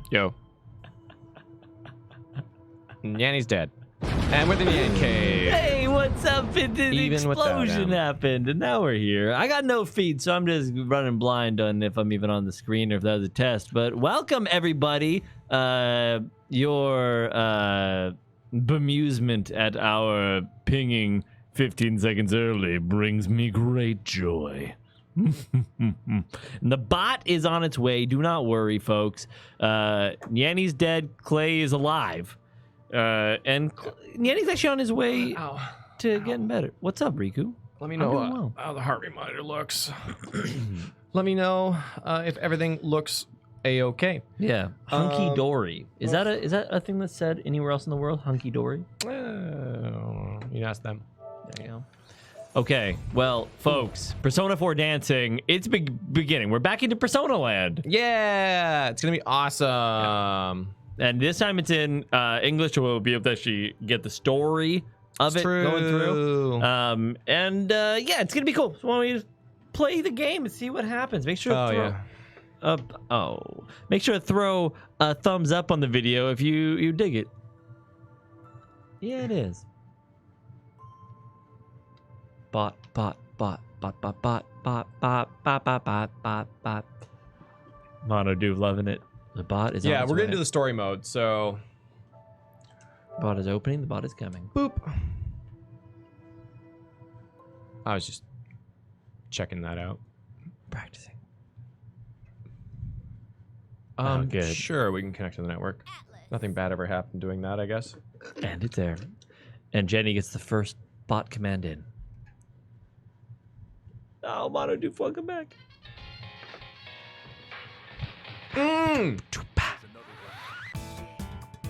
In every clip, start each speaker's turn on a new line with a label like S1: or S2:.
S1: Yo. Nyanny's dead. And we're the NyanCave.
S2: Hey, what's up? An
S1: Even
S2: explosion happened, and now we're here. I got no feed, so I'm just running blind on if I'm even on the screen or if that was a test. But welcome, everybody. Your bemusement at our pinging 15 seconds early brings me great joy. The bot is on its way. Do not worry, folks. Nyanny's dead. Clay is alive. And Nyanny's actually on his way to getting better. What's up, Riku?
S1: Let me know how the heart reminder looks. Let me know if everything looks a-okay.
S2: Yeah, hunky dory. Is that a thing that's said anywhere else in the world? Hunky dory.
S1: You ask them.
S2: There you go. Okay, well, folks, Persona 4 dancing. It's beginning. We're back into Persona land.
S1: Yeah, it's gonna be awesome.
S2: Yeah. And this time it's in English, so we'll be able to actually get the story of it going through. Yeah, it's gonna be cool. So why don't we just play the game and see what happens? Make sure to make sure to throw a thumbs up on the video if you dig it. Yeah, it is. Bot. Mono dude loving it. The bot is
S1: yeah,
S2: on its
S1: we're
S2: way.
S1: gonna do the story mode, so
S2: Bot is opening, the bot is coming.
S1: boop. I was just checking that out.
S2: Practicing.
S1: Good. Sure, we can connect to the network. Nothing bad ever happened doing that, I guess.
S2: And it's there. And Jenny gets the first bot command in. Oh, Mono dude, fucking back.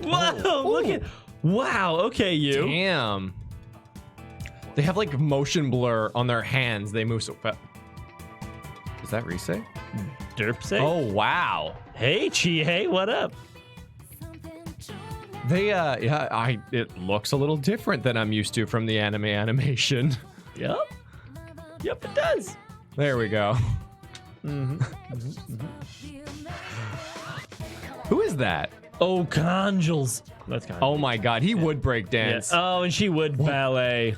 S2: Whoa, look at. Wow, okay, you.
S1: Damn. They have like motion blur on their hands. They move so fast. Is that Rise?
S2: Derpsay?
S1: Oh, wow.
S2: Hey, Chihei, what up?
S1: They, it looks a little different than I'm used to from the anime animation.
S2: Yep. Yep, it does.
S1: There we go. Who is that?
S2: Oh, Conjules. That's kind of.
S1: Oh my god, he would break dance.
S2: Yeah. Oh, and she would ballet.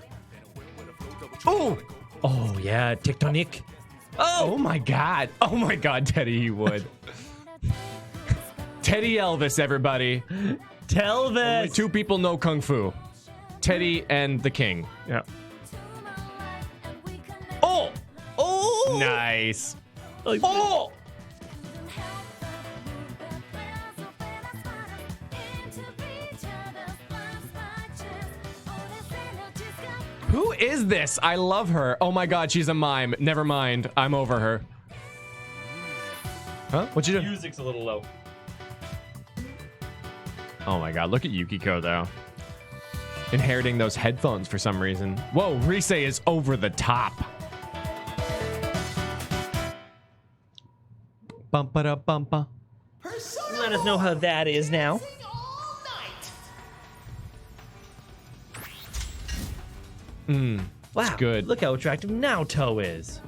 S1: Oh!
S2: Oh, yeah, tectonic.
S1: Oh my god. Oh my god, Teddy, he would. Teddy Elvis, everybody.
S2: Telvis.
S1: Only two people know Kung Fu. Teddy and the King.
S2: Yeah.
S1: Oh!
S2: Oh!
S1: Nice.
S2: Like,
S1: Oh! Who is this? I love her. Oh my god, she's a mime. Never mind. I'm over her. Huh? What you doing?
S2: Music's a little low.
S1: Oh my god, look at Yukiko though. Inheriting those headphones for some reason. Whoa, Rise is over the top. Bumpa-da-bumpa.
S2: Let us know how that is now. Wow,
S1: good.
S2: Look how attractive Naoto is.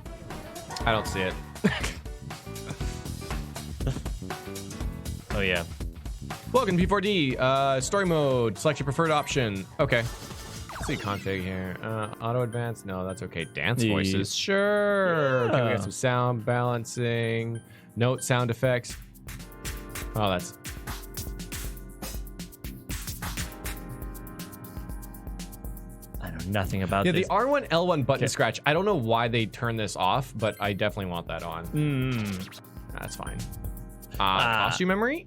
S1: I don't see it.
S2: Oh, yeah.
S1: Welcome to P4D. Story mode. Select your preferred option. Okay. Let's see config here. Auto advance. No, that's okay. Dance voices. Sure.
S2: Yeah.
S1: Okay, we got some sound balancing. Note sound effects. Oh, that's...
S2: I know nothing about
S1: Yeah,
S2: this.
S1: the R1, L1 button scratch. I don't know why they turned this off, but I definitely want that on. That's fine. Costume memory?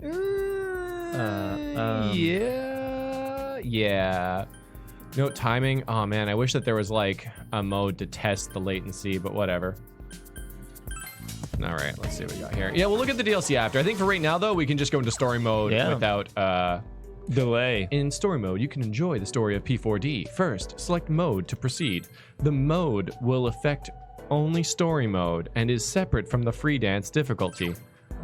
S1: Yeah. Note timing. Oh man, I wish that there was like a mode to test the latency, but whatever. All right, let's see what we got here. Yeah, we'll look at the DLC after. I think for right now though, we can just go into story mode without
S2: delay.
S1: In story mode, you can enjoy the story of P4D. First, select mode to proceed. The mode will affect only story mode and is separate from the free dance difficulty.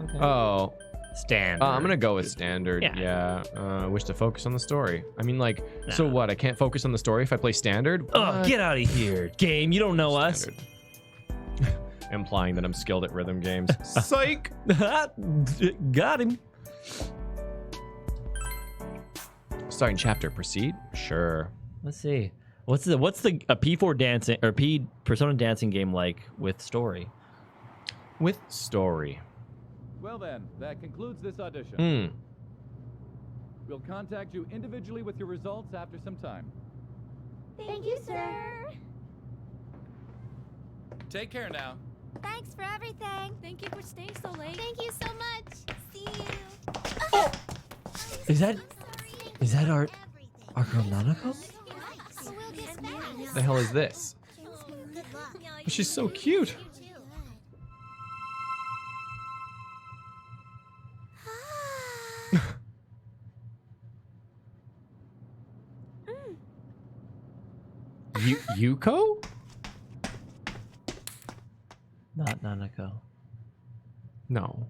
S1: Okay. Oh.
S2: Standard.
S1: I'm gonna go with standard. Yeah. Wish to focus on the story. I mean, like, so what? I can't focus on the story if I play standard?
S2: Oh, get out of here, game. You don't know us.
S1: Implying that I'm skilled at rhythm games. Psych!
S2: Got him.
S1: starting chapter. Proceed? Sure.
S2: Let's see. What's the P4 dancing or P Persona dancing game like with story?
S1: With story.
S3: Well then, that concludes this audition.
S1: Hmm.
S3: We'll contact you individually with your results after some time.
S4: Thank you, sir.
S3: Take care now.
S4: Thanks for everything. Thank you for staying so late. Thank you so much. See you.
S2: Oh! Is that
S4: Sorry.
S2: our girl Nanako?
S4: We'll get back.
S1: The hell is this?
S4: Good luck.
S1: She's so cute. Yuko?
S2: Not Nanako.
S1: No.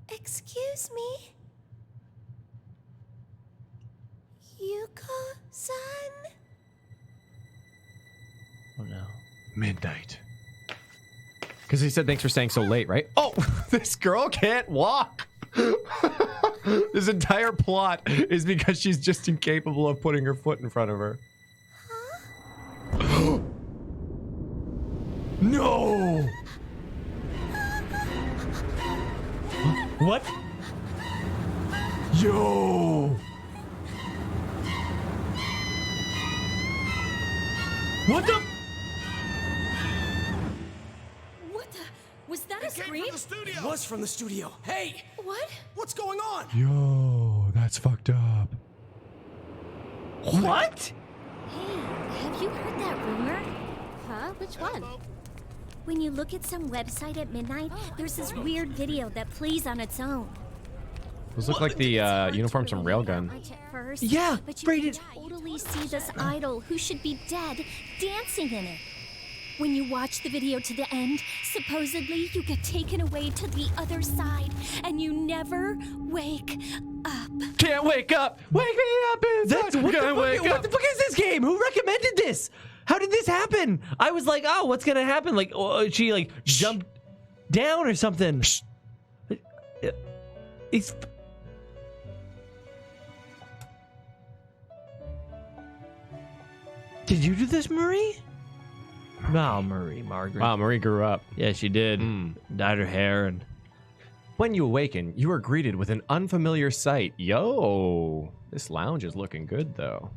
S4: Excuse me? Yuko-san?
S2: Oh no.
S1: Midnight. Because he said thanks for staying so late, right? Oh, this girl can't walk. This entire plot is because she's just incapable of putting her foot in front of her.
S4: Huh?
S1: No!
S2: What?
S1: Yo! What the?
S4: What the? Was that a scream?
S5: It was from the studio. Hey,
S4: What?
S5: what's going on?
S1: Yo, that's fucked up.
S2: What?
S4: Hey, have you heard that rumor? Huh? Which one? When you look at some website at midnight, there's this weird video that plays on its own.
S1: Those look like the uniforms from Railgun.
S4: At first,
S2: Yeah,
S4: but you
S2: rated.
S4: can totally see this idol who should be dead dancing in it. When you watch the video to the end, supposedly you get taken away to the other side, and you never wake up.
S1: Can't wake up! Wake me up inside!
S2: That's what the fuck is this game? Who recommended this? How did this happen? I was like, oh, what's gonna happen? Like, she like jumped down or something. It's. Did you do this, Marie? No, Margaret.
S1: Wow, Marie grew up.
S2: Yeah, she did.
S1: Mm.
S2: Dyed her hair and.
S1: When you awaken, you are greeted with an unfamiliar sight. Yo, this lounge is looking good, though.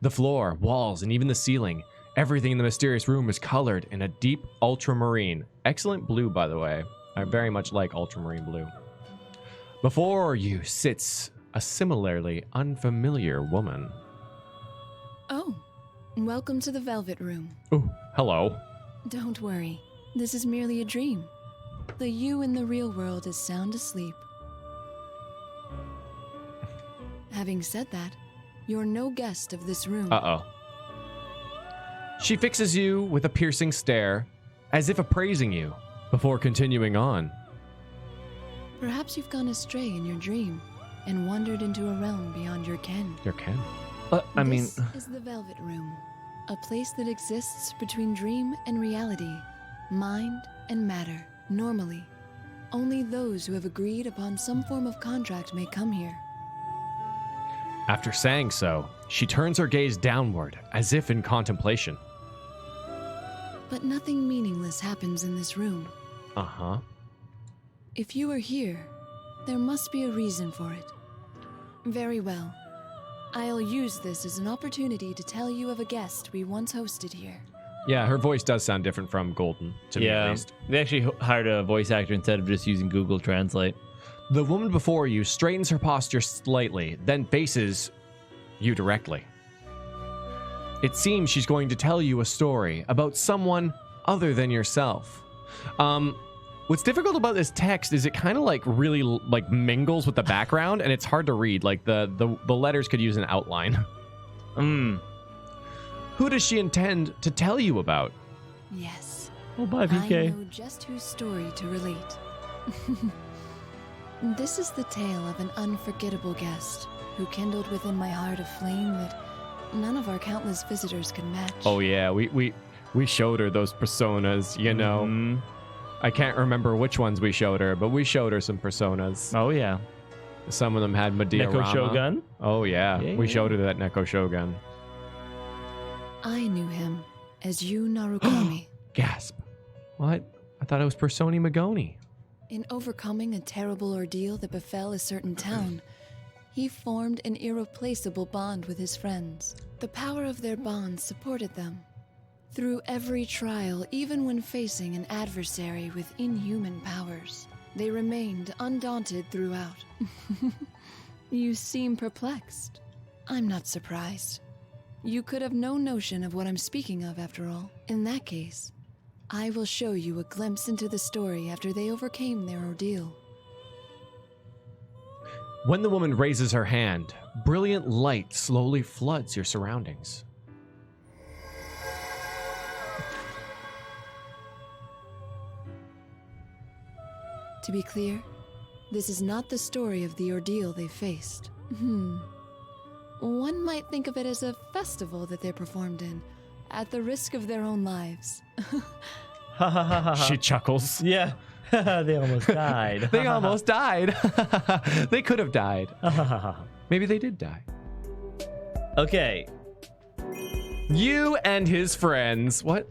S1: The floor, walls, and even the ceiling, everything in the mysterious room is colored in a deep ultramarine. Excellent blue, by the way. I very much like ultramarine blue. Before you sits a similarly unfamiliar woman.
S6: Oh, welcome to the Velvet Room.
S1: Oh, hello.
S6: Don't worry, this is merely a dream. The you in the real world is sound asleep. Having said that, you're no guest of this room.
S1: Uh-oh. She fixes you with a piercing stare, as if appraising you, before continuing on.
S6: Perhaps you've gone astray in your dream and wandered into a realm beyond your ken.
S1: Your Ken?
S6: This is the Velvet Room, a place that exists between dream and reality, mind and matter. Normally, only those who have agreed upon some form of contract may come here.
S1: After saying so, she turns her gaze downward, as if in contemplation.
S6: But nothing meaningless happens in this room.
S1: Uh-huh.
S6: If you are here, there must be a reason for it. Very well. I'll use this as an opportunity to tell you of a guest we once hosted here.
S1: Yeah, her voice does sound different from Golden, to me at least.
S2: They actually hired a voice actor instead of just using Google Translate.
S1: The woman before you straightens her posture slightly, then faces you directly. It seems she's going to tell you a story about someone other than yourself. What's difficult about this text is it kind of like really like mingles with the background, and it's hard to read. Like the letters could use an outline. Who does she intend to tell you about?
S6: Yes.
S2: Oh, bye,
S6: I
S2: VK.
S6: know just whose story to relate. This is the tale of an unforgettable guest who kindled within my heart a flame that none of our countless visitors could match.
S1: Oh yeah, we showed her those personas, you know. I can't remember which ones we showed her, but we showed her some personas.
S2: Oh, yeah.
S1: Some of them had Medea
S2: Neko Shogun.
S1: Oh, yeah.
S2: Yeah,
S1: We
S2: yeah.
S1: showed her that Neko Shogun.
S6: I knew him as Yu Narukami.
S1: Gasp. What? I thought it was Personi Magoni.
S6: In overcoming a terrible ordeal that befell a certain town, he formed an irreplaceable bond with his friends. The power of their bond supported them. Through every trial, even when facing an adversary with inhuman powers, they remained undaunted throughout. You seem perplexed. I'm not surprised. You could have no notion of what I'm speaking of, after all. In that case, I will show you a glimpse into the story after they overcame their ordeal.
S1: When the woman raises her hand, brilliant light slowly floods your surroundings.
S6: To be clear, this is not the story of the ordeal they faced. One might think of it as a festival that they performed in, at the risk of their own lives.
S1: She chuckles.
S2: Yeah. They almost died.
S1: They almost died. They could have died. Maybe they did die.
S2: Okay.
S1: You and his friends. What?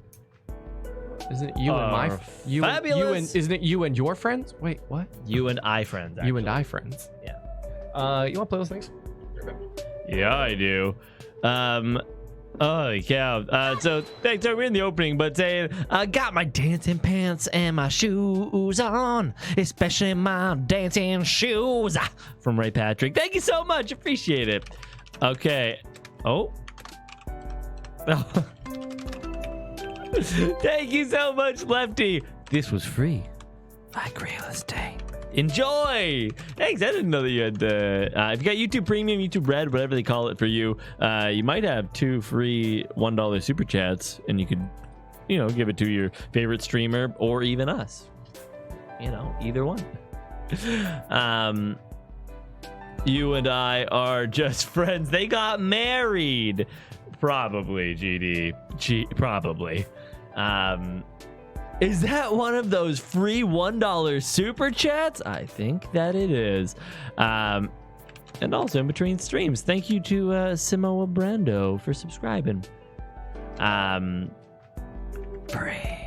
S1: Isn't it you and my you and,
S2: fabulous.
S1: isn't it you and your friends? Wait, what?
S2: You and I friends.
S1: You and
S2: actually.
S1: I friends.
S2: Yeah.
S1: You want to play those things?
S2: Yeah, I do. Oh yeah. So thanks. So we're in the opening, but saying I got my dancing pants and my shoes on, especially my dancing shoes. From Ray Patrick. Thank you so much. Appreciate it. Okay. Oh. Thank you so much, Lefty. This was free, like real estate. Enjoy. Thanks. I didn't know that you had. If you got YouTube Premium, YouTube Red, whatever they call it for you, you might have 2 free $1 super chats, and you could, give it to your favorite streamer or even us. Either one. You and I are just friends. They got married. Probably, GD. Probably. Is that one of those free $1 super chats? I think that it is. And also in between streams, thank you to Simoa Brando for subscribing. Pray.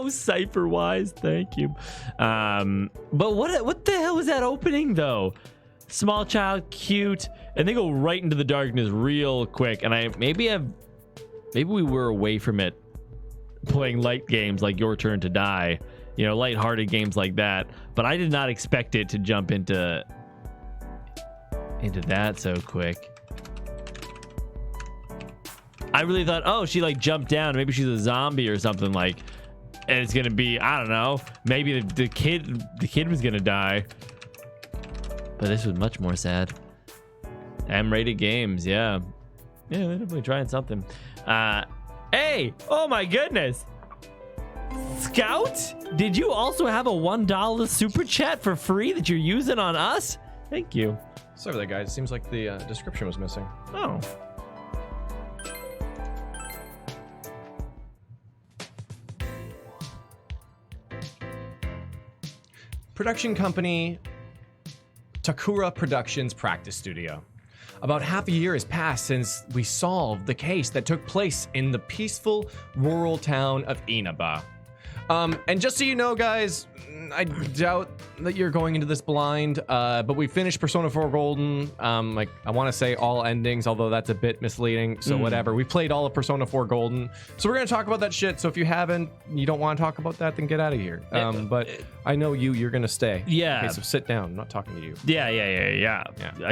S2: Cypher Wise, thank you. But what the hell was that opening though? Small child, cute, and they go right into the darkness real quick. And maybe we were away from it, playing light games like Your Turn to Die, lighthearted games like that. But I did not expect it to jump into that so quick. I really thought, oh, she jumped down. Maybe she's a zombie or something and it's gonna be, I don't know. Maybe the kid was gonna die. But this was much more sad. M-rated games, yeah. Yeah, they're definitely trying something. Hey! Oh my goodness! Scout? Did you also have a $1 super chat for free that you're using on us? Thank you.
S1: Sorry for that, guys. It seems like the description was missing.
S2: Oh.
S1: Production company Takura Productions Practice Studio. About half a year has passed since we solved the case that took place in the peaceful rural town of Inaba. And just so you know, guys, I doubt that you're going into this blind, but we finished Persona 4 Golden. I want to say all endings, although that's a bit misleading, so whatever. We played all of Persona 4 Golden, so we're going to talk about that shit. So if you don't want to talk about that, then get out of here. But I know you're going to stay.
S2: Yeah.
S1: Okay, so sit down. I'm not talking to you.
S2: Yeah.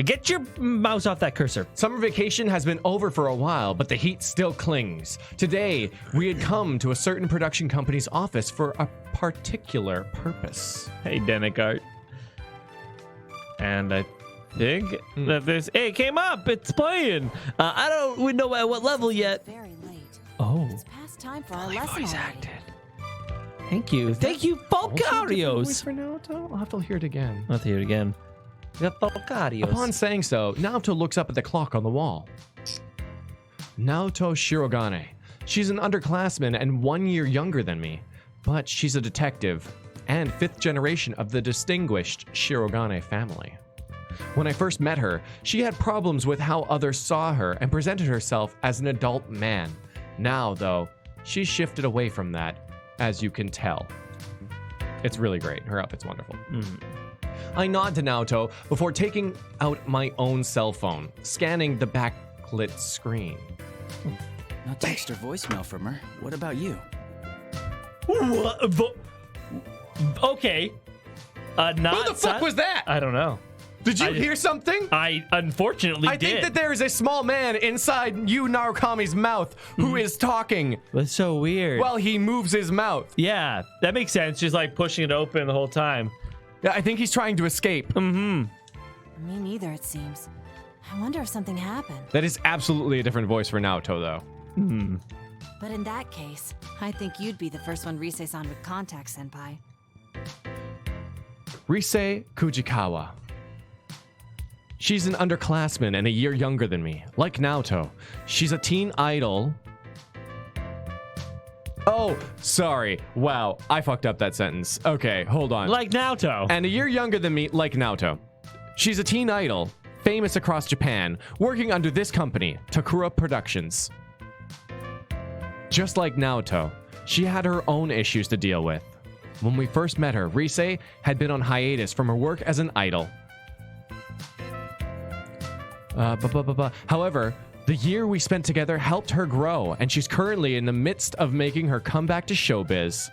S2: Get your mouse off that cursor.
S1: Summer vacation has been over for a while, but the heat still clings. Today, we had come to a certain production company's office for a particular purpose.
S2: Hey, Denicart. And I think that this... Hey, it came up. It's playing. I don't know at what level yet.
S7: Very late.
S2: Oh.
S7: It's past time for our lesson already.
S2: Thank you. Thank you, Volcarios.
S1: For Naoto? I'll have to hear it again.
S2: I'll have to hear it again. We got Volcarios.
S1: Upon saying so, Naoto looks up at the clock on the wall. Naoto Shirogane. She's an underclassman and 1 year younger than me, but she's a detective and 5th generation of the distinguished Shirogane family. When I first met her, she had problems with how others saw her and presented herself as an adult man. Now, though, she's shifted away from that, as you can tell. It's really great. Her outfit's wonderful. I nod to Naoto before taking out my own cell phone, scanning the backlit screen.
S8: No text or voicemail from her. What about you?
S2: What? Okay. Not
S1: Who the fuck was that?
S2: I don't know.
S1: Did you hear something?
S2: I unfortunately
S1: I think that there is a small man inside Yu Narukami's mouth who is talking.
S2: That's so weird.
S1: Well, he moves his mouth.
S2: Yeah, that makes sense. Just like pushing it open the whole time.
S1: Yeah, I think he's trying to escape.
S7: Me neither, it seems. I wonder if something happened.
S1: That is absolutely a different voice for Naoto, though.
S7: But in that case, I think you'd be the first one Rise-san would contact, Senpai.
S1: Rise Kujikawa. She's an underclassman and a year younger than me. Like Naoto, she's a teen idol. Oh, sorry. Wow, I fucked up that sentence. Okay, hold on.
S2: Like Naoto.
S1: And a year younger than me, like Naoto. She's a teen idol, famous across Japan, working under this company, Takura Productions. Just like Naoto, she had her own issues to deal with. When we first met her, Rise had been on hiatus from her work as an idol. However, the year we spent together helped her grow, and she's currently in the midst of making her comeback to showbiz.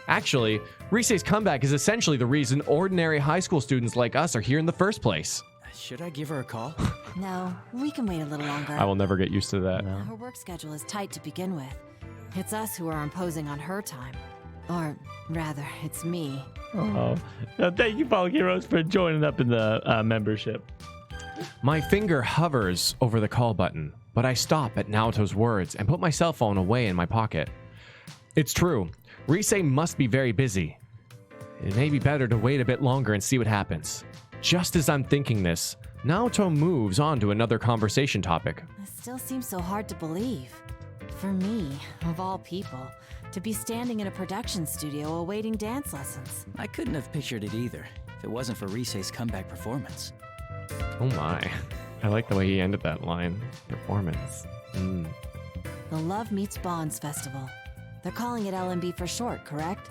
S1: Actually, Rise's comeback is essentially the reason ordinary high school students like us are here in the first place.
S8: Should I give her a call?
S7: No, we can wait a little longer.
S1: I will never get used to that.
S7: Her work schedule is tight to begin with. It's us who are imposing on her time. Or rather, it's me.
S2: Oh, thank you, Paul Heroes, for joining up in the membership.
S1: My finger hovers over the call button, but I stop at Naoto's words and put my cell phone away in my pocket. It's true. Rise must be very busy. It may be better to wait a bit longer and see what happens. Just as I'm thinking this, Naoto moves on to another conversation topic.
S7: It still seems so hard to believe. For me, of all people, to be standing in a production studio awaiting dance lessons.
S8: I couldn't have pictured it either, if it wasn't for Rise's comeback performance.
S1: Oh my. I like the way he ended that line. Performance.
S7: The Love Meets Bonds Festival. They're calling it LMB for short, correct?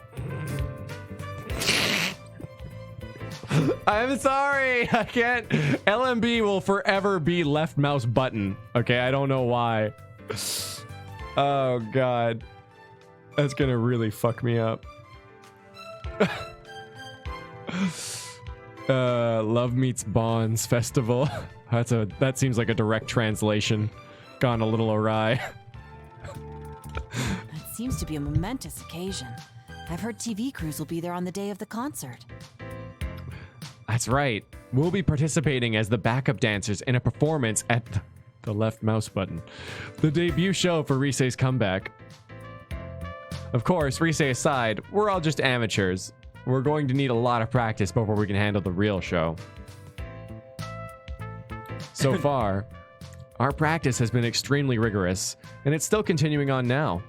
S1: I'm sorry. I can't. LMB will forever be left mouse button. Okay, I don't know why. Oh, God. That's gonna really fuck me up. Love Meets Bonds Festival. That seems like a direct translation. Gone a little awry.
S7: It seems to be a momentous occasion. I've heard TV crews will be there on the day of the concert.
S1: That's right. We'll be participating as the backup dancers in a performance at the left mouse button, the debut show for Rise's comeback. Of course, Rise aside, we're all just amateurs. We're going to need a lot of practice before we can handle the real show. So far, our practice has been extremely rigorous, and it's still continuing on now.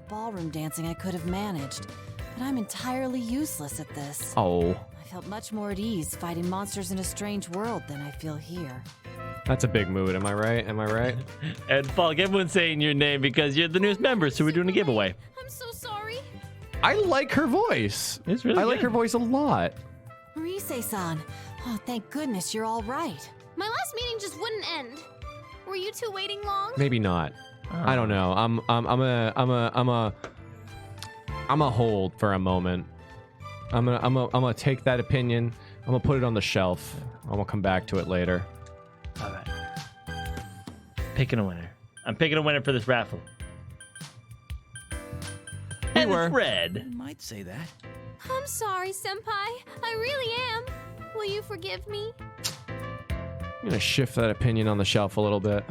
S7: Ballroom dancing I could have managed, but I'm entirely useless at this.
S1: Oh,
S7: I felt much more at ease fighting monsters in a strange world than I feel here.
S1: that's a big mood. Am I right? Am I right?
S2: And Falk, everyone's saying your name because you're the newest member, so we're doing a giveaway.
S4: I'm so sorry.
S1: I like her voice.
S2: It's really
S1: I like
S2: good.
S1: her voice a lot.
S7: Rise-san, oh, thank goodness you're all right.
S4: My last meeting just wouldn't end. Were you two waiting long?
S1: Maybe not. I don't know. I'm a hold for a moment. I'm gonna take that opinion. I'm gonna put it on the shelf. I'm gonna come back to it later.
S2: All right. Picking a winner. I'm picking a winner for this raffle. And
S1: were.
S2: it's red.
S8: You might say that.
S4: I'm sorry, Senpai. I really am. Will you forgive me?
S1: I'm gonna shift that opinion on the shelf a little bit.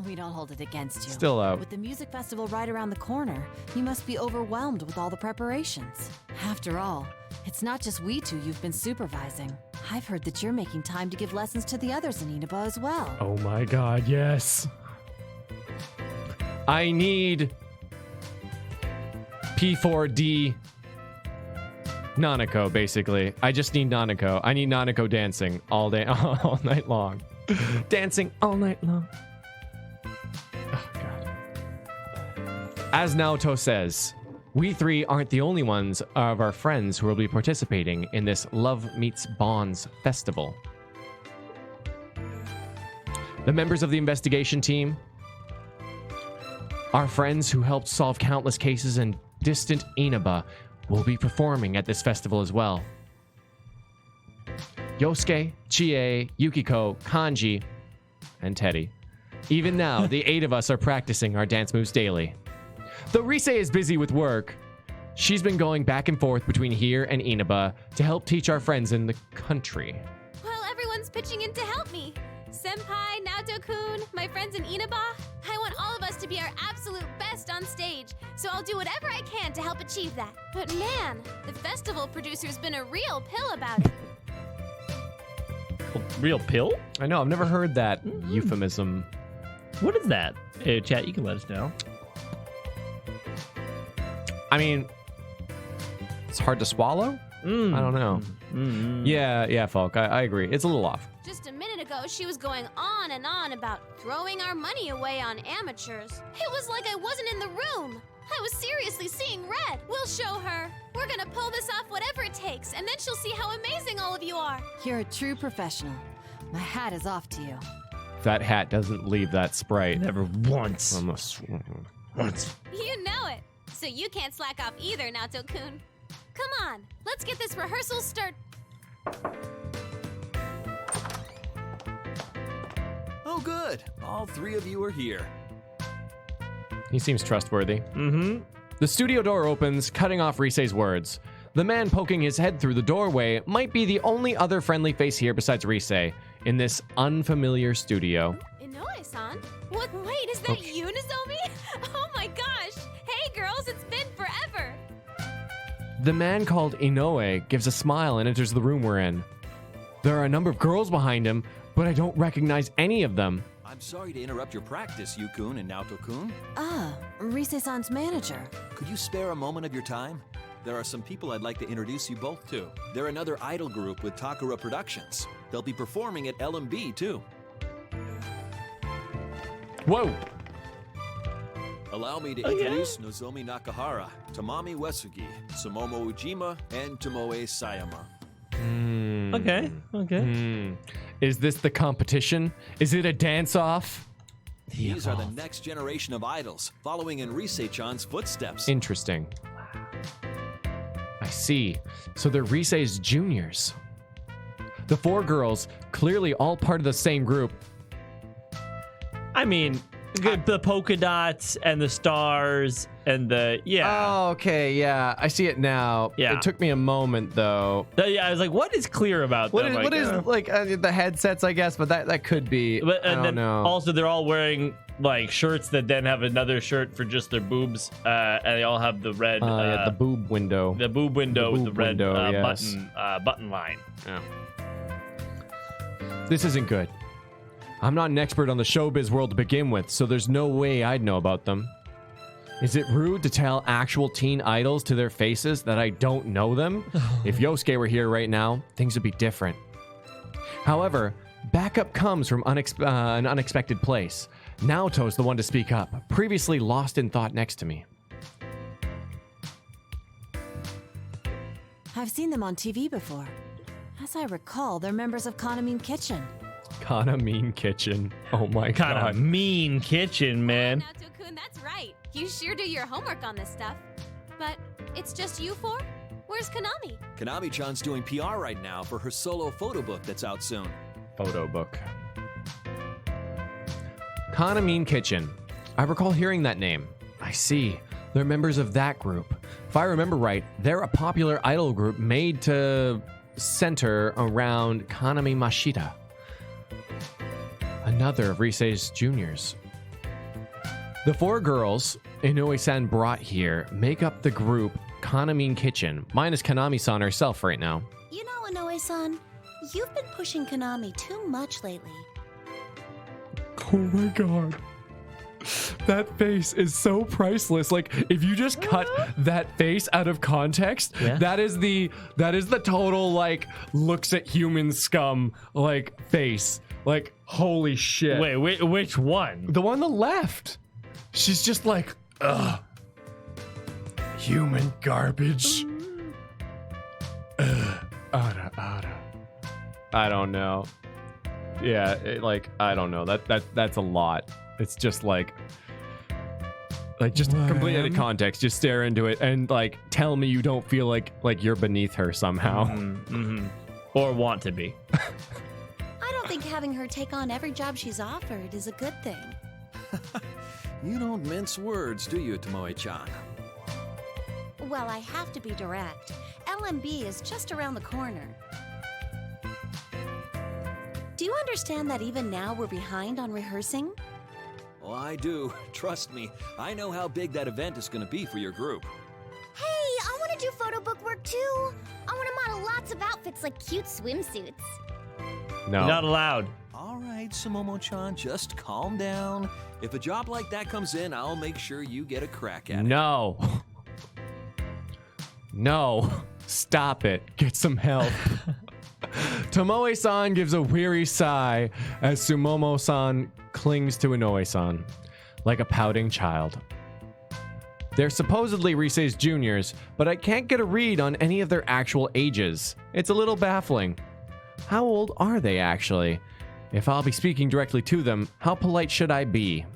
S7: We don't hold it against you.
S1: Still out.
S7: With the music festival right around the corner, you must be overwhelmed with all the preparations. After all, it's not just we two you've been supervising. I've heard that you're making time to give lessons to the others in Inaba as well.
S1: Oh my god, yes. I need P4D Nanako, basically. I just need Nanako. I need Nanako dancing all day, all night long. Dancing all night long. Oh, God. As Naoto says, we three aren't the only ones of our friends who will be participating in this Love Meets Bonds festival. The members of the investigation team, our friends who helped solve countless cases in distant Inaba, will be performing at this festival as well. Yosuke, Chie, Yukiko, Kanji, and Teddy. Even now, the 8 of us are practicing our dance moves daily. Though Rise is busy with work, she's been going back and forth between here and Inaba to help teach our friends in the country.
S9: Well, everyone's pitching in to help me. Senpai, Naoto-kun, my friends in Inaba. I want all of us to be our absolute best on stage, so I'll do whatever I can to help achieve that. But man, the festival producer's been a real pill about it.
S2: A real pill?
S1: I know, I've never heard that euphemism.
S2: What is that? Hey, chat, you can let us know.
S1: I mean, it's hard to swallow? I don't know. Yeah, Falk, I agree. It's a little off.
S9: Just a minute ago, she was going on and on about throwing our money away on amateurs. It was like I wasn't in the room. I was seriously seeing red. We'll show her. We're gonna pull this off whatever it takes, and then she'll see how amazing all of you are.
S7: You're a true professional. My hat is off to you.
S1: That hat doesn't leave that sprite.
S2: Never once.
S1: Once.
S9: You know it. So you can't slack off either, Naoto-kun. Come on, let's get this rehearsal start.
S10: Oh, good. All 3 of you are here.
S1: He seems trustworthy. The studio door opens, cutting off Rise's words. The man poking his head through the doorway might be the only other friendly face here besides Rise in this unfamiliar studio.
S9: Inoue-san? What? Wait, is that you, Nozomi? Oh my gosh! Hey girls, it's been forever!
S1: The man called Inoue gives a smile and enters the room we're in. There are a number of girls behind him, but I don't recognize any of them.
S10: I'm sorry to interrupt your practice, Yu-kun and Naoto-kun.
S7: Ah, Rise-san's manager.
S10: Could you spare a moment of your time? There are some people I'd like to introduce you both to. They're another idol group with Takara Productions. They'll be performing at LMB too.
S1: Whoa!
S10: Allow me to introduce Nozomi Nakahara, Tamami Uesugi, Sumomo Ujima, and Tomoe Sayama.
S2: Okay.
S1: Is this the competition? Is it a dance-off?
S10: These are the next generation of idols, following in Rise-chan's footsteps.
S1: Interesting. I see. So they're Rise's juniors. The 4 girls, clearly all part of the same group.
S2: I mean, the polka dots and the stars and the
S1: Oh, okay, yeah. I see it now.
S2: Yeah.
S1: It took me a moment, though.
S2: Yeah, I was like, what is clear about them?
S1: What is the headsets, I guess, but that could be.
S2: But,
S1: I
S2: and
S1: don't
S2: then
S1: know.
S2: also they're all wearing like shirts that then have another shirt for just their boobs, and they all have the red
S1: the boob window.
S2: The boob window with the
S1: boob
S2: red
S1: window, yes.
S2: button line.
S1: Yeah. This isn't good. I'm not an expert on the showbiz world to begin with, so there's no way I'd know about them. Is it rude to tell actual teen idols to their faces that I don't know them? If Yosuke were here right now, things would be different. However, backup comes from an unexpected place. Naoto's the one to speak up, previously lost in thought next to me.
S7: I've seen them on TV before. As I recall, they're members of Kanamine Kitchen.
S1: Kinda mean kitchen. Oh my
S2: Kind
S1: god.
S2: of mean kitchen, man.
S9: Naoto-kun, that's right. You sure do your homework on this stuff. But it's just you 4? Where's Konami?
S10: Konami-chan's doing PR right now for her solo photo book that's out soon.
S1: Photo book. Kanamine Kitchen. I recall hearing that name. I see. They're members of that group. If I remember right, they're a popular idol group made to center around Kanami Mashita, another of Rise's juniors. The 4 girls Inoue-san brought here make up the group Kanamine Kitchen, minus Kanami-san herself right now.
S4: You know, Inoue-san, you've been pushing Konami too much lately.
S1: Oh my god. That face is so priceless. Like, if you just cut that face out of context, that is the total, like, looks at human scum, like, face. Like, holy shit.
S2: Wait, which one?
S1: The one on the left. She's just like, ugh. Human garbage. Ada. I don't know. Yeah, I don't know. That's a lot. It's just like just completely out of context. Just stare into it and like tell me you don't feel like you're beneath her somehow.
S2: Or want to be.
S4: I don't think having her take on every job she's offered is a good thing.
S10: You don't mince words, do you, Tomoe-chan?
S4: Well, I have to be direct. LMB is just around the corner. Do you understand that even now we're behind on rehearsing?
S10: Oh, I do. Trust me, I know how big that event is going to be for your group.
S9: Hey, I want to do photo book work too. I want to model lots of outfits like cute swimsuits.
S1: No.
S2: Not allowed.
S10: All right, Sumomo-chan, just calm down. If a job like that comes in, I'll make sure you get a crack at it.
S1: No. No. Stop it. Get some help. Tomoe-san gives a weary sigh as Sumomo-san clings to Inoue-san like a pouting child. They're supposedly Risei's juniors, but I can't get a read on any of their actual ages. It's a little baffling. How old are they actually? If I'll be speaking directly to them, how polite should I be?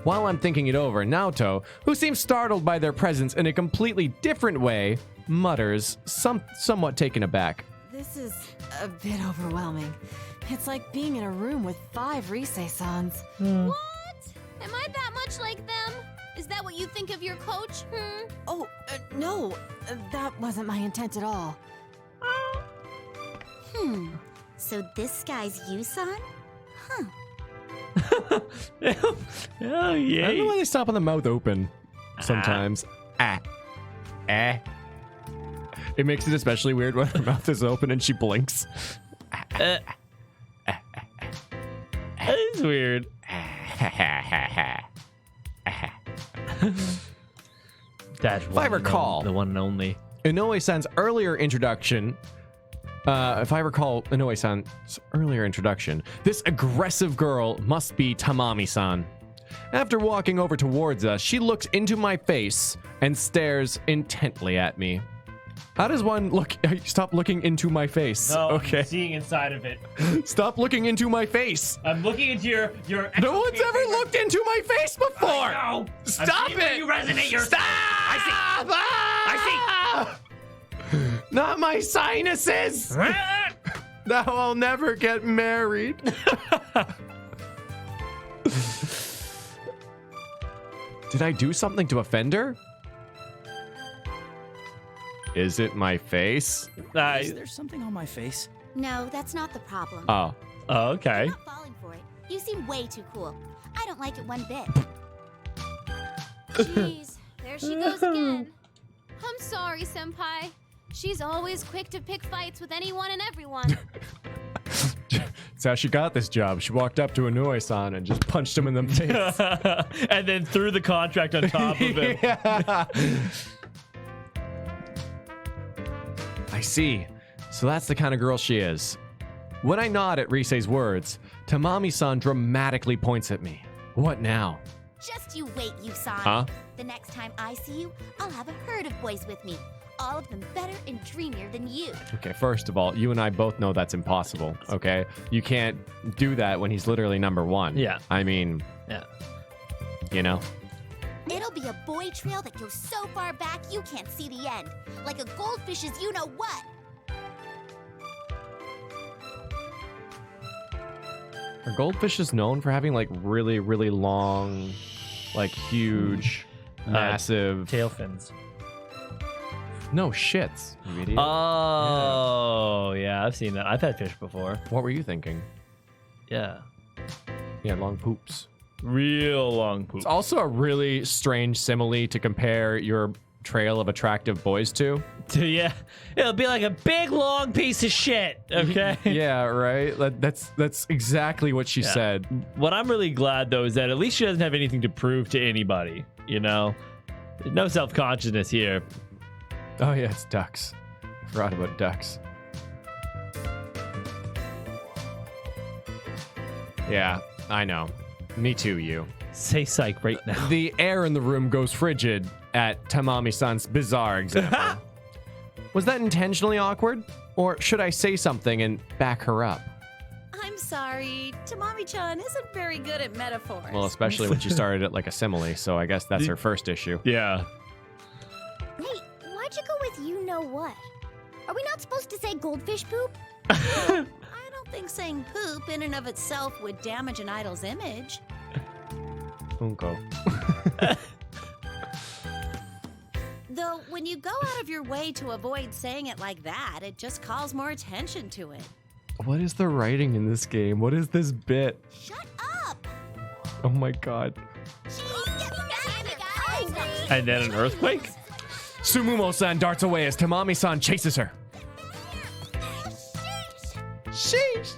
S1: While I'm thinking it over, Naoto, who seems startled by their presence in a completely different way, mutters, somewhat taken aback.
S7: This is a bit overwhelming. It's like being in a room with 5 Risei-sans.
S9: What? Am I that much like them? Is that what you think of your coach?
S7: Oh, no. That wasn't my intent at all.
S9: So this guy's Yusan? Huh.
S2: Oh, yeah.
S1: I don't know why they stop on the mouth open sometimes. It makes it especially weird when her mouth is open and she blinks.
S2: That is weird. That's
S1: If I recall,
S2: the one and only.
S1: Inoue-san's earlier introduction, if I recall Inoue-san's earlier introduction, this aggressive girl must be Tamami-san. After walking over towards us, she looks into my face and stares intently at me. How does one look? Stop looking into my face.
S2: No,
S1: okay.
S2: I'm seeing inside of it.
S1: Stop looking into my face.
S2: I'm looking into your.
S1: No one's ever looked into my face before.
S2: No.
S1: Stop it.
S2: You resonate your.
S1: Stop.
S2: I
S1: see. Not my sinuses. Now I'll never get married. Did I do something to offend her? Is it my face?
S8: Is there something on my face?
S9: No, that's not the problem.
S1: Oh.
S2: Okay.
S9: I'm not falling for it. You seem way too cool. I don't like it one bit. Jeez, there she goes again. I'm sorry, Senpai. She's always quick to pick fights with anyone and everyone.
S1: That's how she got this job. She walked up to Inoue-san and just punched him in the face.
S2: And then threw the contract on top of him.
S1: Yeah. I see. So that's the kind of girl she is. When I nod at Risei's words, Tamami-san dramatically points at me. What now?
S9: Just you wait, Yusan.
S1: Huh?
S9: The next time I see you, I'll have a herd of boys with me. All of them better and dreamier than you.
S1: Okay, first of all, you and I both know that's impossible, okay? You can't do that when he's literally number one.
S2: Yeah.
S1: I mean,
S2: Yeah.
S1: you know?
S9: It'll be a boy trail that goes so far back you can't see the end. Like a goldfish's you-know-what.
S1: Are goldfishes known for having, like, really, really long, like, huge, massive...
S2: Tail fins.
S1: No shits, you idiot.
S2: Oh, yeah, I've seen that. I've had fish before.
S1: What were you thinking?
S2: Yeah.
S1: Yeah, long poops.
S2: Real long poop.
S1: It's also a really strange simile to compare your trail of attractive boys to.
S2: Yeah, it'll be like a big long piece of shit. Okay.
S1: Yeah, right. That's exactly what she said.
S2: What I'm really glad though is that at least she doesn't have anything to prove to anybody. You know, there's no self-consciousness here.
S1: Oh yeah, it's ducks. I forgot about ducks. Yeah, I know. Me too, you.
S2: Say psych right now.
S1: The air in the room goes frigid at Tamami-san's bizarre example. Was that intentionally awkward? Or should I say something and back her up?
S11: I'm sorry. Tamami-chan isn't very good at metaphors.
S1: Well, especially when she started it like a simile, so I guess that's her first issue.
S2: Yeah.
S4: Wait, why'd you go with you know what? Are we not supposed to say goldfish poop?
S11: I don't think saying poop in and of itself would damage an idol's image.
S1: Unko.
S11: Though, when you go out of your way to avoid saying it like that, it just calls more attention to it.
S1: What is the writing in this game? What is this bit?
S11: Shut up!
S1: Oh my god.
S2: And then an earthquake?
S1: Sumumo-san darts away as Tamami-san chases her. Sheesh.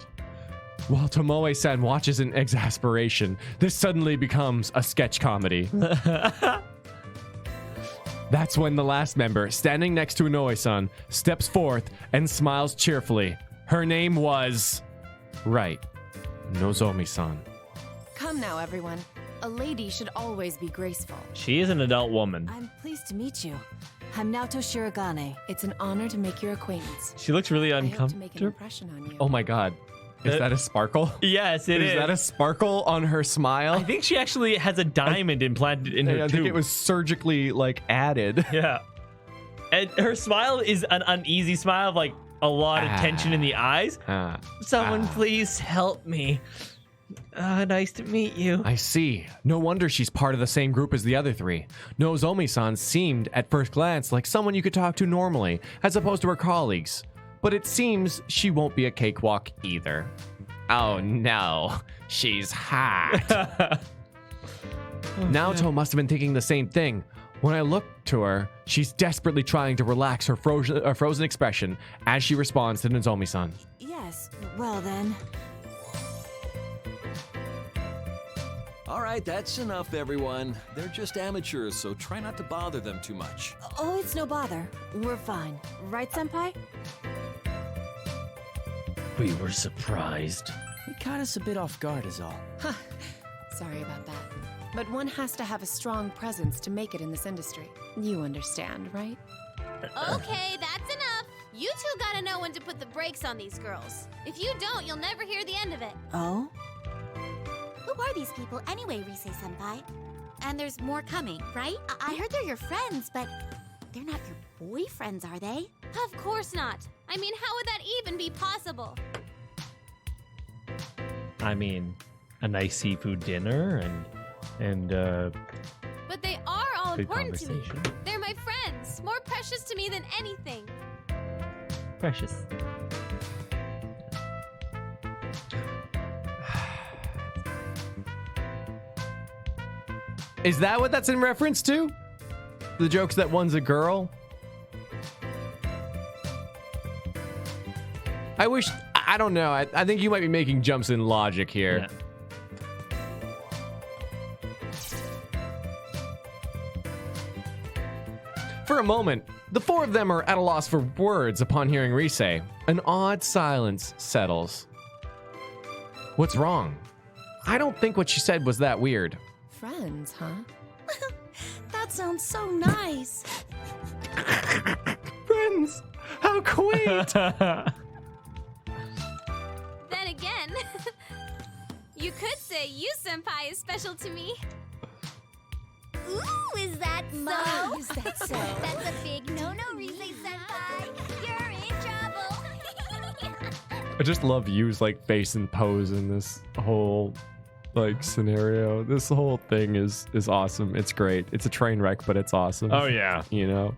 S1: While Tomoe-san watches in exasperation, this suddenly becomes a sketch comedy. That's when the last member, standing next to Inoue-san, steps forth and smiles cheerfully. Her name was... right. Nozomi-san.
S6: Come now, everyone. A lady should always be graceful.
S2: She is an adult woman.
S7: I'm pleased to meet you. I'm Naoto Shirogane.
S6: It's an honor to make your acquaintance.
S2: She looks really
S6: I hope to make an
S2: uncomfortable.
S6: impression on you.
S1: Oh my god. Is that a sparkle?
S2: Yes, it is.
S1: Is that a sparkle on her smile?
S2: I think she actually has a diamond implanted in her
S1: I
S2: tooth.
S1: think it was surgically, like, added.
S2: Yeah. And her smile is an uneasy smile of, like, a lot of tension in the eyes. Someone please help me. Nice to meet you.
S1: I see. No wonder she's part of the same group as the other three. Nozomi-san seemed, at first glance, like someone you could talk to normally, as opposed to her colleagues. But it seems she won't be a cakewalk either. Oh no, she's hot. Naoto must have been thinking the same thing. When I look to her, she's desperately trying to relax her frozen expression as she responds to Nozomi-san.
S7: Yes, well then.
S10: All right, that's enough, everyone. They're just amateurs, so try not to bother them too much.
S7: Oh, it's no bother. We're fine. Right, Senpai?
S2: We were surprised.
S8: He caught us a bit off guard is all.
S6: Sorry about that. But one has to have a strong presence to make it in this industry. You understand, right?
S9: Okay, that's enough. You two gotta know when to put the brakes on these girls. If you don't, you'll never hear the end of it.
S7: Oh?
S12: Who are these people anyway, Rise-senpai? And there's more coming, right? I heard they're your friends, but they're not your boyfriends, are they?
S9: Of course not. I mean, how would that even be possible?
S2: I mean, a nice seafood dinner and
S9: But they are all
S2: good
S9: important to me.
S2: conversation.
S9: They're my friends, more precious to me than anything.
S2: Precious.
S1: Is that what that's in reference to? The jokes that one's a girl? I wish... I don't know. I think you might be making jumps in logic here.
S2: Yeah.
S1: For a moment, the four of them are at a loss for words upon hearing Rise. An odd silence settles. What's wrong? I don't think what she said was that weird.
S6: Friends, huh?
S11: That sounds so nice.
S1: Friends! How quaint!
S9: Then again, you could say you senpai is special to me.
S12: Ooh, is that so?
S6: Is that so?
S12: That's a big no-no, Rise-senpai. You're in trouble.
S1: I just love Yu's like face and pose in this whole like scenario. This whole thing is awesome. It's great. It's a train wreck, but it's awesome.
S2: Oh yeah.
S1: You know?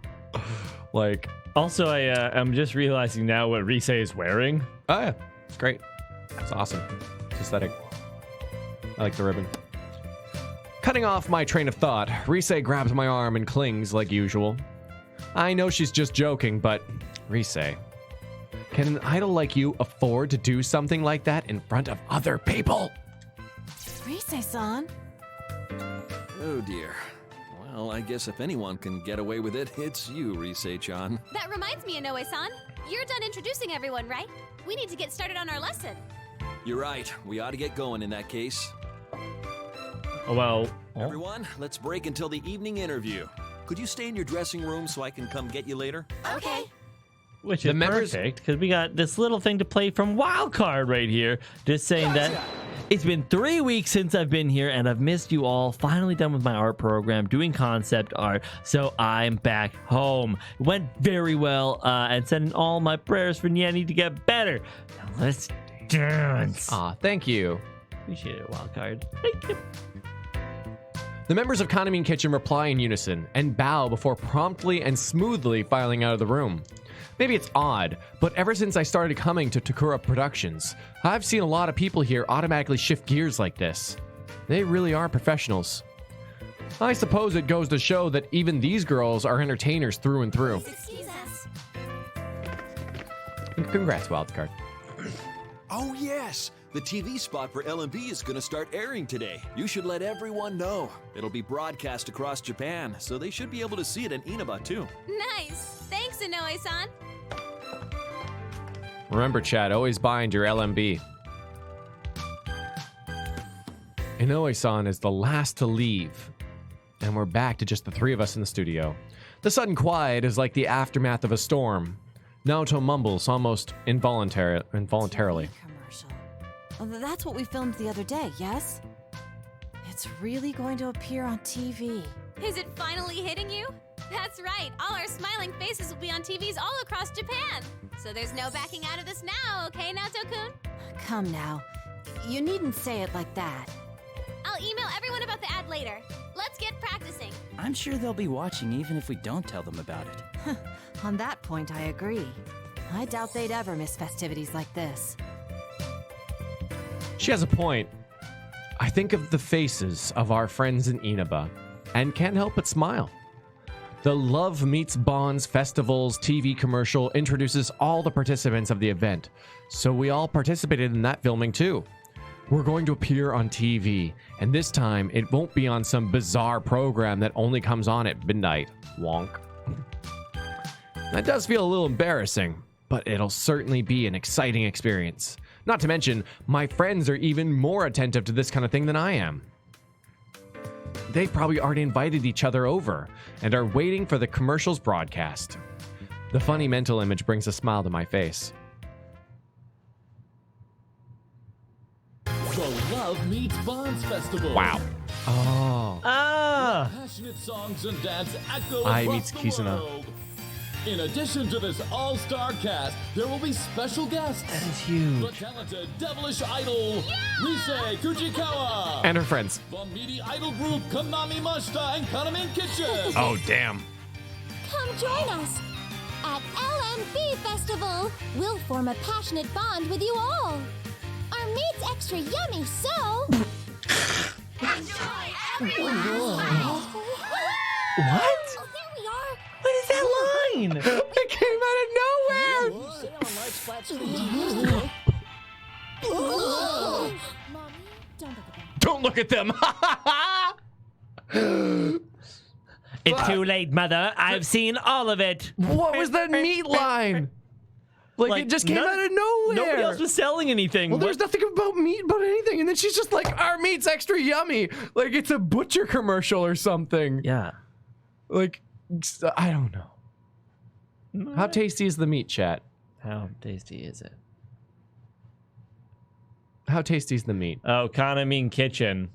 S1: Like
S2: Also, I'm just realizing now what Rise is wearing.
S1: oh yeah. It's great. It's awesome. It's aesthetic. I like the ribbon. Cutting off my train of thought, Rise grabs my arm and clings like usual. I know she's just joking, but Rise, can an idol like you afford to do something like that in front of other people?
S7: Rise-san.
S10: Oh dear. Well, I guess if anyone can get away with it, it's you, Rise-chan.
S9: That reminds me, Inoue-san. You're done introducing everyone, right? We need to get started on our lesson.
S10: You're right. We ought to get going in that case.
S2: Well,
S10: Everyone, let's break until the evening interview. Could you stay in your dressing room so I can come get you later?
S12: Okay.
S2: which is perfect because we got this little thing to play from Wildcard right here, just saying that it's been 3 weeks since I've been here and I've missed you all. Finally done with my art program, doing concept art, so I'm back home. It went very well, and sending all my prayers for Nyan to get better. Now let's dance.
S1: Aw, thank you.
S2: Appreciate it, Wildcard. Thank you.
S1: The members of Kaname Kitchen reply in unison and bow before promptly and smoothly filing out of the room. Maybe it's odd, but ever since I started coming to Takura Productions, I've seen a lot of people here automatically shift gears like this. They really are professionals. I suppose it goes to show that even these girls are entertainers through and through.
S12: Excuse us.
S1: Congrats, Wildcard.
S10: Oh yes! The TV spot for LMB is going to start airing today. You should let everyone know. It'll be broadcast across Japan, so they should be able to see it in Inaba too.
S9: Nice! Thanks, Inoue-san.
S1: Remember, chat, always bind your LMB. Inoue-san is the last to leave, and we're back to just the three of us in the studio. The sudden quiet is like the aftermath of a storm. Naoto mumbles almost involuntarily.
S7: Commercial. Oh, that's what we filmed the other day, yes? It's really going to appear on TV.
S9: Is it finally hitting you? That's right, all our smiling faces will be on TVs all across Japan. So there's no backing out of this now, okay, Naoto-kun?
S7: Come now. You needn't say it like that.
S9: I'll email everyone about the ad later. Let's get practicing.
S8: I'm sure they'll be watching even if we don't tell them about it.
S7: On that point, I agree. I doubt they'd ever miss festivities like this.
S1: She has a point. I think of the faces of our friends in Inaba and can't help but smile. The Love Meets Bonds Festivals TV commercial introduces all the participants of the event, so we all participated in that filming too. We're going to appear on TV, and this time it won't be on some bizarre program that only comes on at midnight. Wonk. That does feel a little embarrassing, but it'll certainly be an exciting experience. Not to mention, my friends are even more attentive to this kind of thing than I am. They've probably already invited each other over and are waiting for the commercial's broadcast. The funny mental image brings a smile to my face.
S13: The Love Meets Bonds Festival.
S1: Wow. Oh.
S2: Ah!
S13: Passionate songs and dance echo
S1: I
S13: across
S1: meets
S13: the
S1: Kizuna.
S13: world. In addition to this all-star cast, there will be special guests.
S1: That is huge.
S13: The talented devilish idol, Rise Kujikawa.
S1: And her friends.
S13: The meaty idol group, Kaname Mashita and Kaname Kitchen.
S1: Oh, damn.
S12: Come join us. At LMB Festival, we'll form a passionate bond with you all. Our meat's extra yummy, so... Enjoy everyone!
S2: What?
S12: Oh, here we are.
S2: What is that line?
S1: It came out of nowhere!
S12: Mommy,
S1: Don't look at them!
S2: It's too late, Mother. I've seen all of it.
S1: What was that meat line? Like, it just came out of nowhere.
S2: Nobody else was selling anything.
S1: Well, there's nothing about meat about anything. And then she's just like, our meat's extra yummy. Like it's a butcher commercial or something.
S2: Yeah.
S1: Like, I don't know. How tasty is the meat, chat?
S2: How tasty is it?
S1: How tasty is the meat?
S2: Oh, Kaname Kitchen.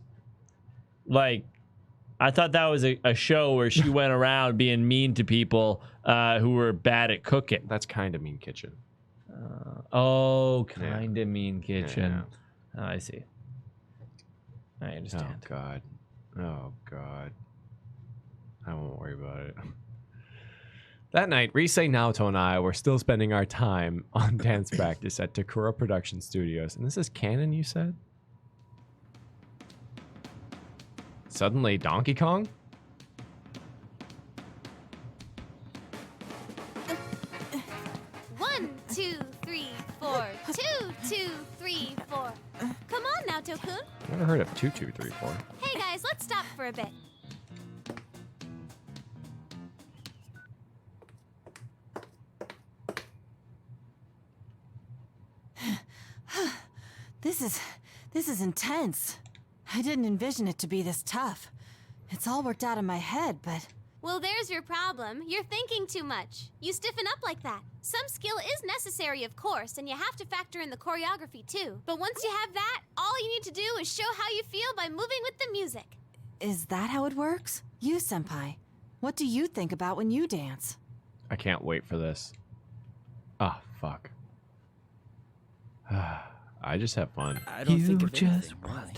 S2: Like, I thought that was a show where she went around being mean to people who were bad at cooking.
S1: That's kind of Mean Kitchen.
S2: Kind of Mean Kitchen.
S1: Yeah.
S2: Oh, I see. I understand.
S1: Oh, God. Oh, God. I won't worry about it. That night, Rise, Naoto, and I were still spending our time on dance practice at Takura Production Studios. And this is canon, you said? Suddenly, Donkey Kong? heard of 2234.
S9: Hey guys, let's stop for a bit.
S7: This is intense. I didn't envision it to be this tough. It's all worked out in my head, but...
S9: Well, there's your problem. You're thinking too much. You stiffen up like that. Some skill is necessary, of course, and you have to factor in the choreography too. But once you have that, all you need to do is show how you feel by moving with the music.
S7: Is that how it works? You, Senpai, what do you think about when you dance?
S1: I can't wait for this. Ah, fuck. I just have fun.
S8: I don't think of
S2: just
S8: anything, really.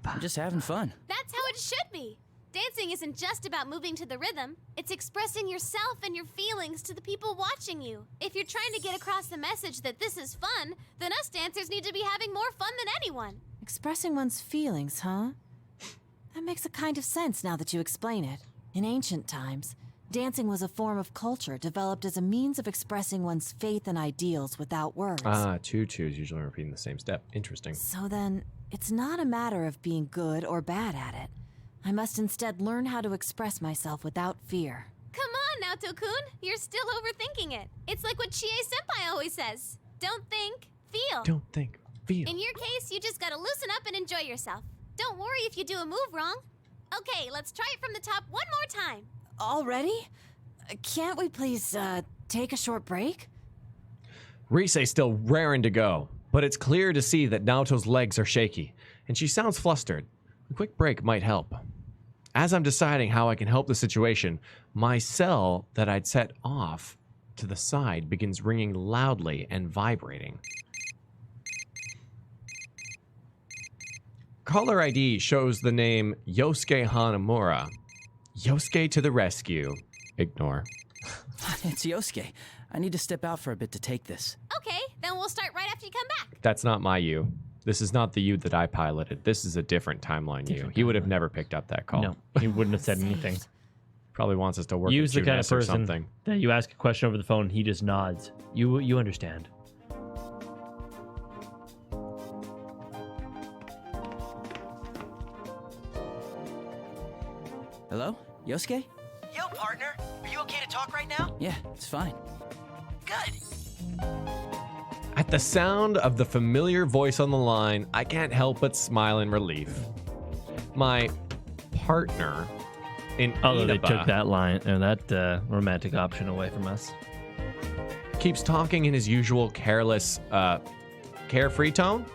S8: I'm just having fun.
S9: That's how it should be. Dancing isn't just about moving to the rhythm. It's expressing yourself and your feelings to the people watching you. If you're trying to get across the message that this is fun, then us dancers need to be having more fun than anyone.
S7: Expressing one's feelings, huh? That makes a kind of sense now that you explain it. In ancient times, dancing was a form of culture developed as a means of expressing one's faith and ideals without words.
S1: Tutus usually repeating the same step. Interesting.
S7: So then, it's not a matter of being good or bad at it. I must instead learn how to express myself without fear.
S9: Come on, Naoto-kun. You're still overthinking it. It's like what Chie-senpai always says. Don't think, feel.
S1: Don't think, feel.
S9: In your case, you just gotta loosen up and enjoy yourself. Don't worry if you do a move wrong. Okay, let's try it from the top one more time.
S7: Already? Can't we please, take a short break?
S1: Risei's still raring to go, but it's clear to see that Naoto's legs are shaky, and she sounds flustered. A quick break might help. As I'm deciding how I can help the situation, my cell that I'd set off to the side begins ringing loudly and vibrating. Caller ID shows the name Yosuke Hanamura. Yosuke to the rescue. Ignore.
S8: It's Yosuke. I need to step out for a bit to take this.
S9: Okay, then we'll start right after you come back.
S1: That's not my you. This is not the you that I piloted. This is a different timeline you. He would have never picked up that call.
S2: No, he wouldn't have said anything.
S1: Probably wants us to work
S2: Use
S1: with
S2: the kind of
S1: Juness or
S2: person
S1: something.
S2: that you ask a question over the phone, he just nods. You understand.
S8: Hello? Yosuke?
S14: Yo, partner. Are you okay to talk right now?
S8: Yeah, it's fine.
S14: Good.
S1: At the sound of the familiar voice on the line, I can't help but smile in relief. My partner in
S2: Although they
S1: Inaba
S2: took that line and that romantic option away from us.
S1: keeps talking in his usual careless, carefree tone.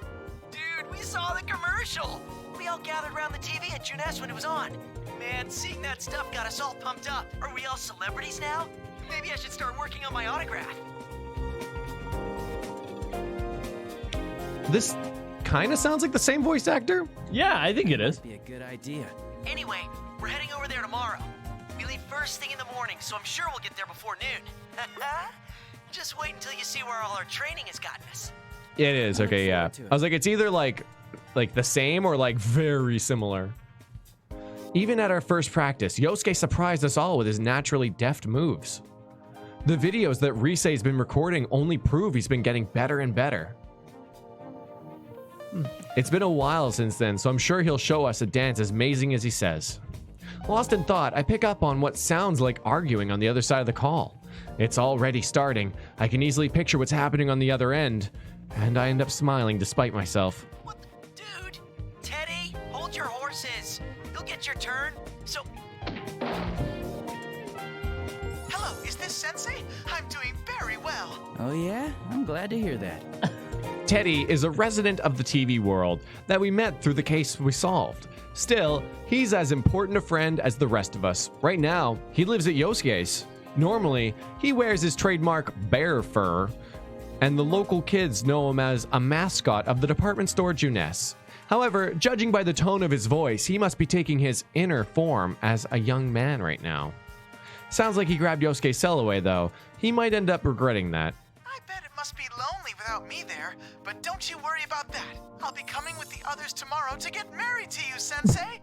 S14: Dude, we saw the commercial. We all gathered around the TV at Juness when it was on. Man, seeing that stuff got us all pumped up. Are we all celebrities now? Maybe I should start working on my autograph.
S1: This kind of sounds like the same voice actor.
S2: Yeah, I think it is.
S8: Be a good idea.
S14: Anyway, we're heading over there tomorrow. We leave first thing in the morning, so I'm sure we'll get there before noon. Just wait until you see where all our training has gotten us.
S1: It is. Okay, yeah. I was like, it's either like the same or like very similar. Even at our first practice, Yosuke surprised us all with his naturally deft moves. The videos that Risei's been recording only prove he's been getting better and better. It's been a while since then, so I'm sure he'll show us a dance as amazing as he says. Lost in thought, I pick up on what sounds like arguing on the other side of the call. It's already starting. I can easily picture what's happening on the other end, and I end up smiling despite myself.
S14: Dude, Teddy, hold your horses. You'll get your turn. So... Hello, is this Sensei? I'm doing very well.
S8: Oh yeah? I'm glad to hear that.
S1: Teddy is a resident of the TV world that we met through the case we solved. Still, he's as important a friend as the rest of us. Right now, he lives at Yosuke's. Normally, he wears his trademark bear fur, and the local kids know him as a mascot of the department store Juness. However, judging by the tone of his voice, he must be taking his inner form as a young man right now. Sounds like he grabbed Yosuke's cell away, though. He might end up regretting that.
S14: I bet it must be lonely without me there, but don't you worry about that. I'll be coming with the others tomorrow to get married to you, Sensei.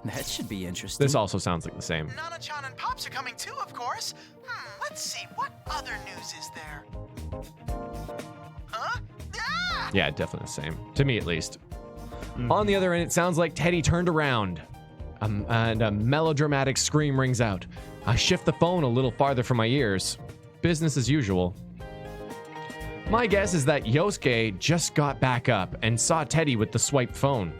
S8: That should be interesting.
S1: This also sounds like the same.
S14: Nana-chan and Pops are coming too, of course. Let's see, what other news is there? Huh? Ah!
S1: Yeah, definitely the same. To me, at least. On the other end, it sounds like Teddy turned around. And a melodramatic scream rings out. I shift the phone a little farther from my ears. Business as usual. My guess is that Yosuke just got back up and saw Teddy with the swiped phone.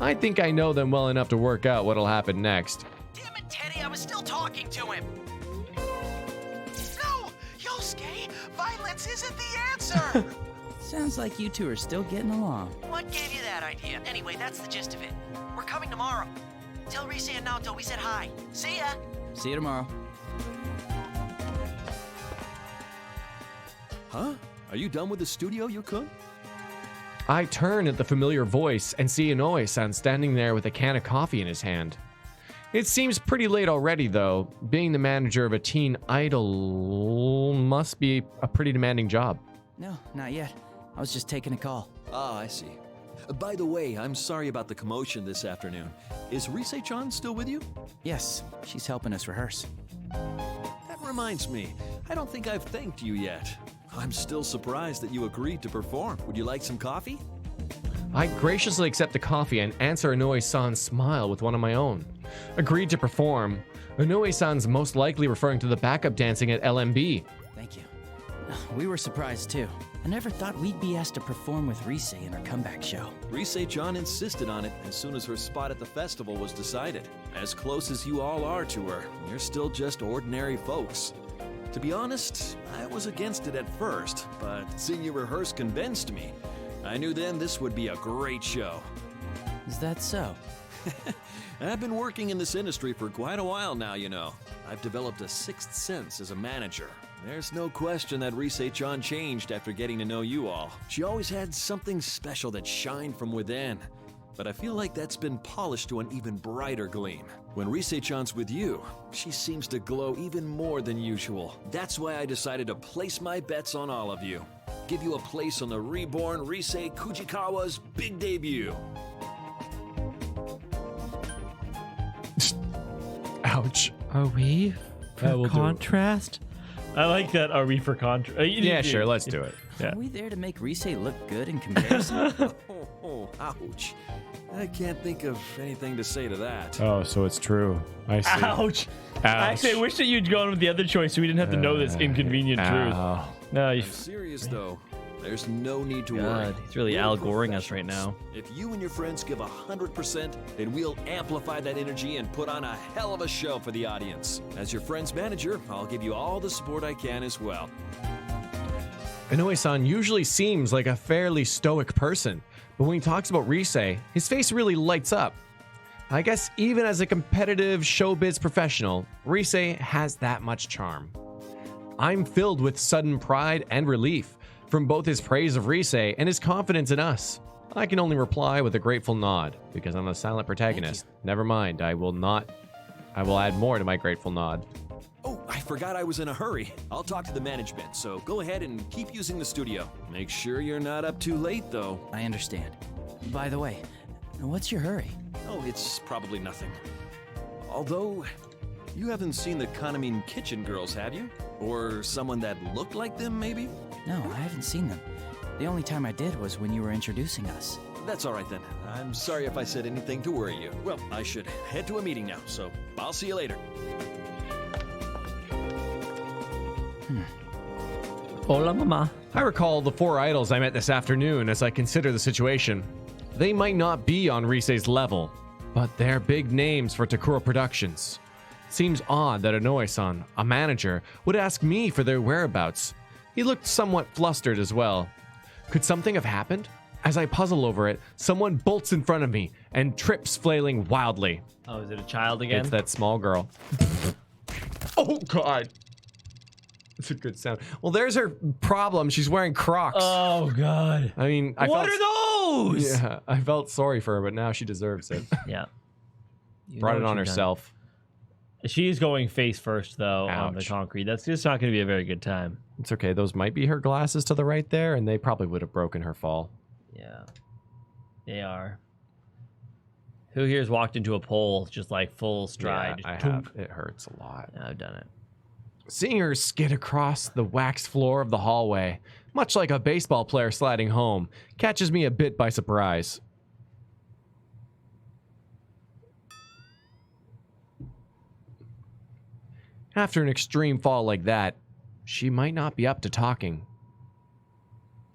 S1: I think I know them well enough to work out what'll happen next.
S14: Damn it, Teddy, I was still talking to him. No, Yosuke, violence isn't the answer.
S8: Sounds like you two are still getting along.
S14: What gave you that idea? Anyway, that's the gist of it. We're coming tomorrow. Tell Rise and Naoto we said hi. See ya.
S8: See you tomorrow.
S10: Huh? Are you done with the studio, Yukun?
S1: I turn at the familiar voice and see Inoue-san standing there with a can of coffee in his hand. It seems pretty late already, though. Being the manager of a teen idol must be a pretty demanding job.
S8: No, not yet. I was just taking a call.
S10: Ah, I see. By the way, I'm sorry about the commotion this afternoon. Is Rise-chan still with you?
S8: Yes, she's helping us rehearse.
S10: That reminds me, I don't think I've thanked you yet. I'm still surprised that you agreed to perform. Would you like some coffee?
S1: I graciously accept the coffee and answer Inoue-san's smile with one of my own. Agreed to perform. Inoue-san's most likely referring to the backup dancing at LMB.
S8: Thank you. We were surprised too. I never thought we'd be asked to perform with Rise in our comeback show.
S10: Rise-chan insisted on it as soon as her spot at the festival was decided. As close as you all are to her, you're still just ordinary folks. To be honest, I was against it at first, but seeing you rehearse convinced me. I knew then this would be a great show.
S8: Is that so?
S10: I've been working in this industry for quite a while now, you know. I've developed a sixth sense as a manager. There's no question that Rise-chan changed after getting to know you all. She always had something special that shined from within. But I feel like that's been polished to an even brighter gleam. When Rise-chan's with you, she seems to glow even more than usual. That's why I decided to place my bets on all of you. Give you a place on the reborn Rise Kujikawa's big debut.
S1: Ouch.
S2: Are we for contrast? I like that. Are we for contrast?
S1: Yeah, sure. Let's do it.
S8: Are we there to make Rise look good in comparison?
S10: Ouch. I can't think of anything to say to that.
S1: Oh, so it's true. I see.
S2: Ouch. Actually, I wish that you'd gone with the other choice so we didn't have to know this inconvenient truth. No,
S10: I'm serious though. There's no need to worry.
S2: He's really Al Goring us right now.
S10: If you and your friends give 100%, then we'll amplify that energy and put on a hell of a show for the audience. As your friend's manager, I'll give you all the support I can as well.
S1: Inoue-san usually seems like a fairly stoic person, but when he talks about Rise, his face really lights up. I guess even as a competitive showbiz professional, Rise has that much charm. I'm filled with sudden pride and relief from both his praise of Rise and his confidence in us. I can only reply with a grateful nod, because I'm a silent protagonist. Never mind, I will add more to my grateful nod.
S10: Oh, I forgot I was in a hurry. I'll talk to the management, so go ahead and keep using the studio. Make sure you're not up too late, though.
S8: I understand. By the way, what's your hurry?
S10: Oh, it's probably nothing. Although, you haven't seen the Kanamin Kitchen girls, have you? Or someone that looked like them, maybe?
S8: No, I haven't seen them. The only time I did was when you were introducing us.
S10: That's all right then. I'm sorry if I said anything to worry you. Well, I should head to a meeting now, so I'll see you later.
S2: Hola, mama.
S1: I recall the 4 idols I met this afternoon as I consider the situation. They might not be on Rise's level, but they're big names for Takura Productions. Seems odd that Inoue-san, a manager, would ask me for their whereabouts. He looked somewhat flustered as well. Could something have happened? As I puzzle over it, someone bolts in front of me and trips flailing wildly.
S2: Oh, is it a child again?
S1: It's that small girl. Oh, God. It's a good sound. Well, there's her problem. She's wearing Crocs.
S2: Oh, God.
S1: I mean,
S2: what are those?
S1: Yeah, I felt sorry for her, but now she deserves it.
S2: Yeah.
S1: Brought it on herself.
S2: She's going face first, though, on the concrete. That's just not going to be a very good time.
S1: It's okay. Those might be her glasses to the right there, and they probably would have broken her fall.
S2: Yeah. They are. Who here's walked into a pole just like full stride?
S1: Yeah, I have. It hurts a lot.
S2: Yeah, I've done it.
S1: Seeing her skid across the waxed floor of the hallway, much like a baseball player sliding home, catches me a bit by surprise. After an extreme fall like that, she might not be up to talking.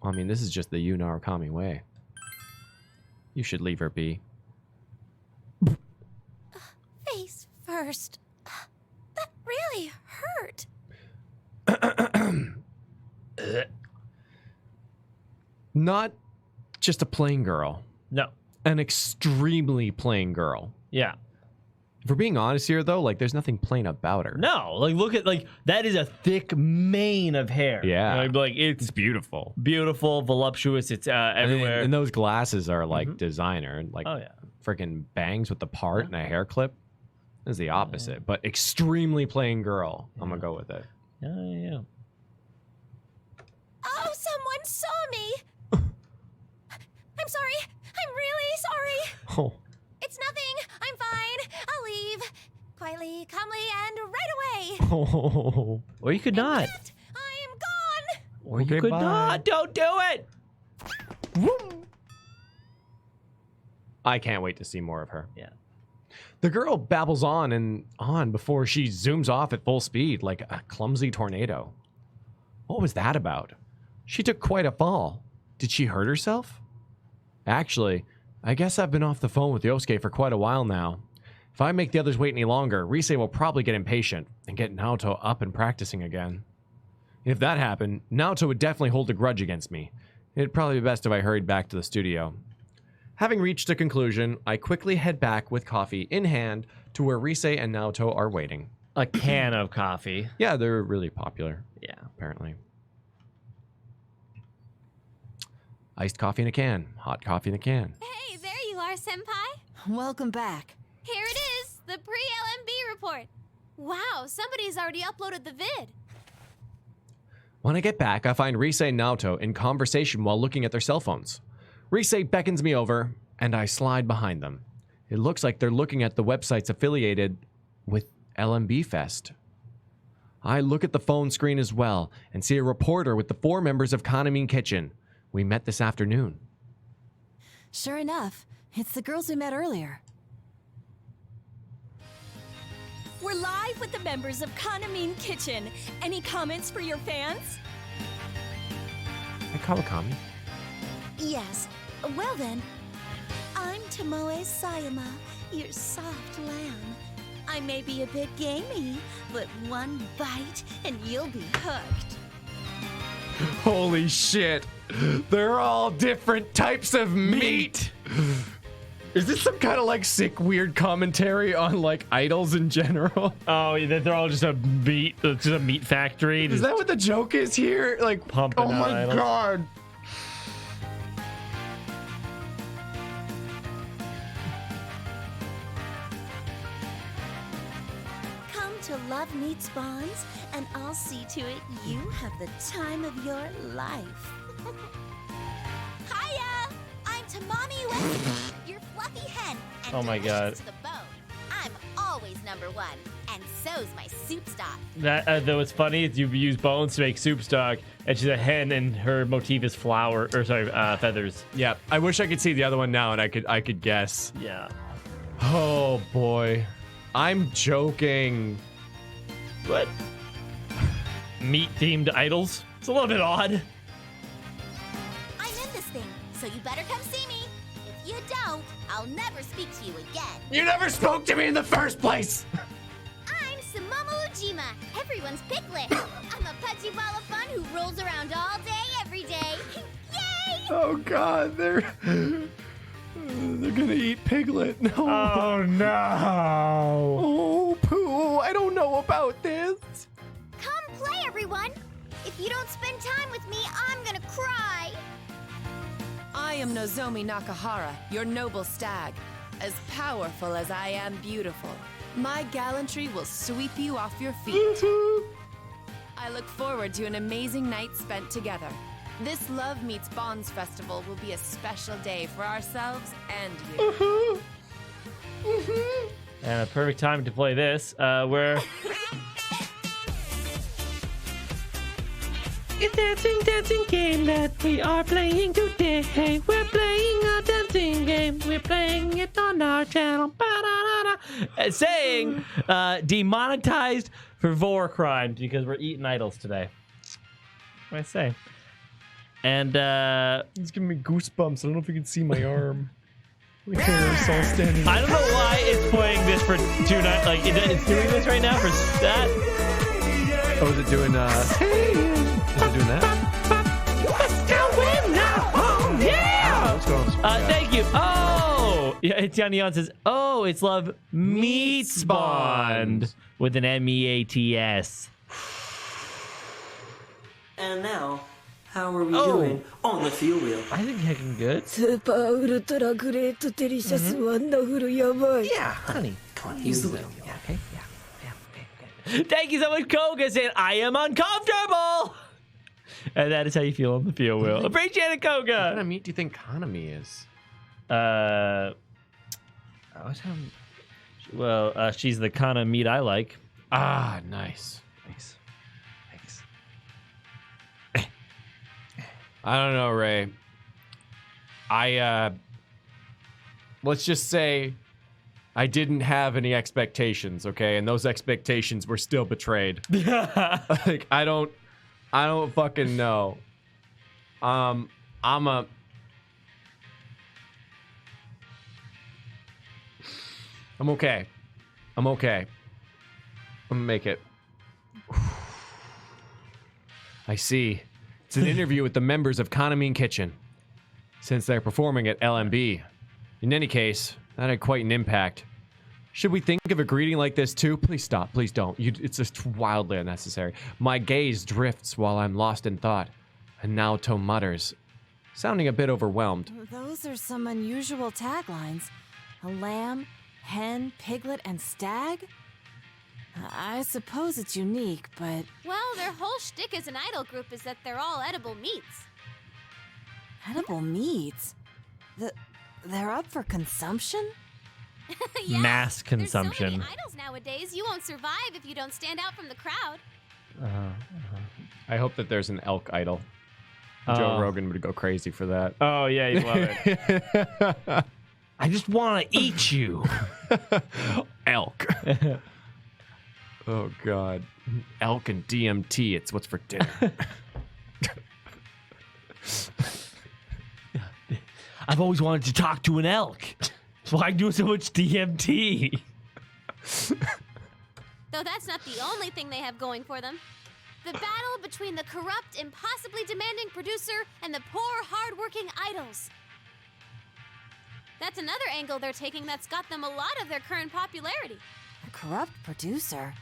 S1: I mean, this is just the Yu Narukami way. You should leave her be.
S12: Face first. That really hurt.
S1: Not just a plain girl.
S2: No.
S1: An extremely plain girl.
S2: Yeah.
S1: If we're being honest here, though, like, there's nothing plain about her.
S2: No, like, look at, like, that is a thick mane of hair.
S1: Yeah.
S2: Like it's
S1: beautiful.
S2: Beautiful, voluptuous. It's everywhere.
S1: And those glasses are, like, designer. Like,
S2: oh, yeah.
S1: Freaking bangs with the part and a hair clip. This is the opposite. But extremely plain girl. I'm going to go with it.
S2: Yeah.
S12: Oh, someone saw me. I'm sorry. I'm really sorry.
S1: Oh.
S12: It's nothing. I'm fine. I'll leave. Quietly, calmly, and right away.
S1: Oh.
S2: Or you could not.
S12: I am gone.
S2: Or you could not. Don't do it.
S1: I can't wait to see more of her.
S2: Yeah.
S1: The girl babbles on and on before she zooms off at full speed like a clumsy tornado. What was that about? She took quite a fall. Did she hurt herself? Actually, I guess I've been off the phone with Yosuke for quite a while now. If I make the others wait any longer, Rise will probably get impatient and get Naoto up and practicing again. If that happened, Naoto would definitely hold a grudge against me. It'd probably be best if I hurried back to the studio. Having reached a conclusion, I quickly head back with coffee in hand to where Rise and Naoto are waiting.
S2: A can of coffee.
S1: Yeah, they're really popular.
S2: Yeah.
S1: Apparently. Iced coffee in a can. Hot coffee in a can.
S9: Hey, there you are, Senpai.
S7: Welcome back.
S9: Here it is, the pre-LMB report. Wow, somebody's already uploaded the vid.
S1: When I get back, I find Rise and Naoto in conversation while looking at their cell phones. Rise beckons me over, and I slide behind them. It looks like they're looking at the websites affiliated with LMB Fest. I look at the phone screen as well, and see a reporter with the 4 members of Kanamine Kitchen. We met this afternoon.
S7: Sure enough, it's the girls we met earlier.
S4: We're live with the members of Kanamine Kitchen. Any comments for your fans?
S1: Hey, Kawakami.
S12: Yes. Well then, I'm Tomoe Sayama, your soft lamb. I may be a bit gamey, but one bite and you'll be hooked.
S1: Holy shit. They're all different types of meat. Is this some kind of like sick, weird commentary on like idols in general?
S2: Oh, they're all just a meat factory.
S1: Is that what the joke is here? Like,
S2: pumping
S1: oh my
S2: idols.
S1: God.
S12: Come to Love Meets Bonds, and I'll see to it you have the time of your life. Hiya! I'm Tamami Uesugi, your fluffy hen, and
S2: Oh my God.
S12: delicious to the bone. I'm always #1, and so's my soup stock.
S2: That was funny. You use bones to make soup stock, and she's a hen, and her motif is feathers.
S1: Yeah, I wish I could see the other one now, and I could guess.
S2: Yeah.
S1: Oh boy, I'm joking.
S2: What? Meat-themed idols? It's a little bit odd.
S12: I'm in this thing, so you better come see me. If you don't, I'll never speak to you again.
S1: You never spoke to me in the first place.
S9: I'm Sumomo Ujima, everyone's piglet. I'm a pudgy ball of fun who rolls around all day, every day. Yay!
S1: Oh God, they're gonna eat Piglet. No.
S2: Oh no.
S1: Oh poo! I don't know about this.
S9: Come play, everyone. If you don't spend time with me, I'm gonna cry.
S15: I am Nozomi Nakahara, your noble stag. As powerful as I am beautiful, my gallantry will sweep you off your feet. I look forward to an amazing night spent together. This Love Meets Bonds festival will be a special day for ourselves and you.
S2: And a perfect time to play this, where... It's dancing game that we are playing today. We're playing a dancing game. We're playing it on our channel. Ba-da-da-da. saying demonetized for war crimes because we're eating idols today. What I say? And
S1: it's giving me goosebumps. I don't know if you can see my arm. My hair's all standing.
S2: I don't know why it's playing this for 2 nights. Like it's doing this right now for that.
S1: Oh, is it doing? Is it doing that?
S2: Yeah.
S1: Let's go.
S2: Thank you. Oh, yeah. Nyan says, "Oh, it's love meets bond with an MEATS."
S14: And now, how are we doing on the fuel wheel?
S2: I think heckin' good.
S16: Super ultra great delicious wonderful yabai.
S14: Yeah, honey. Come on, use the wheel. Yeah, okay. Yeah.
S2: Thank you so much, Koga, saying I am uncomfortable. And that is how you feel on the fuel wheel. Appreciate it, Koga.
S1: What kind of meat do you think Kanami is?
S2: Well, she's the kind of meat I like.
S1: Ah, nice. Thanks. I don't know, Ray. Let's just say I didn't have any expectations, okay? And those expectations were still betrayed. Like, I don't fucking know. I'm okay. I'm gonna make it. I see. It's an interview with the members of Kanami Kitchen, since they're performing at LMB. In any case, that had quite an impact. Should we think of a greeting like this too? Please stop. Please don't. It's just wildly unnecessary. My gaze drifts while I'm lost in thought. And Naoto mutters, sounding a bit overwhelmed.
S7: Those are some unusual taglines. A lamb, hen, piglet, and stag? I suppose it's unique, but...
S9: Well, their whole shtick as an idol group is that they're all edible meats.
S7: Edible meats? They're up for consumption?
S9: Yeah,
S2: mass consumption.
S9: There's so many idols nowadays, you won't survive if you don't stand out from the crowd.
S1: I hope that there's an elk idol. Joe Rogan would go crazy for that.
S2: Oh, yeah, he'd love it. I just want to eat you.
S1: Elk. Oh, God. Elk and DMT, it's what's for dinner.
S2: I've always wanted to talk to an elk. That's why I do so much DMT.
S9: Though that's not the only thing they have going for them. The battle between the corrupt, impossibly demanding producer and the poor, hard-working idols. That's another angle they're taking that's got them a lot of their current popularity.
S7: A corrupt producer?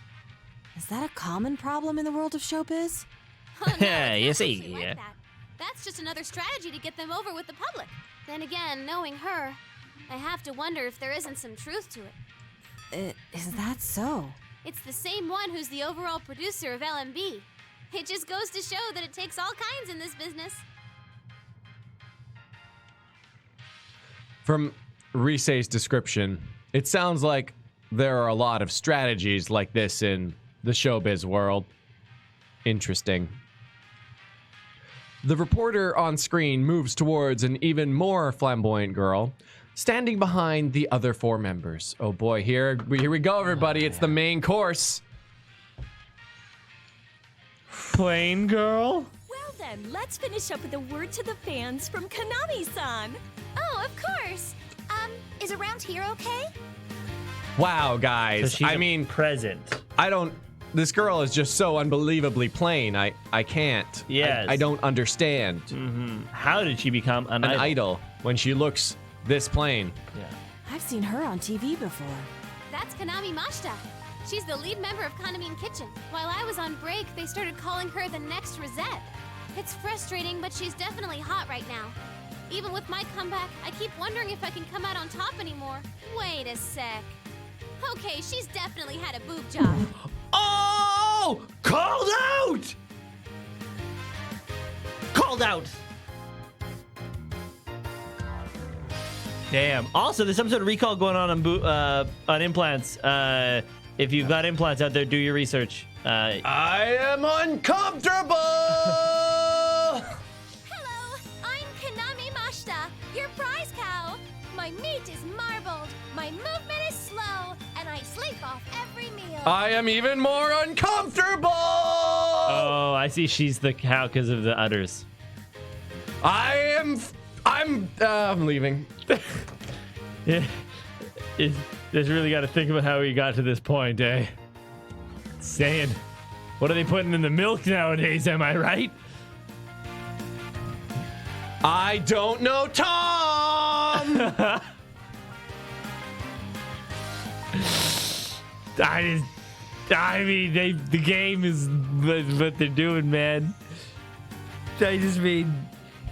S7: Is that a common problem in the world of showbiz?
S9: Oh, no,
S2: You
S9: it's not
S2: see.
S9: actually like that. That's just another strategy to get them over with the public. Then again, knowing her, I have to wonder if there isn't some truth to it.
S7: Is that so?
S9: It's the same one who's the overall producer of LMB. It just goes to show that it takes all kinds in this business.
S1: From Risei's description, it sounds like there are a lot of strategies like this in the showbiz world. Interesting. The reporter on screen moves towards an even more flamboyant girl, standing behind the other 4 members. Oh boy, here we go, everybody. It's the main course.
S2: Plain girl?
S4: Well then, let's finish up with a word to the fans from Kanami-san.
S9: Oh, of course. Is around here okay?
S1: Wow, guys.
S2: So she's
S1: I mean,
S2: present.
S1: This girl is just so unbelievably plain. I can't.
S2: Yes.
S1: I don't understand.
S2: Mm-hmm. How did she become an
S1: idol when she looks this plain?
S2: Yeah.
S7: I've seen her on TV before.
S9: That's Kanami Mashita. She's the lead member of Kanami Kitchen. While I was on break, they started calling her the next Rosette. It's frustrating, but she's definitely hot right now. Even with my comeback, I keep wondering if I can come out on top anymore. Wait a sec. Okay, she's definitely had a boob job.
S2: Oh! Called out! Called out! Damn. Also, there's some sort of recall going on implants. If you've got implants out there, do your research.
S1: I am uncomfortable!
S9: Hello, I'm Kanami Mashita, your prize cow. My meat is marbled, my movement is slow, off every meal.
S1: I am even more uncomfortable.
S2: Oh, I see. She's the cow because of the udders.
S1: I'm leaving.
S2: Yeah. Just really got to think about how we got to this point, eh? Saying, what are they putting in the milk nowadays? Am I right?
S1: I don't know, Tom.
S2: I mean, the game is what they're doing, man. I just mean,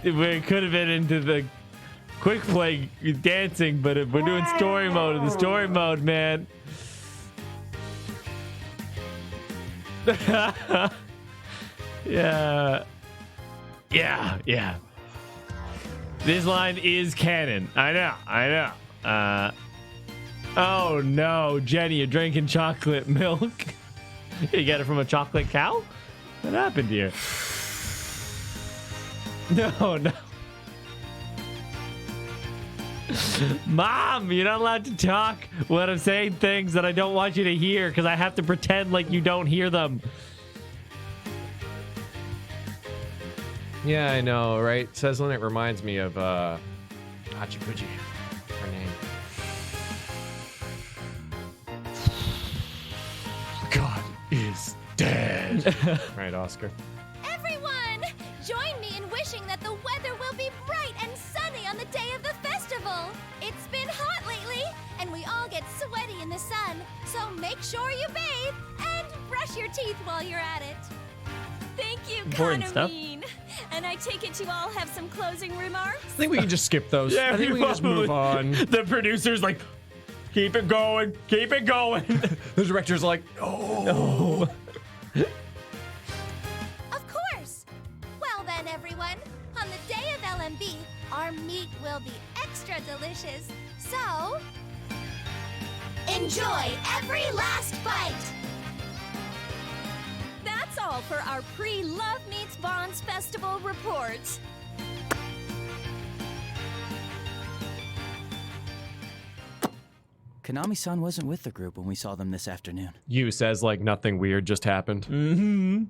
S2: it could have been into the quick play dancing, but we're doing story mode in the story mode, man. Yeah. This line is canon. I know. Oh no, Jenny, you're drinking chocolate milk. You get it from a chocolate cow? What happened here? No. Mom, you're not allowed to talk when I'm saying things that I don't want you to hear because I have to pretend like you don't hear them.
S1: Yeah, I know, right? Seslin, it reminds me of Hachipuji, her name. God is dead. Right, Oscar.
S9: Everyone, join me in wishing that the weather will be bright and sunny on the day of the festival. It's been hot lately, and we all get sweaty in the sun, so make sure you bathe and brush your teeth while you're at it.
S4: Thank you,
S2: Important stuff.
S4: Kanomine. And I take it you all have some closing remarks?
S1: I think we can just skip those.
S2: Yeah,
S1: I think we can just move on.
S2: The producer's like, keep it going.
S1: The director's like, oh.
S9: Of course. Well then, everyone, on the day of LMB, our meat will be extra delicious. So, enjoy every last bite.
S4: That's all for our pre-Love Meets Bonds Festival report.
S8: Konami-san wasn't with the group when we saw them this afternoon.
S1: You says like nothing weird just happened.
S2: Mm-hmm.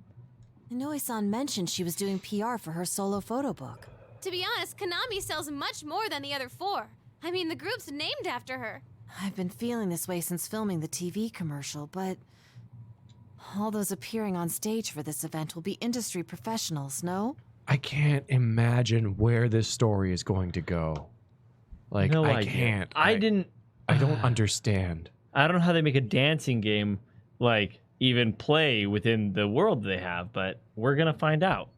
S7: Inoue-san mentioned she was doing PR for her solo photo book.
S9: To be honest, Konami sells much more than the other four. I mean, the group's named after her.
S7: I've been feeling this way since filming the TV commercial, but all those appearing on stage for this event will be industry professionals, no?
S1: I can't imagine where this story is going to go. Like,
S2: No
S1: I
S2: idea.
S1: can't.
S2: I
S1: don't understand.
S2: I don't know how they make a dancing game like even play within the world they have, but we're gonna find out.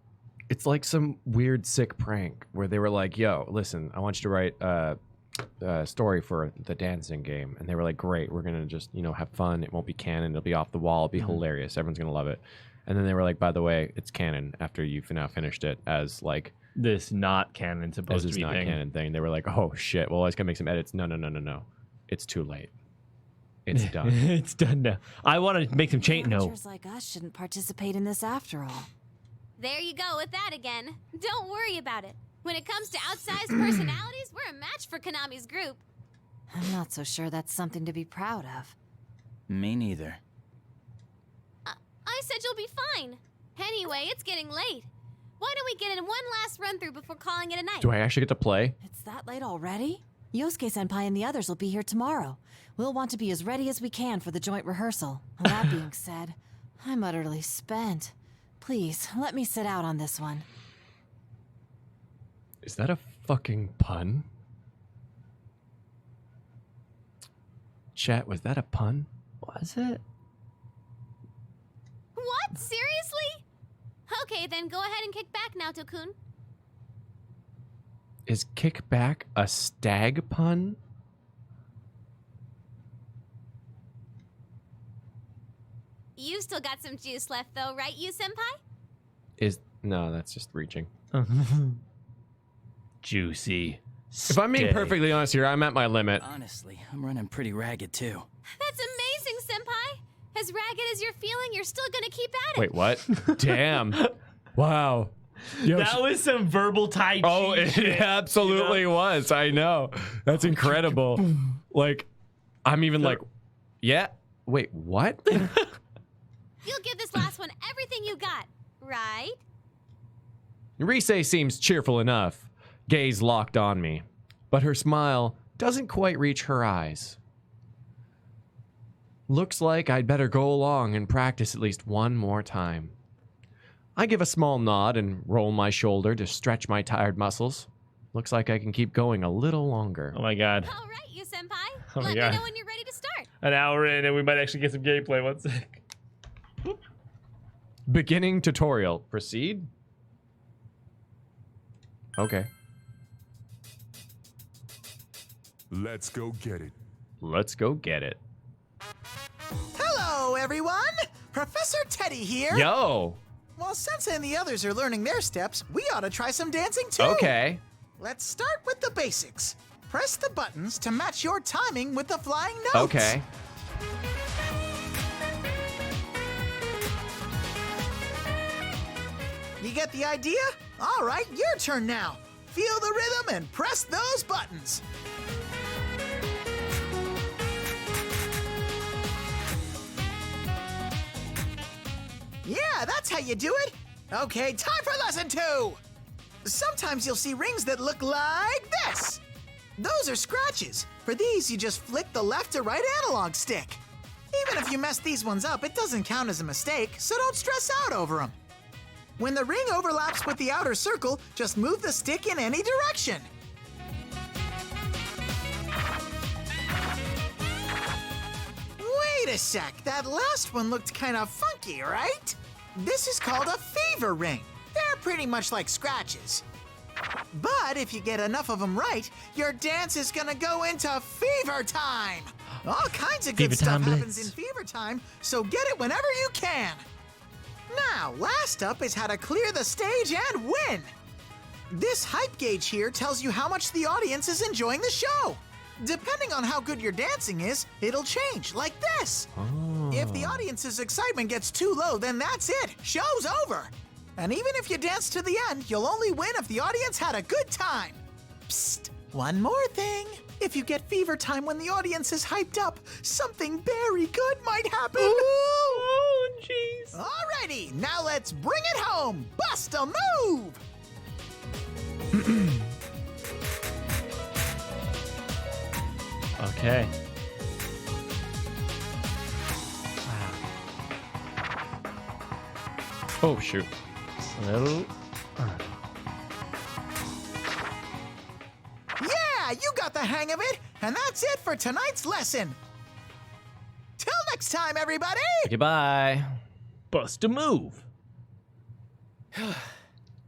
S1: It's like some weird sick prank where they were like, yo, listen, I want you to write a story for the dancing game. And they were like, great, we're going to just, have fun. It won't be canon. It'll be off the wall. It'll be hilarious. Everyone's going to love it. And then they were like, by the way, it's canon after you've now finished it as like
S2: this not canon supposed to be
S1: not
S2: thing.
S1: Canon thing. They were like, oh shit, well, I was going to make some edits. No. It's too late. It's done.
S2: It's done now. I want to make some change. No.
S7: Amateurs like us shouldn't participate in this after all.
S9: There you go with that again. Don't worry about it. When it comes to outsized personalities, we're a match for Konami's group.
S7: I'm not so sure that's something to be proud of.
S8: Me neither.
S9: I said you'll be fine. Anyway, it's getting late. Why don't we get in one last run through before calling it a night?
S1: Do I actually get to play?
S7: It's that late already? Yosuke-senpai and the others will be here tomorrow. We'll want to be as ready as we can for the joint rehearsal. That being said, I'm utterly spent. Please, let me sit out on this one.
S1: Is that a fucking pun? Chat, was that a pun?
S2: Was it?
S9: What? Seriously? Okay, then go ahead and kick back now, Naoto-kun.
S1: Is kickback a stag pun?
S9: You still got some juice left though, right, you senpai?
S1: No, that's just reaching.
S2: Juicy.
S1: If I'm being perfectly honest here, I'm at my limit.
S8: Honestly, I'm running pretty ragged too.
S9: That's amazing, senpai. As ragged as you're feeling, you're still gonna keep at it.
S1: Wait, what? Damn. Wow. Yo,
S2: that was some verbal tai chi.
S1: Oh, it absolutely was. I know. That's incredible. Like, I'm even like, yeah, Wait, what?
S9: You'll give this last one everything you got, right?
S1: Rise seems cheerful enough, gaze locked on me, but her smile doesn't quite reach her eyes. Looks like I'd better go along and practice at least one more time. I give a small nod and roll my shoulder to stretch my tired muscles. Looks like I can keep going a little longer.
S2: Oh my god.
S9: All right, you senpai.
S2: Oh my
S9: Let
S2: God.
S9: me know when you're ready to start.
S2: An hour in and we might actually get some gameplay. One sec.
S1: Beginning tutorial. Proceed? Okay.
S17: Let's go get it.
S1: Let's go get it.
S18: Hello, everyone! Professor Teddy here.
S1: Yo!
S18: While Sensei and the others are learning their steps, we ought to try some dancing too.
S1: Okay.
S18: Let's start with the basics. Press the buttons to match your timing with the flying notes.
S1: Okay.
S18: You get the idea? All right, your turn now. Feel the rhythm and press those buttons. Yeah, that's how you do it. Okay, time for lesson 2. Sometimes you'll see rings that look like this. Those are scratches. For these, you just flick the left to right analog stick. Even if you mess these ones up, it doesn't count as a mistake, so don't stress out over them. When the ring overlaps with the outer circle, just move the stick in any direction. Wait a sec, that last one looked kind of funky, right? This is called a fever ring. They're pretty much like scratches. But if you get enough of them right, your dance is gonna go into fever time. All kinds of good
S2: Fever
S18: stuff
S2: time
S18: happens
S2: blitz.
S18: in fever time, so get it whenever you can. Now, last up is how to clear the stage and win. This hype gauge here tells you how much the audience is enjoying the show. Depending on how good your dancing is, it'll change, like this. If the audience's excitement gets too low, then that's it. Show's over. And even if you dance to the end, you'll only win if the audience had a good time. Psst, one more thing. If you get fever time when the audience is hyped up, something very good might happen.
S2: Oh, jeez.
S18: Alrighty, now let's bring it home. Bust a move.
S2: Okay.
S1: Oh, shoot.
S2: Little.
S18: Yeah, you got the hang of it. And that's it for tonight's lesson. Till next time, everybody.
S2: Goodbye. Bust a move.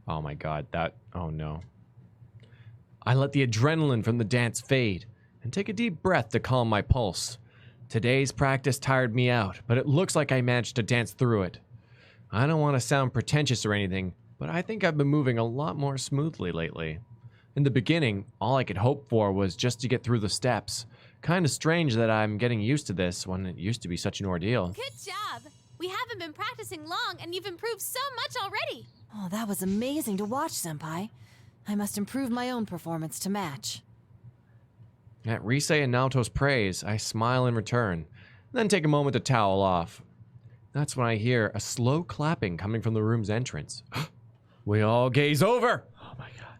S1: Oh my god, oh no. I let the adrenaline from the dance fade and take a deep breath to calm my pulse. Today's practice tired me out, but it looks like I managed to dance through it. I don't want to sound pretentious or anything, but I think I've been moving a lot more smoothly lately. In the beginning, all I could hope for was just to get through the steps. Kind of strange that I'm getting used to this when it used to be such an ordeal.
S9: Good job. We haven't been practicing long, and you've improved so much already.
S7: Oh, that was amazing to watch, Senpai. I must improve my own performance to match.
S1: At Rise and Naoto's praise, I smile in return, then take a moment to towel off. That's when I hear a slow clapping coming from the room's entrance. We all gaze over!
S2: Oh my god.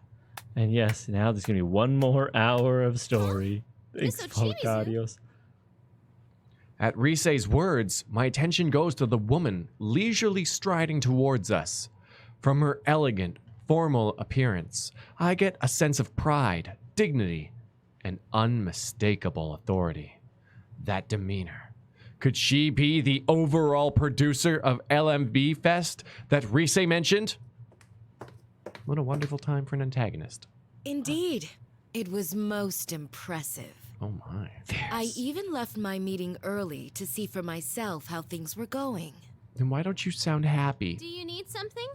S2: And yes, now there's gonna be one more hour of story. Thanks, Volcadios.
S1: At Rise's words, my attention goes to the woman leisurely striding towards us. From her elegant, formal appearance, I get a sense of pride, dignity, and unmistakable authority. That demeanor. Could she be the overall producer of LMB Fest that Rise mentioned? What a wonderful time for an antagonist.
S19: Indeed. It was most impressive.
S1: Oh my.
S19: I even left my meeting early to see for myself how things were going.
S1: Then why don't you sound happy?
S9: Do you need something?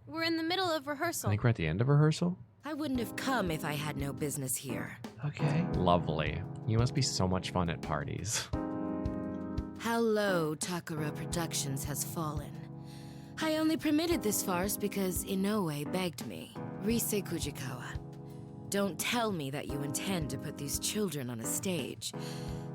S9: We're in the middle of
S1: I
S9: rehearsal.
S1: think we're at the end of rehearsal.
S19: I wouldn't have come if I had no business here.
S1: Okay. Lovely. You must be so much fun at parties.
S19: How low Takara Productions has fallen. I only permitted this farce because Inoue begged me. Rise Kujikawa. Don't tell me that you intend to put these children on a stage.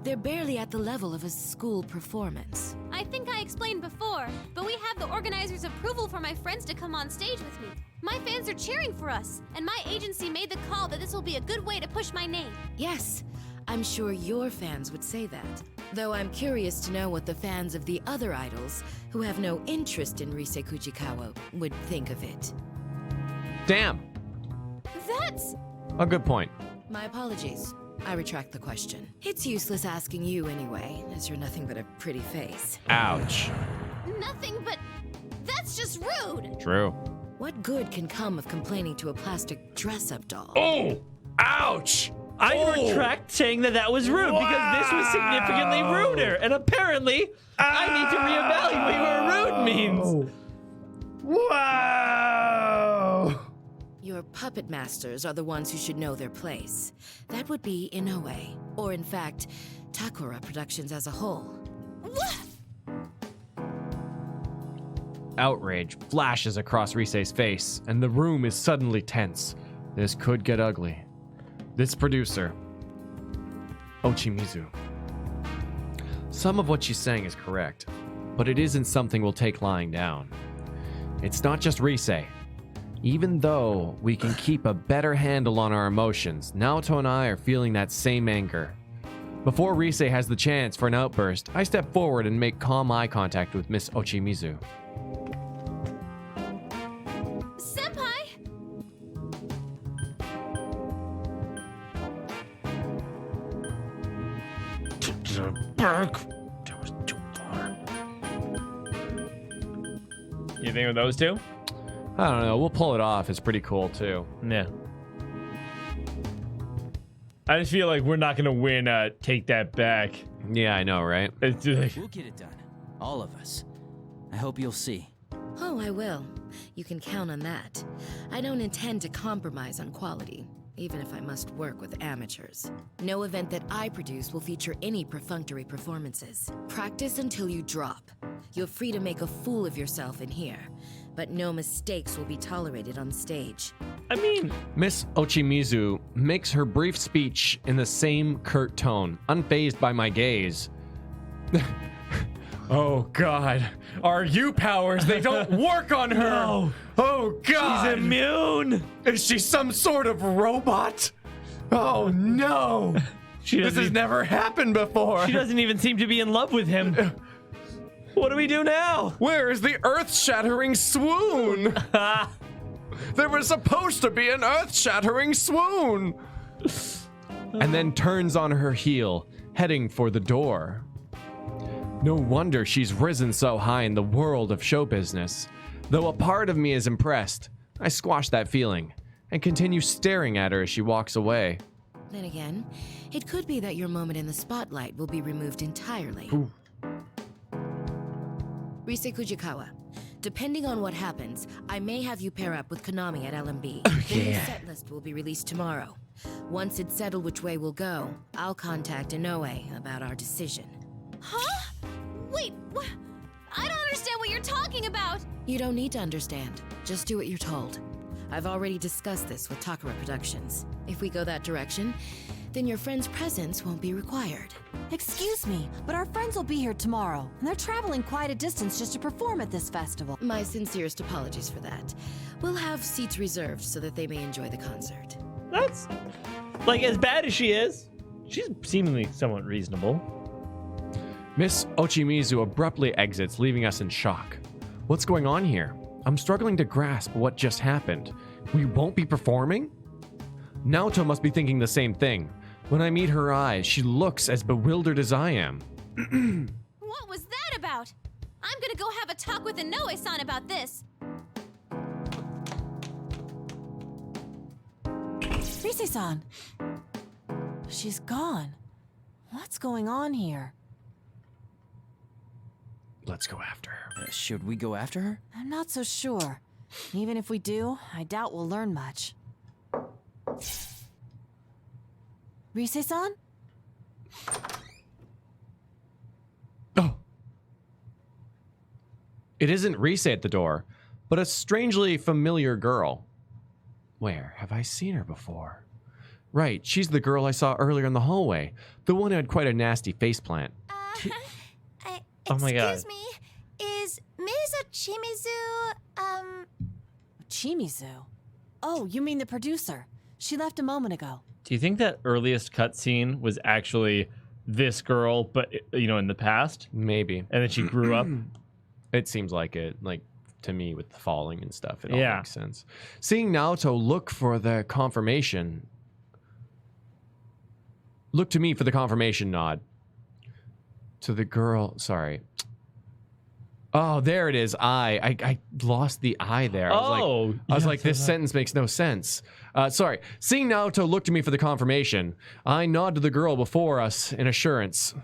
S19: They're barely at the level of a school performance.
S9: I think I explained before, but we have the organizers' approval for my friends to come on stage with me. My fans are cheering for us, and my agency made the call that this will be a good way to push my name.
S19: Yes, I'm sure your fans would say that. Though I'm curious to know what the fans of the other idols, who have no interest in Rise Kujikawa, would think of it.
S1: Damn.
S9: That's...
S1: A good point.
S19: My apologies. I retract the question. It's useless asking you anyway, as you're nothing but a pretty face.
S1: Ouch.
S9: Nothing but... That's just rude!
S1: True.
S19: What good can come of complaining to a plastic dress-up doll?
S1: Oh! Ouch!
S2: I retract saying that was rude because this was significantly ruder, and apparently I need to reevaluate what rude means.
S1: Wow!
S19: Your puppet masters are the ones who should know their place. That would be Inoue, or in fact, Takura Productions as a whole.
S1: Outrage flashes across Rise's face, and the room is suddenly tense. This could get ugly. This producer, Ochimizu. Some of what she's saying is correct, but it isn't something we'll take lying down. It's not just Rise. Even though we can keep a better handle on our emotions, Naoto and I are feeling that same anger. Before Rise has the chance for an outburst, I step forward and make calm eye contact with Miss Ochimizu.
S2: That was too far. You think of those two?
S1: I don't know. We'll pull it off. It's pretty cool, too.
S2: Yeah. I just feel like we're not going to win Take That Back.
S1: Yeah, I know, right?
S8: We'll get it done. All of us. I hope you'll see.
S19: Oh, I will. You can count on that. I don't intend to compromise on quality, even if I must work with amateurs. No event that I produce will feature any perfunctory performances. Practice until you drop. You're free to make a fool of yourself in here, but no mistakes will be tolerated on stage.
S2: I mean,
S1: Miss Ochimizu makes her brief speech in the same curt tone, unfazed by my gaze. Oh, God. Our U powers, they don't work on her.
S2: No.
S1: Oh, God.
S2: She's immune.
S1: Is she some sort of robot? Oh, no. This has never happened before.
S2: She doesn't even seem to be in love with him. What do we do now?
S1: Where is the earth-shattering swoon? There was supposed to be an earth-shattering swoon. And then turns on her heel, heading for the door. No wonder she's risen so high in the world of show business. Though a part of me is impressed, I squash that feeling and continue staring at her as she walks away.
S19: Then again, it could be that your moment in the spotlight will be removed entirely.
S1: Ooh.
S19: Rise Kujikawa, depending on what happens, I may have you pair up with Konami at LMB. The new set list will be released tomorrow. Once it's settled which way we'll go, I'll contact Inoue about our decision.
S9: Huh? Wait, what? I don't understand what you're talking about.
S19: You don't need to understand. Just do what you're told. I've already discussed this with Takura Productions. If we go that direction, then your friend's presence won't be required.
S7: Excuse me, but our friends will be here tomorrow, and they're traveling quite a distance just to perform at this festival.
S19: My sincerest apologies for that. We'll have seats reserved so that they may enjoy the concert.
S2: That's, like, as bad as she is, she's seemingly somewhat reasonable.
S1: Miss Ochimizu abruptly exits, leaving us in shock. What's going on here? I'm struggling to grasp what just happened. We won't be performing? Naoto must be thinking the same thing. When I meet her eyes, she looks as bewildered as I am.
S9: What was that about? I'm gonna go have a talk with Inoue-san about this.
S7: Rise-san. She's gone. What's going on here?
S1: Let's go after her.
S8: Should we go after her?
S7: I'm not so sure. Even if we do, I doubt we'll learn much. Rise-san?
S1: Oh. It isn't Rise at the door, but a strangely familiar girl. Where have I seen her before? Right, she's the girl I saw earlier in the hallway. The one who had quite a nasty faceplant.
S2: Oh my god.
S12: Excuse me, is Ms. Ochimizu,
S7: Ochimizu? Oh, you mean the producer. She left a moment ago.
S2: Do you think that earliest cutscene was actually this girl, but in the past?
S1: Maybe.
S2: And then she grew up?
S1: It seems like it, like to me with the falling and stuff. It all
S2: Yeah.
S1: makes sense. Seeing Naoto look for the confirmation. Look to me for the confirmation nod. To the girl, sorry. Oh, there it is. I lost the I there. I was like, this sentence makes no sense. Sorry. Seeing Naoto look to me for the confirmation, I nod to the girl before us in assurance.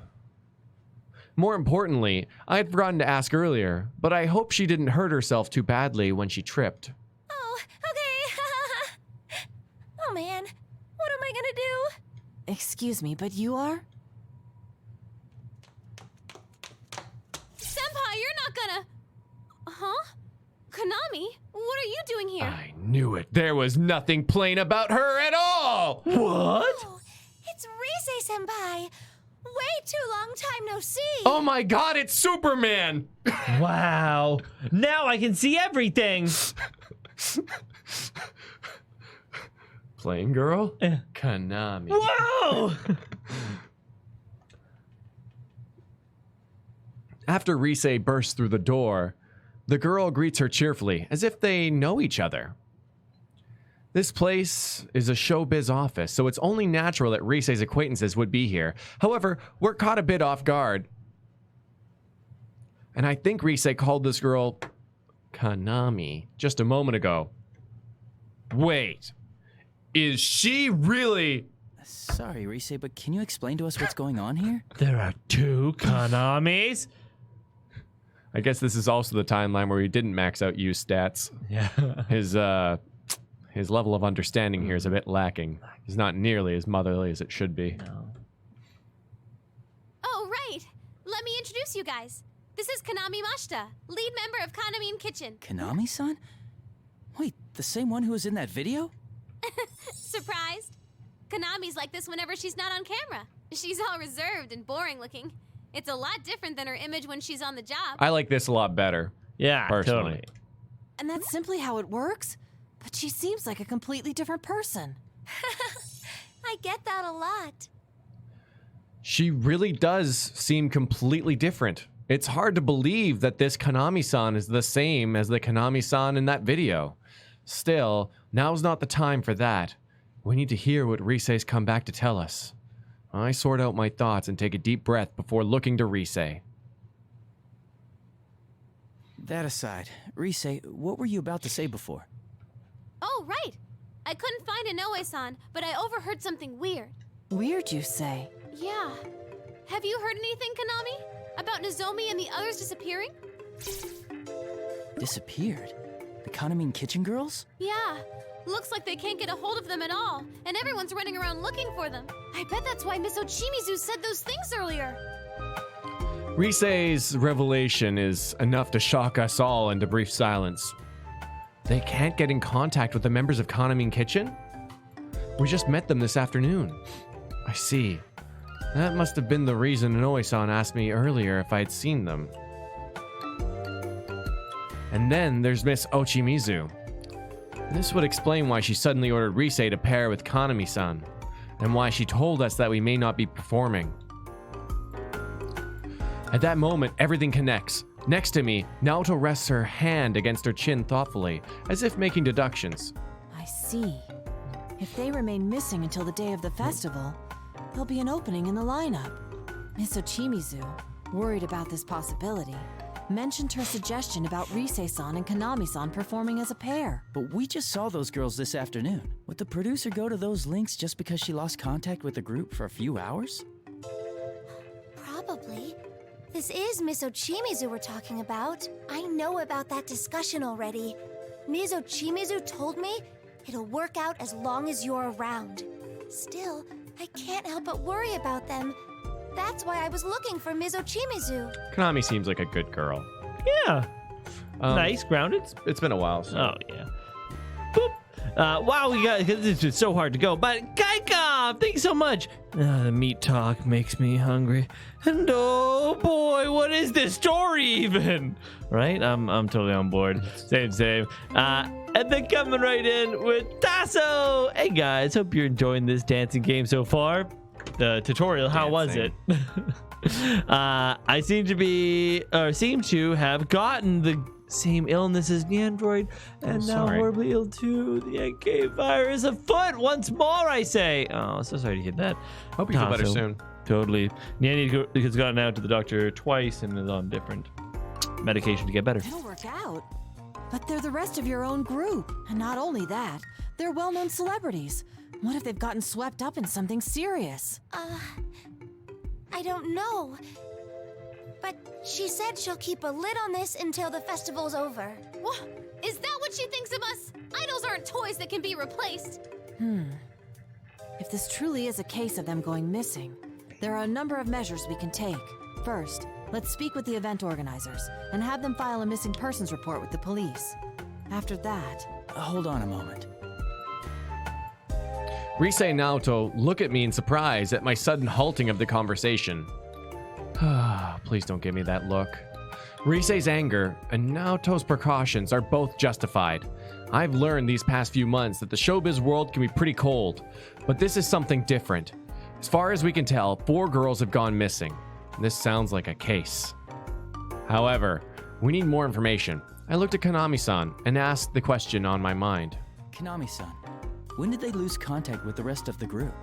S1: More importantly, I had forgotten to ask earlier, but I hope she didn't hurt herself too badly when she tripped.
S12: Oh, okay. Oh man, what am I gonna do?
S7: Excuse me, but you are?
S9: Senpai, you're not gonna... Huh? Konami, what are you doing here?
S1: I knew it. There was nothing plain about her at all. What?
S12: Oh, it's Rise-senpai. Way too long time no see.
S1: Oh my god, it's Superman.
S2: Wow. Now I can see everything.
S1: Plain girl? Konami.
S2: Whoa!
S1: After Rise bursts through the door, the girl greets her cheerfully, as if they know each other. This place is a showbiz office, so it's only natural that Rise's acquaintances would be here. However, we're caught a bit off guard. And I think Rise called this girl Konami just a moment ago. Wait, is she really...
S8: Sorry, Rise, but can you explain to us what's going on here?
S2: There are two Konamis?
S1: I guess this is also the timeline where he didn't max out use stats.
S2: Yeah.
S1: His level of understanding here is a bit lacking. He's not nearly as motherly as it should be.
S2: No.
S9: Oh, right. Let me introduce you guys. This is Konami Mashita, lead member of Konami Kitchen.
S8: Konami-san? Wait, the same one who was in that video?
S9: Surprised? Konami's like this whenever she's not on camera. She's all reserved and boring looking. It's a lot different than her image when she's on the job.
S1: I like this a lot better.
S2: Yeah,
S1: personally.
S2: totally.
S7: And that's simply how it works? But she seems like a completely different person.
S12: I get that a lot.
S1: She really does seem completely different. It's hard to believe that this Konami-san is the same as the Konami-san in that video. Still, now's not the time for that. We need to hear what Rise's come back to tell us. I sort out my thoughts and take a deep breath before looking to Rise.
S8: That aside, Rise, what were you about to say before?
S9: Oh, right. I couldn't find Inoue-san, but I overheard something weird.
S7: Weird, you say?
S9: Yeah. Have you heard anything, Konami? About Nozomi and the others disappearing?
S8: Disappeared? The Konami Kitchen girls?
S9: Yeah. Looks like they can't get a hold of them at all, and everyone's running around looking for them. I bet that's why Miss Ochimizu said those things earlier.
S1: Rise's revelation is enough to shock us all into brief silence. They can't get in contact with the members of Konami Kitchen? We just met them this afternoon. I see. That must have been the reason Inoue-san asked me earlier if I had seen them. And then there's Miss Ochimizu. This would explain why she suddenly ordered Rise to pair with Konami-san, and why she told us that we may not be performing. At that moment, everything connects. Next to me, Naoto rests her hand against her chin thoughtfully, as if making deductions.
S7: I see. If they remain missing until the day of the festival, there'll be an opening in the lineup. Miss Ochimizu, worried about this possibility, mentioned her suggestion about Rise-san and Konami-san performing as a pair.
S8: But we just saw those girls this afternoon. Would the producer go to those links just because she lost contact with the group for a few hours?
S12: Probably. This is Miss Ochimizu we're talking about. I know about that discussion already. Ms. Ochimizu told me it'll work out as long as you're around. Still, I can't help but worry about them. That's why I was looking for Ms. Ochimizu.
S1: Konami seems like a good girl.
S2: Yeah. Nice, grounded.
S1: It's been a while, so.
S2: Oh, yeah. Boop. Wow, this is just so hard to go. But Kaikov, thanks so much. The meat talk makes me hungry. And oh boy, what is this story even? Right? I'm totally on board. Same. And then coming right in with Tasso. Hey guys, hope you're enjoying this dancing game so far. The tutorial, how was it? I seem to have gotten the same illness as the android, and now horribly ill too. The NyanCave virus afoot once more, I say. Oh, so sorry to hear that.
S1: Hope you feel better soon.
S2: Totally. Nyan has gotten out to the doctor twice and is on different medication to get better.
S7: It'll work out. But they're the rest of your own group. And not only that, they're well-known celebrities. What if they've gotten swept up in something serious?
S9: I don't know. But she said she'll keep a lid on this until the festival's over. What? Is that what she thinks of us? Idols aren't toys that can be replaced.
S7: If this truly is a case of them going missing, there are a number of measures we can take. First, let's speak with the event organizers and have them file a missing persons report with the police. After that...
S8: Hold on a moment.
S1: Rise and Naoto look at me in surprise at my sudden halting of the conversation. Please don't give me that look. Rise's anger and Naoto's precautions are both justified. I've learned these past few months that the showbiz world can be pretty cold, but this is something different. As far as we can tell, 4 girls have gone missing. This sounds like a case. However, we need more information. I looked at Konami-san and asked the question on my mind.
S8: Konami-san, when did they lose contact with the rest of the group?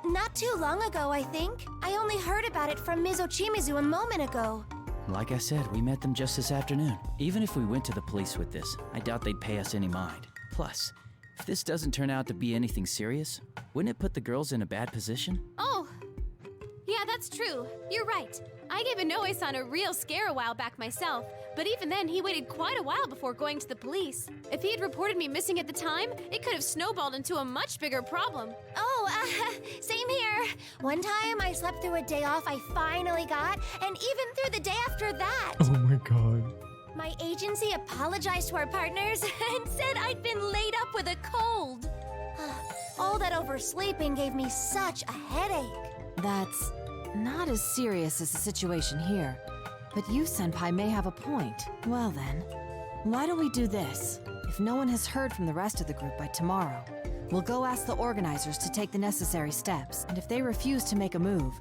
S9: Not too long ago, I think. I only heard about it from Ms. Ochimizu a moment ago.
S8: Like I said, we met them just this afternoon. Even if we went to the police with this, I doubt they'd pay us any mind. Plus, if this doesn't turn out to be anything serious, wouldn't it put the girls in a bad position?
S9: Oh, yeah, that's true. You're right. I gave Inoue-san a real scare a while back myself, but even then he waited quite a while before going to the police. If he had reported me missing at the time, it could have snowballed into a much bigger problem. Oh, same here. One time I slept through a day off I finally got, and even through the day after that.
S1: Oh my god.
S9: My agency apologized to our partners and said I'd been laid up with a cold. All that oversleeping gave me such a headache.
S7: That's not as serious as the situation here, but you, Senpai, may have a point. Well then, why don't we do this? If no one has heard from the rest of the group by tomorrow, we'll go ask the organizers to take the necessary steps, and if they refuse to make a move,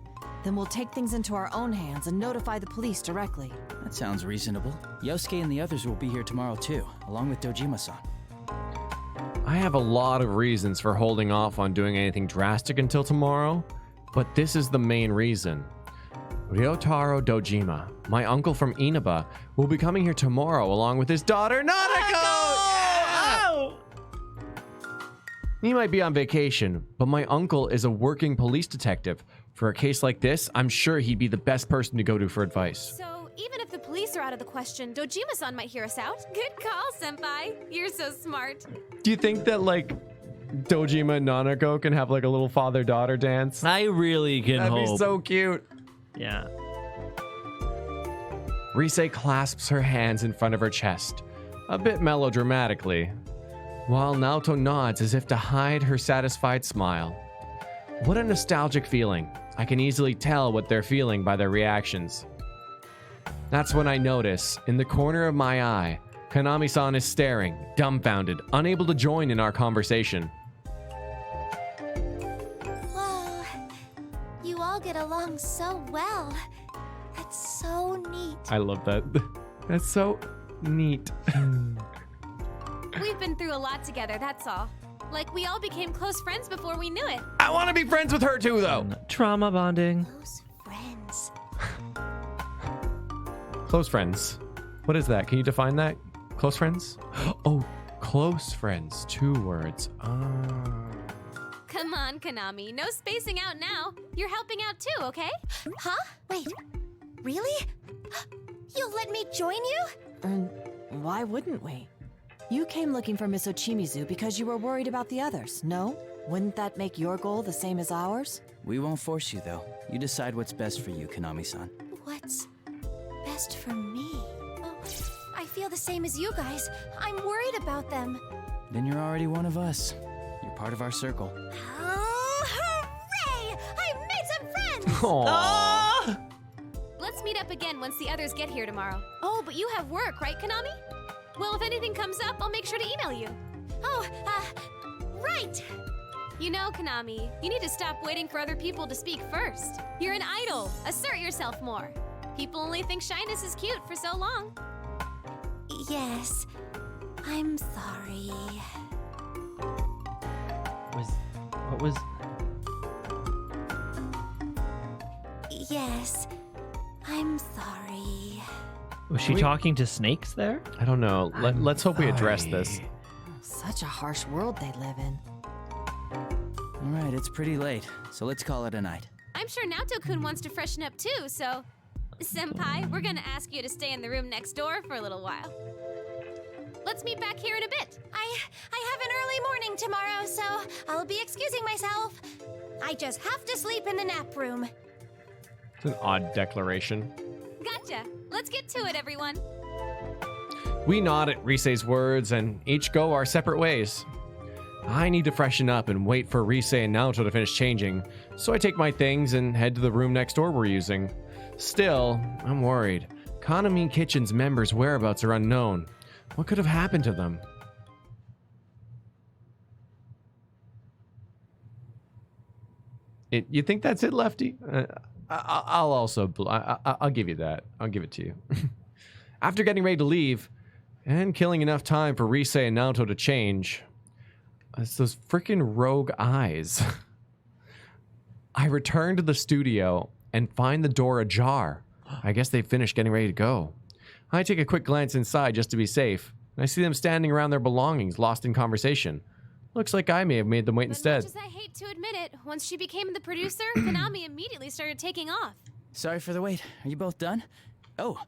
S7: then we'll take things into our own hands and notify the police directly.
S8: That sounds reasonable. Yosuke and the others will be here tomorrow too, along with Dojima-san.
S1: I have a lot of reasons for holding off on doing anything drastic until tomorrow, but this is the main reason. Ryotaro Dojima, my uncle from Inaba, will be coming here tomorrow along with his daughter, Nanako! Yeah! Oh! He might be on vacation, but my uncle is a working police detective. For a case like this, I'm sure he'd be the best person to go to for advice.
S9: So, even if the police are out of the question, Dojima-san might hear us out. Good call, Senpai. You're so smart.
S1: Do you think that, like, Dojima and Nanako can have, like, a little father-daughter dance?
S2: I really can hope.
S1: That'd be so cute.
S2: Yeah.
S1: Rise clasps her hands in front of her chest, a bit melodramatically, while Naoto nods as if to hide her satisfied smile. What a nostalgic feeling. I can easily tell what they're feeling by their reactions. That's when I notice, in the corner of my eye, Konami-san is staring, dumbfounded, unable to join in our conversation.
S9: Whoa, you all get along so well. That's so neat.
S1: I love that. That's so neat.
S9: We've been through a lot together, that's all. Like, we all became close friends before we knew it.
S1: I want to be friends with her too, though.
S2: Trauma bonding.
S9: Close friends.
S1: Close friends. What is that? Can you define that? Close friends? Oh, close friends. 2 words.
S9: Come on, Konami. No spacing out now. You're helping out too, okay? Huh? Wait. Really? You'll let me join you?
S7: Why wouldn't we? You came looking for Miss Ochimizu because you were worried about the others, no? Wouldn't that make your goal the same as ours?
S8: We won't force you, though. You decide what's best for you, Konami-san.
S9: What's best for me? Oh, I
S4: feel the same as you guys. I'm worried about them.
S8: Then you're already one of us. You're part of our circle.
S4: Oh, hooray! I made some friends!
S1: Aww.
S9: Let's meet up again once the others get here tomorrow. Oh, but you have work, right, Konami? Well, if anything comes up, I'll make sure to email you.
S4: Oh, right!
S9: You know, Konami, you need to stop waiting for other people to speak first. You're an idol. Assert yourself more. People only think shyness is cute for so long.
S12: Yes, I'm sorry.
S2: What was...
S12: Yes, I'm sorry.
S2: Was she talking to snakes there?
S1: I don't know. Let's hope we address this.
S7: Such a harsh world they live in.
S8: All right, it's pretty late, so let's call it a night.
S9: I'm sure Naoto-kun wants to freshen up too, so... Senpai, we're gonna ask you to stay in the room next door for a little while. Let's meet back here in a bit.
S12: I have an early morning tomorrow, so I'll be excusing myself. I just have to sleep in the nap room.
S1: It's an odd declaration.
S9: Gotcha. Let's get to it, everyone.
S1: We nod at Risei's words and each go our separate ways. I need to freshen up and wait for Risei and Naoto to finish changing, so I take my things and head to the room next door we're using. Still, I'm worried. Konami Kitchen's members' whereabouts are unknown. What could have happened to them? You think that's it, Lefty? I'll also... I'll give you that. I'll give it to you. After getting ready to leave, and killing enough time for Risei and Naoto to change... It's those freaking rogue eyes. I return to the studio and find the door ajar. I guess they finished getting ready to go. I take a quick glance inside just to be safe. I see them standing around their belongings, lost in conversation. Looks like I may have made them wait instead.
S9: Much as I hate to admit it, once she became the producer, Konami immediately started taking off.
S8: Sorry for the wait. Are you both done? Oh,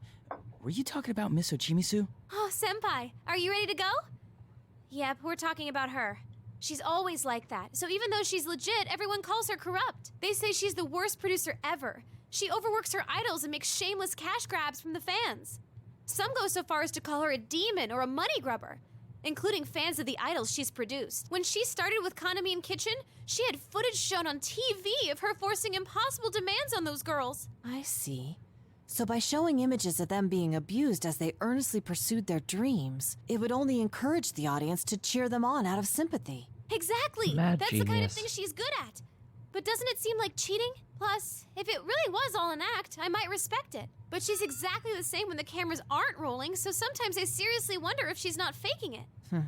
S8: were you talking about Miss Ochimisu?
S9: Oh, Senpai, are you ready to go? Yep, we're talking about her. She's always like that, so even though she's legit, everyone calls her corrupt. They say she's the worst producer ever. She overworks her idols and makes shameless cash grabs from the fans. Some go so far as to call her a demon or a money grubber, including fans of the idols she's produced. When she started with Konami and Kitchen, she had footage shown on TV of her forcing impossible demands on those girls.
S7: I see. So by showing images of them being abused as they earnestly pursued their dreams, it would only encourage the audience to cheer them on out of sympathy.
S9: Exactly!
S2: Mad
S9: That's the kind of
S2: genius.
S9: thing she's good at. But doesn't it seem like cheating? Plus, if it really was all an act, I might respect it. But she's exactly the same when the cameras aren't rolling, so sometimes I seriously wonder if she's not faking it.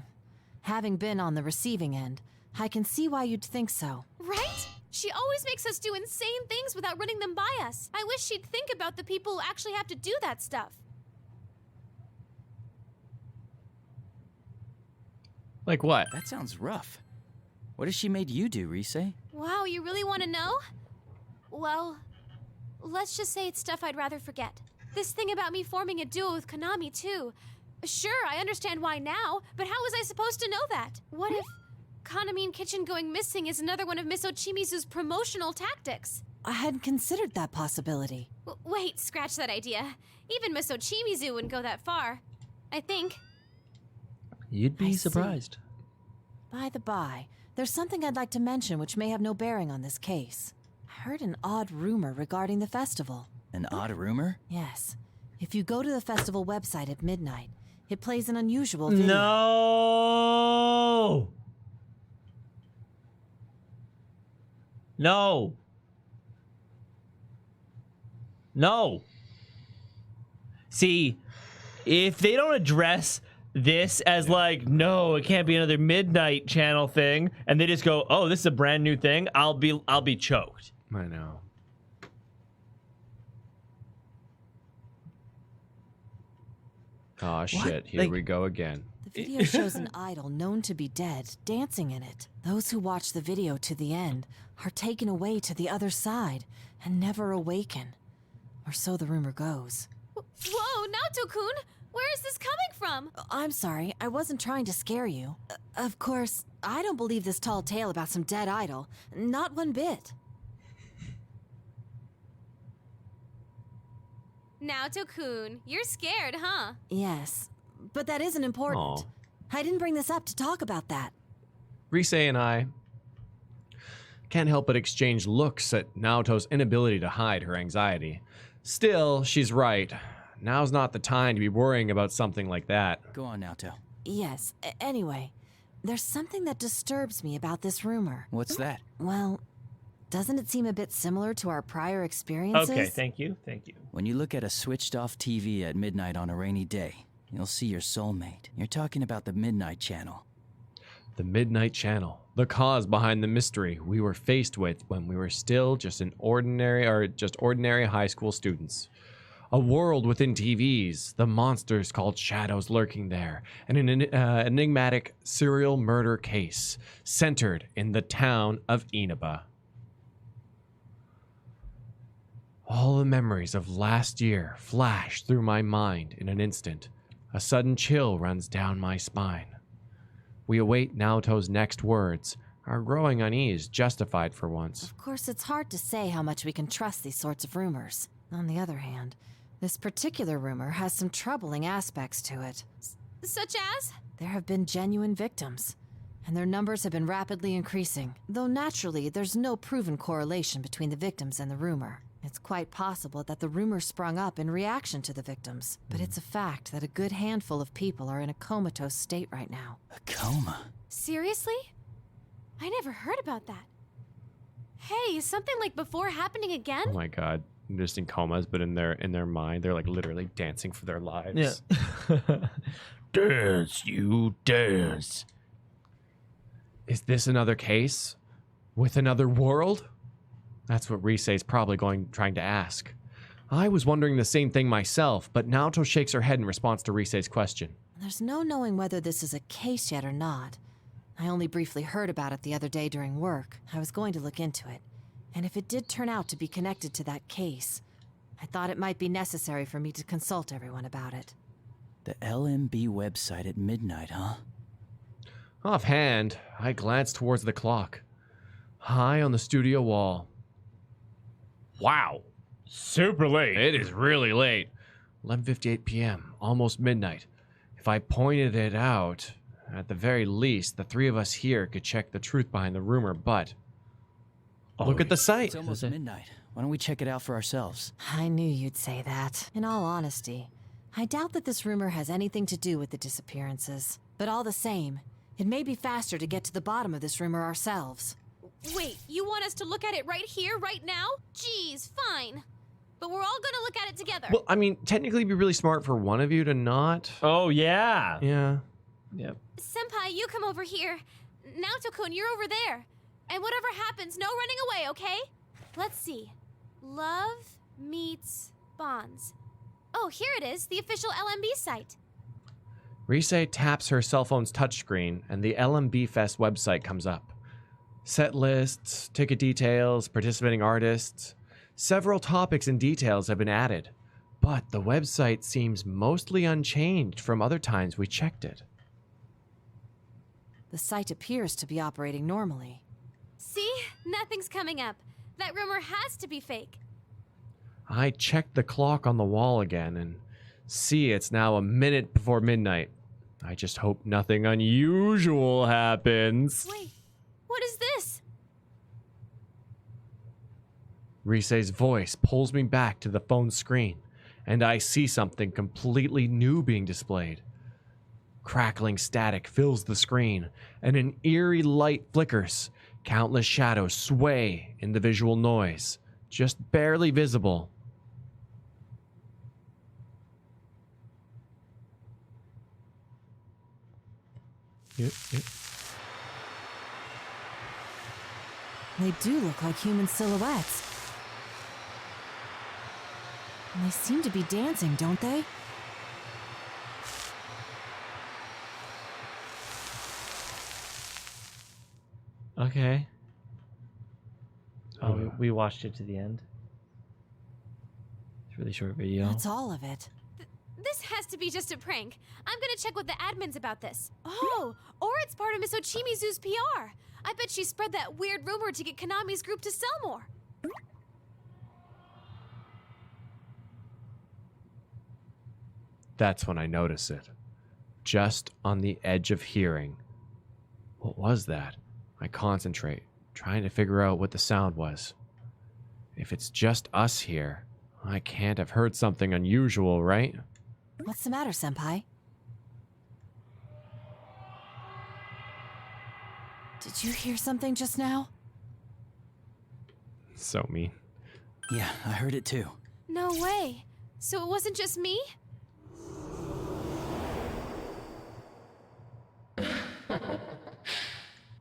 S7: Having been on the receiving end, I can see why you'd think so.
S9: Right? She always makes us do insane things without running them by us. I wish she'd think about the people who actually have to do that stuff.
S1: Like what?
S8: That sounds rough. What has she made you do, Risei?
S9: Wow, you really want to know? Well, let's just say it's stuff I'd rather forget. This thing about me forming a duo with Konami, too. Sure, I understand why now, but how was I supposed to know that? What if Konami and Kitchen going missing is another one of Miss Ochimizu's promotional tactics?
S7: I hadn't considered that possibility.
S9: Wait, scratch that idea. Even Miss Ochimizu wouldn't go that far. I think.
S2: You'd be surprised.
S7: By the by, there's something I'd like to mention which may have no bearing on this case. I heard an odd rumor regarding the festival.
S8: An odd rumor?
S7: Yes. If you go to the festival website at midnight, it plays an unusual video.
S2: No! No! No! See, if they don't address this as like, no, it can't be another midnight channel thing, and they just go, oh, this is a brand new thing, I'll be choked.
S1: I know. Oh shit, here we go again.
S7: The video shows an idol known to be dead dancing in it. Those who watch the video to the end are taken away to the other side and never awaken. Or so the rumor goes.
S9: Whoa, Naoto-kun! Where is this coming from?
S7: I'm sorry, I wasn't trying to scare you. Of course, I don't believe this tall tale about some dead idol. Not one bit.
S9: Naoto-kun, you're scared, huh?
S7: Yes, But that isn't important.
S1: Aw.
S7: I didn't bring this up to talk about that.
S1: Rise and I can't help but exchange looks at Naoto's inability to hide her anxiety. Still, she's right. Now's not the time to be worrying about something like that.
S8: Go on, Naoto.
S7: Yes, anyway, there's something that disturbs me about this rumor.
S8: What's that?
S7: Well, doesn't it seem a bit similar to our prior experiences?
S2: Okay, thank you.
S8: When you look at a switched-off TV at midnight on a rainy day, you'll see your soulmate. You're talking about the Midnight Channel.
S1: The Midnight Channel. The cause behind the mystery we were faced with when we were still just ordinary high school students. A world within TVs, the monsters called shadows lurking there, and an enigmatic serial murder case centered in the town of Inaba. All the memories of last year flash through my mind in an instant. A sudden chill runs down my spine. We await Naoto's next words, our growing unease justified for once.
S7: Of course, it's hard to say how much we can trust these sorts of rumors. On the other hand, this particular rumor has some troubling aspects to it.
S9: Such as?
S7: There have been genuine victims, and their numbers have been rapidly increasing. Though naturally, there's no proven correlation between the victims and the rumor. It's quite possible that the rumor sprung up in reaction to the victims, but it's a fact that a good handful of people are in a comatose state right now.
S8: A coma?
S9: Seriously? I never heard about that. Hey, is something like before happening again?
S1: Oh my god. Just in comas, but in their mind, they're like literally dancing for their lives.
S2: Yeah. Dance, you dance.
S1: Is this another case? With another world? That's what Risei's probably trying to ask. I was wondering the same thing myself, but Naoto shakes her head in response to Risei's question.
S7: There's no knowing whether this is a case yet or not. I only briefly heard about it the other day during work. I was going to look into it. And if it did turn out to be connected to that case, I thought it might be necessary for me to consult everyone about it.
S8: The LMB website at midnight, huh?
S1: Offhand, I glanced towards the clock. High on the studio wall. Wow.
S2: Super late.
S1: It is really late. 11:58 p.m., almost midnight. If I pointed it out, at the very least, the three of us here could check the truth behind the rumor, but... look at the site.
S8: It's almost midnight. Why don't we check it out for ourselves?
S7: I knew you'd say that. In all honesty, I doubt that this rumor has anything to do with the disappearances. But all the same, it may be faster to get to the bottom of this rumor ourselves.
S9: Wait, you want us to look at it right here, right now? Jeez, fine. But we're all gonna look at it together.
S1: Well, I mean, technically it'd be really smart for one of you to not.
S2: Oh, yeah.
S1: Yeah.
S2: Yep.
S9: Senpai, you come over here. Naoto-kun, you're over there. And whatever happens, no running away, okay? Let's see. Love meets bonds. Oh, here it is, the official LMB site.
S1: Risei taps her cell phone's touchscreen, and the LMB Fest website comes up. Set lists, ticket details, participating artists. Several topics and details have been added, but the website seems mostly unchanged from other times we checked it.
S7: The site appears to be operating normally.
S9: See? Nothing's coming up. That rumor has to be fake.
S1: I checked the clock on the wall again and see it's now a minute before midnight. I just hope nothing unusual happens.
S9: Wait, what is this?
S1: Risei's voice pulls me back to the phone screen, and I see something completely new being displayed. Crackling static fills the screen, and an eerie light flickers. Countless shadows sway in the visual noise, just barely visible. Yep.
S7: They do look like human silhouettes. And they seem to be dancing, don't they?
S1: Okay.
S2: Oh, we watched it to the end. It's a really short video.
S7: That's all of it.
S9: This has to be just a prank. I'm gonna check with the admins about this. Oh, or it's part of Miss Ochimizu's PR. I bet she spread that weird rumor to get Konami's group to sell more.
S1: That's when I notice it. just on the edge of hearing. What was that? I concentrate, trying to figure out what the sound was. If it's just us here, I can't have heard something unusual, right?
S7: What's the matter, Senpai? Did you hear something just now?
S1: So mean.
S8: Yeah, I heard it too.
S9: No way. So it wasn't just me?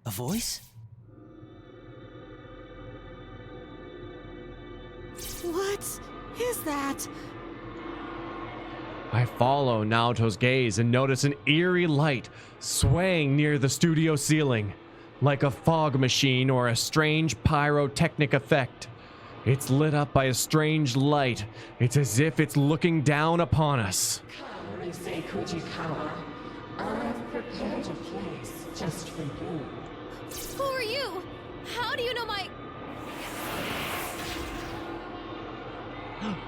S8: A voice?
S7: What is that?
S1: I follow Naoto's gaze and notice an eerie light swaying near the studio ceiling, like a fog machine or a strange pyrotechnic effect. It's lit up by a strange light. It's as if it's looking down upon us.
S20: I've prepared a place just for you.
S9: Who are you? How do you know my...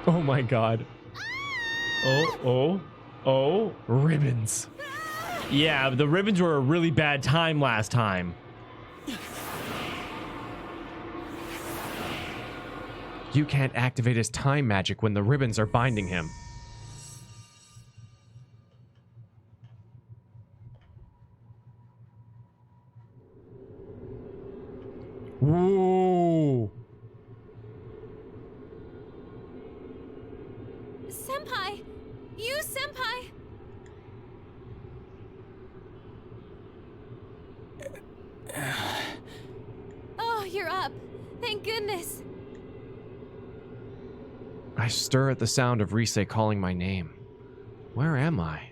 S1: Oh my god.
S2: Oh.
S1: Ribbons.
S2: Yeah, the ribbons were a really bad time last time.
S1: You can't activate his time magic when the ribbons are binding him. Whoa!
S9: Senpai! You, Senpai! Oh, you're up. Thank goodness.
S1: I stir at the sound of Rise calling my name. Where am I?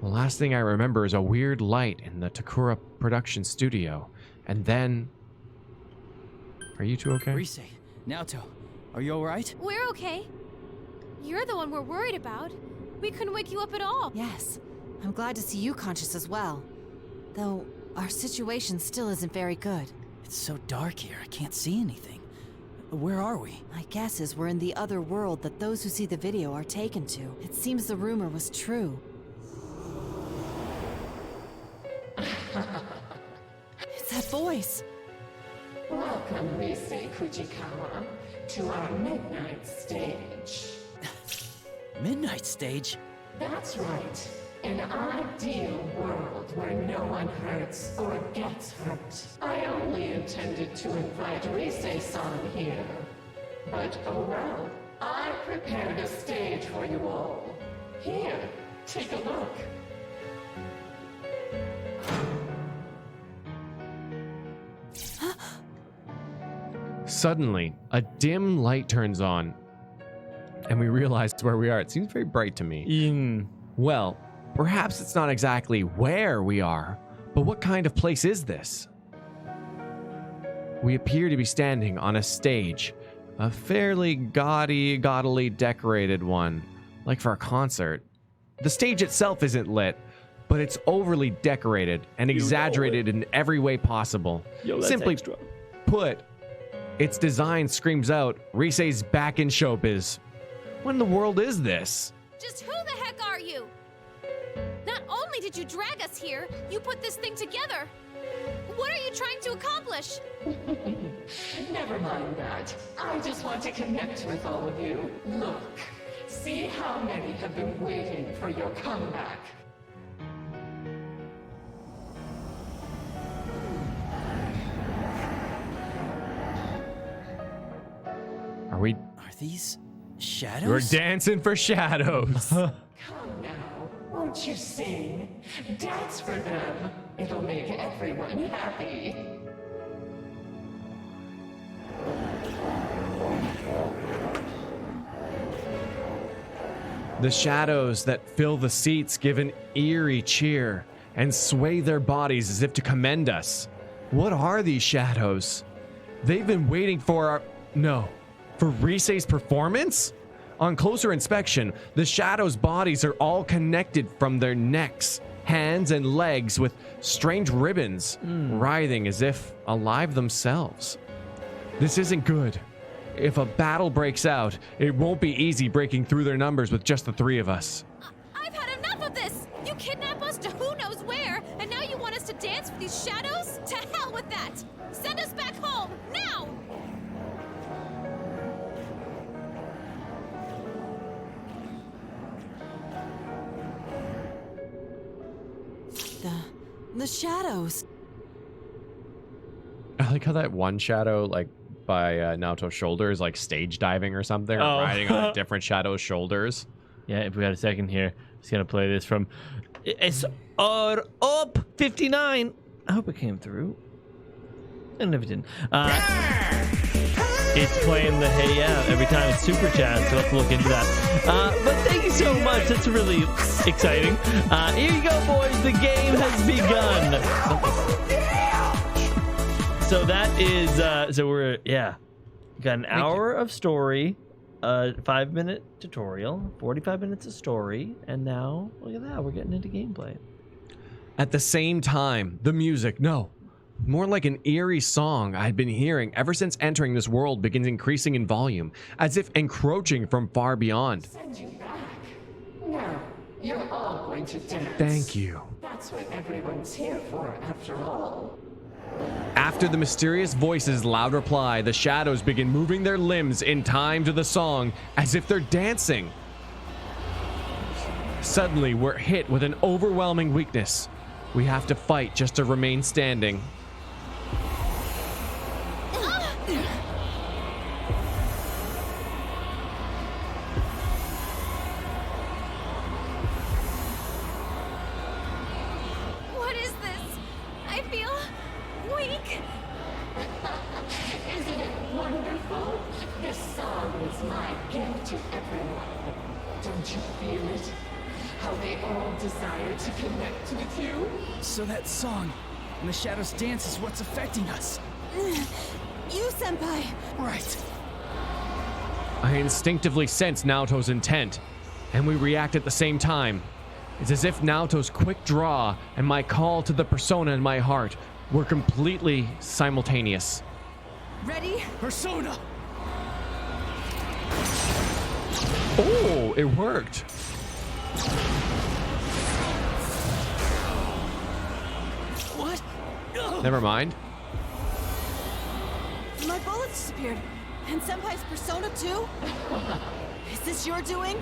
S1: The last thing I remember is a weird light in the Takura production studio. And then... Are you two okay?
S8: Rise, Naoto, are you alright?
S9: We're okay. You're the one we're worried about. We couldn't wake you up at all.
S7: Yes. I'm glad to see you conscious as well. Though, our situation still isn't very good.
S8: It's so dark here, I can't see anything. Where are we?
S7: My guess is we're in the other world that those who see the video are taken to. It seems the rumor was true. It's that voice!
S20: Welcome, Rise Fujikawa, to our midnight stage.
S8: Midnight stage?
S20: That's right. An ideal world where no one hurts or gets hurt. I only intended to invite Rise-san here. But oh well, I prepared a stage for you all. Here, take a look.
S1: Suddenly, a dim light turns on, and we realize where we are. It seems very bright to me. Well, perhaps it's not exactly where we are, but what kind of place is this? We appear to be standing on a stage, a fairly gaudily decorated one, like for a concert. The stage itself isn't lit, but it's overly decorated and exaggerated in every way possible. Simply put, its design screams out, Rise's back in showbiz. What in the world is this?
S9: Just who the heck are you? Not only did you drag us here, you put this thing together. What are you trying to accomplish?
S20: Never mind that. I just want to connect with all of you. Look, see how many have been waiting for your comeback.
S8: Are these shadows?
S1: We're dancing for shadows.
S20: Come now, won't you sing? Dance for them. It'll make everyone happy.
S1: The shadows that fill the seats give an eerie cheer and sway their bodies as if to commend us. What are these shadows? They've been waiting for for Rise's performance? On closer inspection, the shadows' bodies are all connected from their necks, hands, and legs with strange ribbons, writhing as if alive themselves. This isn't good. If a battle breaks out, it won't be easy breaking through their numbers with just the three of us.
S9: I've had enough of this! kidnap us to who knows where, and now you want us to dance for these shadows? To hell with that! Send us back home, now!
S7: The shadows.
S1: I like how that one shadow, like by Naoto's shoulder, is like stage diving or something, or riding on a different shadow's shoulders.
S2: Yeah, if we got a second here, just gonna play this from it's up 59. I hope it came through. And if it didn't, it's playing the Hey Yeah every time it's super chat, so let's look into that. But thank you so much. That's really exciting. Here you go, boys. The game has begun. So that is so we're got an hour of story, 5-minute tutorial, 45 minutes of story, and now look at that, we're getting into gameplay.
S1: At the same time, the music, more like an eerie song I'd been hearing ever since entering this world, begins increasing in volume, as if encroaching from far beyond.
S20: Send you back. No, you're all going to dance.
S1: Thank you.
S20: That's what everyone's here for, after all.
S1: After the mysterious voice's loud reply, the shadows begin moving their limbs in time to the song, as if they're dancing. Suddenly, we're hit with an overwhelming weakness. We have to fight just to remain standing.
S9: What is this? I feel weak.
S20: Isn't it wonderful? This song is my gift to everyone. Don't you feel it? How they all desire to connect with you?
S8: So that song and the shadows dance is what's affecting us.
S7: You, Senpai!
S8: Right.
S1: I instinctively sense Naoto's intent, and we react at the same time. It's as if Naoto's quick draw and my call to the persona in my heart were completely simultaneous.
S7: Ready?
S8: Persona!
S1: Oh, it worked.
S7: What?
S1: Never mind.
S7: My bullet disappeared. And Senpai's persona too? Is this your doing?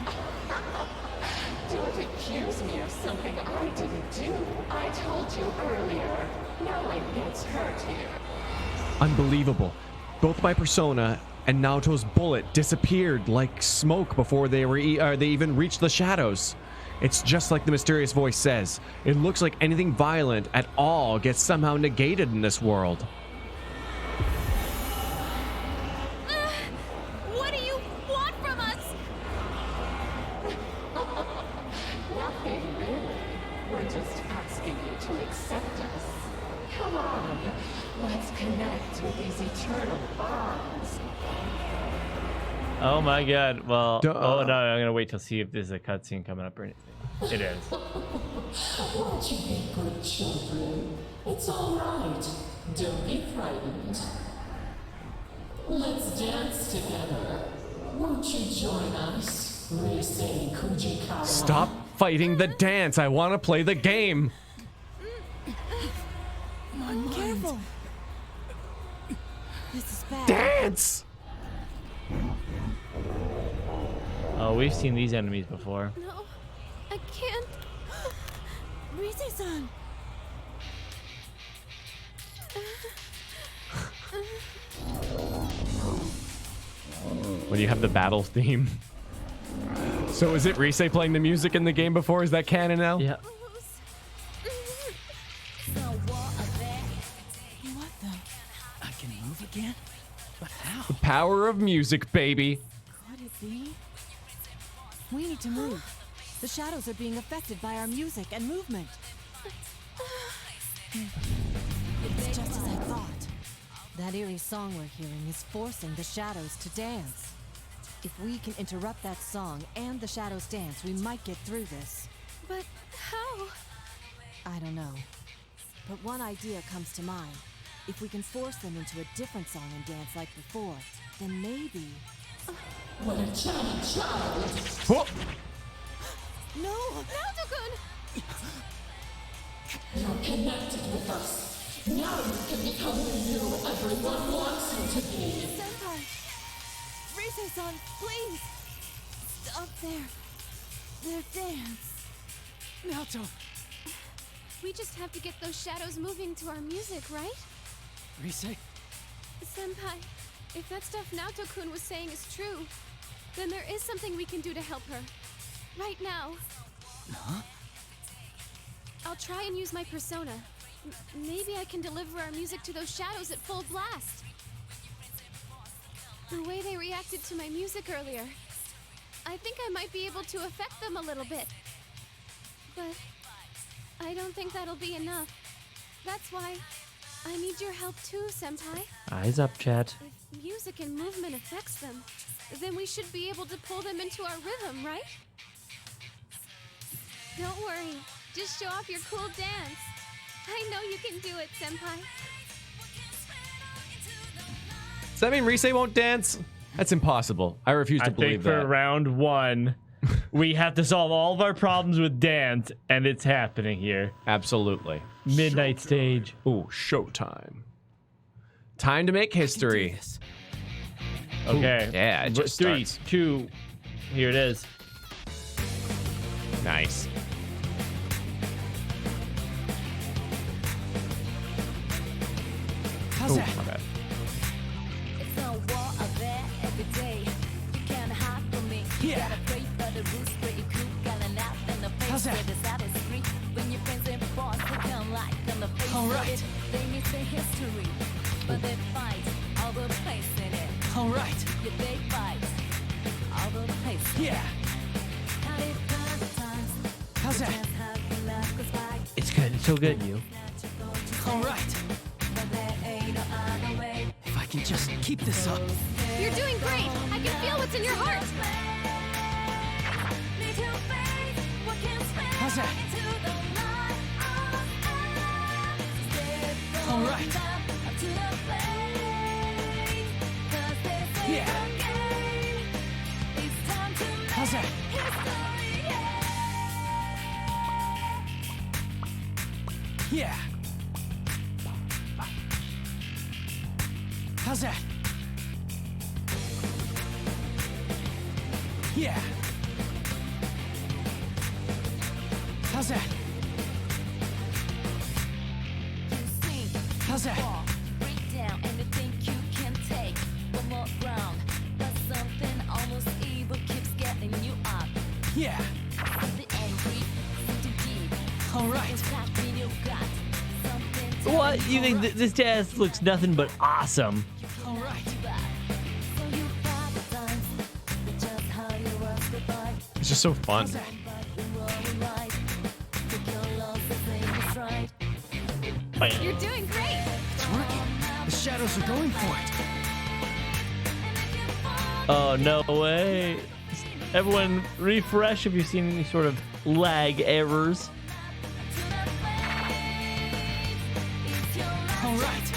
S20: Don't accuse me of something I didn't do. I told you earlier. No one gets hurt here.
S1: Unbelievable. Both my persona and Naoto's bullet disappeared like smoke before they even reached the shadows. It's just like the mysterious voice says. It looks like anything violent at all gets somehow negated in this world.
S9: What do you want from us?
S20: Nothing really. We're just asking you to accept us. Come on, let's connect with these eternal bonds.
S2: Oh my god. Well, oh no, I'm gonna wait till see if there's a cutscene coming up or anything. It is.
S20: Won't you be good children? It's all right. Don't be frightened. Let's dance together. Won't you join us? Risei Kujikawa.
S1: Stop fighting the dance. I want to play the game.
S7: Careful. This is bad.
S1: Dance!
S2: Oh, we've seen these enemies before.
S9: No, I can't.
S7: Risei-san.
S1: When you have the battle theme. So is it Risei playing the music in the game before? Is that canon now?
S2: Yeah.
S8: What the? I can move again? But how?
S1: The power of music, baby.
S7: Could it be? We need to move. The shadows are being affected by our music and movement. It's just as I thought. That eerie song we're hearing is forcing the shadows to dance. If we can interrupt that song and the shadows dance, we might get through this.
S9: But how?
S7: I don't know. But one idea comes to mind. If we can force them into a different song and dance like before, then maybe...
S20: What a chatty child!
S1: Oh.
S7: No!
S9: Naoto-kun!
S20: You're connected with us. Now you can become the you everyone wants you to be.
S15: Senpai! Rise-san, please! Stop their dance.
S18: Naoto,
S9: We just have to get those shadows moving to our music, right?
S18: Rise,
S9: Senpai, if that stuff Naoto-kun was saying is true, then there is something we can do to help her. Right now.
S18: Huh?
S9: I'll try and use my persona. Maybe I can deliver our music to those shadows at full blast. The way they reacted to my music earlier, I think I might be able to affect them a little bit. But I don't think that'll be enough. That's why I need your help too, Senpai.
S2: Eyes up, chat.
S9: If music and movement affects them, then we should be able to pull them into our rhythm, right? Don't worry. Just show off your cool dance. I know you can do it, Senpai.
S1: Does that mean Rise won't dance? That's impossible. I refuse to believe that.
S2: I think for round 1, we have to solve all of our problems with dance, and it's happening here.
S1: Absolutely.
S2: Midnight stage.
S1: Ooh, showtime. Time to make history.
S2: Okay.
S1: Ooh, yeah, it just
S2: 3,
S1: starts.
S2: 2, here it is.
S1: Nice.
S18: how's that?
S1: My bad.
S12: It's a war of there every day. You can't hide from me. You
S18: Yeah.
S12: gotta pray for the roots where you cool, got an out in the face.
S18: How's that?
S12: Where the side is free. When your friends and boss become like on the face
S18: All
S12: of
S18: right.
S12: it. They miss the history, but they fight all the place in it.
S18: All right.
S12: Yeah, they fight all the place in
S18: Yeah.
S12: it.
S18: How's that?
S2: It's good. It's so good, you.
S18: All right. If I can just keep this up.
S9: You're doing great. I can feel what's in your heart.
S18: How's that? All right. Yeah. How's that? Yeah. How's that? Yeah. How's that? How's that?
S12: Break down anything you can take. One more round, but something almost evil keeps getting you up.
S18: Yeah.
S12: The angry, something deep.
S18: All right.
S12: Something you got. Something
S2: What? You think this dance looks nothing but awesome?
S18: All right.
S1: It's just so fun.
S9: You're doing great.
S18: It's working. The shadows are going for it.
S2: Oh, no way. Everyone refresh if you've seen any sort of lag errors.
S18: All right.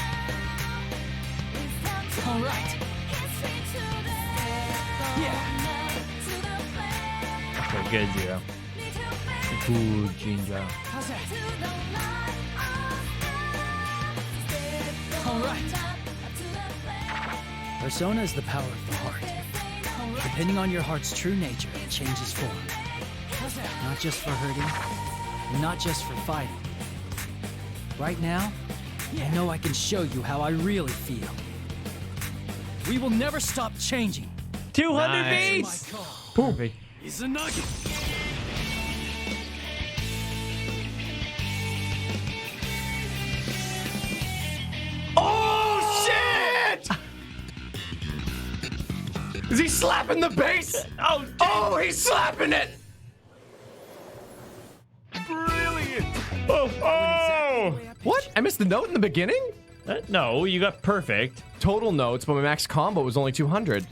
S18: All right. Yeah.
S2: Okay, good, Zero. Ooh, Ginger.
S18: How's that? All right.
S8: Persona is the power of the heart. Depending on your heart's true nature, it changes form.
S18: How's that?
S8: Not just for hurting, and not just for fighting. Right now, I know I can show you how I really feel. We will never stop changing.
S2: 200
S1: Nice.
S2: beats! Perfect.
S18: Izanagi.
S1: Oh shit! Is he slapping the bass? Oh, he's slapping it! Brilliant! Oh! What? I missed the note in the beginning?
S2: No, you got perfect.
S1: Total notes, but my max combo was only 200.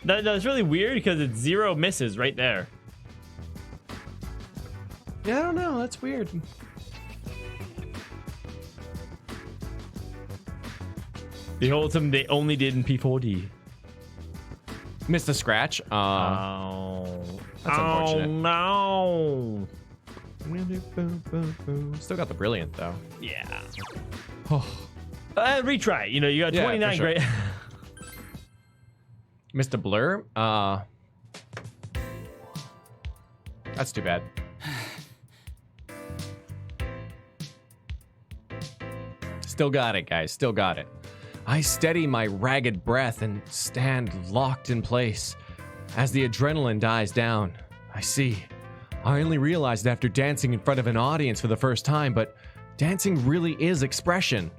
S2: That's really weird because it's 0 misses right there.
S1: Yeah, I don't know. That's weird.
S2: Behold, something they only did in P4D.
S1: Missed a scratch.
S2: Oh.
S1: That's unfortunate.
S2: No.
S1: Still got the brilliant though.
S2: Yeah.
S1: Oh.
S2: Retry. You know, you got 29
S1: sure.
S2: great.
S1: Mr. Blur? That's too bad. Still got it, guys. Still got it. I steady my ragged breath and stand locked in place. As the adrenaline dies down, I see. I only realized after dancing in front of an audience for the first time, but dancing really is expression.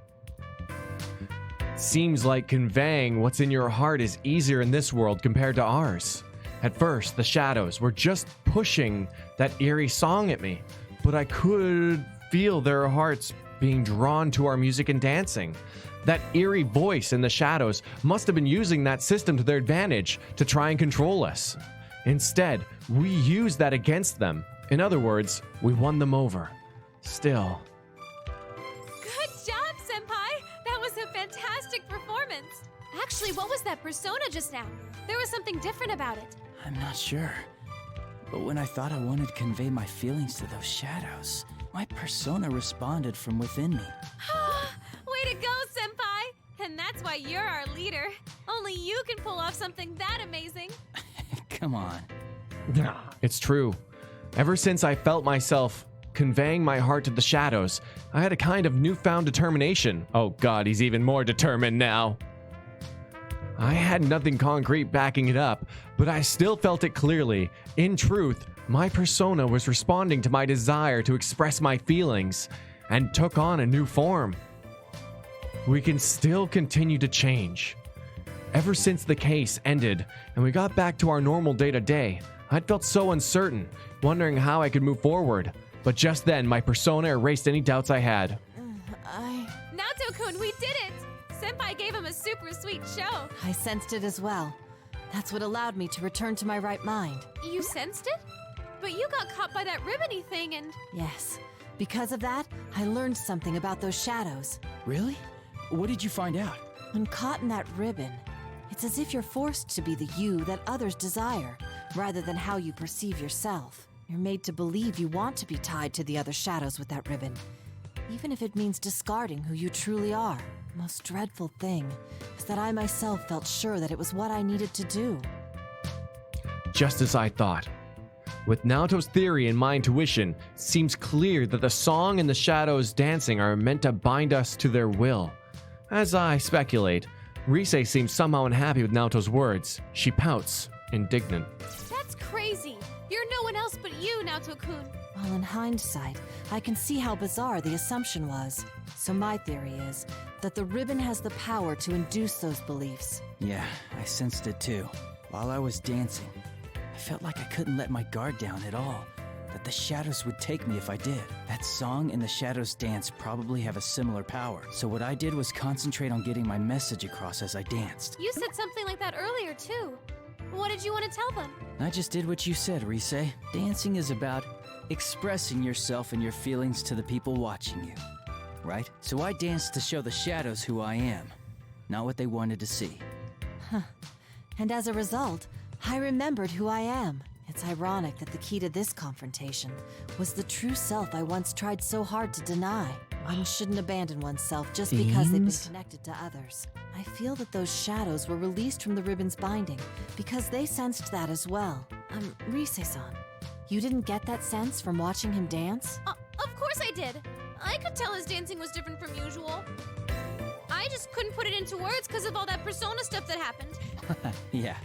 S1: Seems like conveying what's in your heart is easier in this world compared to ours. At first, the shadows were just pushing that eerie song at me, but I could feel their hearts being drawn to our music and dancing. That eerie voice in the shadows must have been using that system to their advantage to try and control us. Instead, we used that against them. In other words, we won them over. Still.
S9: Good job, Senpai! That was a fantastic performance. Actually, what was that persona just now? There was something different about it.
S8: I'm not sure. But when I thought I wanted to convey my feelings to those shadows, my persona responded from within me.
S9: Way to go, Senpai! And that's why you're our leader. Only you can pull off something that amazing.
S8: Come on.
S1: It's true. Ever since I felt myself conveying my heart to the shadows, I had a kind of newfound determination. Oh god, he's even more determined now. I had nothing concrete backing it up, but I still felt it clearly. In truth, my persona was responding to my desire to express my feelings and took on a new form. We can still continue to change. Ever since the case ended and we got back to our normal day-to-day, I'd felt so uncertain, wondering how I could move forward. But just then, my persona erased any doubts I had.
S9: Naoto-kun, we did it! Senpai gave him a super sweet show.
S7: I sensed it as well. That's what allowed me to return to my right mind.
S9: You sensed it? But you got caught by that ribbony thing and...
S7: Yes. Because of that, I learned something about those shadows.
S8: Really? What did you find out?
S7: When caught in that ribbon, it's as if you're forced to be the you that others desire, rather than how you perceive yourself. You're made to believe you want to be tied to the other shadows with that ribbon, even if it means discarding who you truly are. The most dreadful thing is that I myself felt sure that it was what I needed to do.
S1: Just as I thought. With Naoto's theory and my intuition, it seems clear that the song and the shadows dancing are meant to bind us to their will. As I speculate, Rise seems somehow unhappy with Naoto's words. She pouts, indignant.
S9: That's crazy. You're no one else but you, Naoto-kun.
S7: Well, in hindsight, I can see how bizarre the assumption was. So my theory is that the ribbon has the power to induce those beliefs.
S8: Yeah, I sensed it too. While I was dancing, I felt like I couldn't let my guard down at all. That the shadows would take me if I did. That song and the shadows dance probably have a similar power. So what I did was concentrate on getting my message across as I danced.
S9: You said something like that earlier, too. What did you want to tell them?
S8: I just did what you said, Rise. Dancing is about expressing yourself and your feelings to the people watching you, right? So I danced to show the shadows who I am, not what they wanted to see.
S7: Huh. And as a result, I remembered who I am. It's ironic that the key to this confrontation was the true self I once tried so hard to deny. One shouldn't abandon oneself just because they've been connected to others. I feel that those shadows were released from the ribbon's binding because they sensed that as well. Rise-san, you didn't get that sense from watching him dance?
S9: Of course I did. I could tell his dancing was different from usual. I just couldn't put it into words because of all that persona stuff that happened.
S8: Yeah,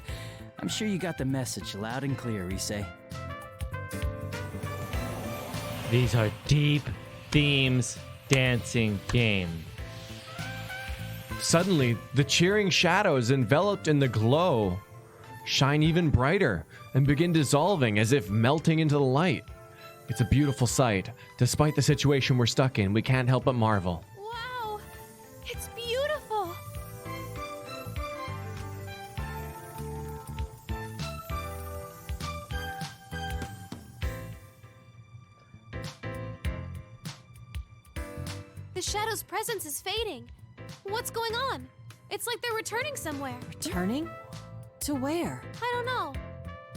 S8: I'm sure you got the message loud and clear, Rise.
S2: These are deep themes dancing game.
S1: Suddenly, the cheering shadows enveloped in the glow shine even brighter and begin dissolving as if melting into the light. It's a beautiful sight. Despite the situation we're stuck in, we can't help but marvel.
S9: Wow, it's beautiful. The shadow's presence is fading. What's going on? It's like they're returning somewhere.
S7: Returning? To where?
S9: I don't know.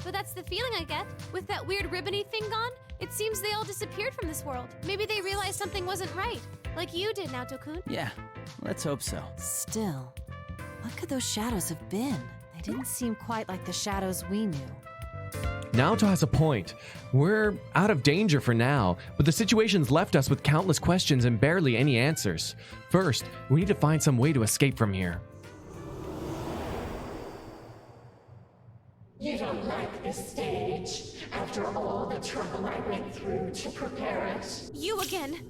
S9: But that's the feeling I get. With that weird ribbony thing gone, It seems they all disappeared from this world. Maybe they realized something wasn't right, like you did, Naoto-kun.
S8: Yeah, let's hope so.
S7: Still, what could those shadows have been? They didn't seem quite like the shadows we knew.
S1: Naoto has a point. We're out of danger for now, but the situation's left us with countless questions and barely any answers. First, we need to find some way to escape from here.
S20: You don't like this stage, after all the trouble I went through to prepare it.
S9: You again!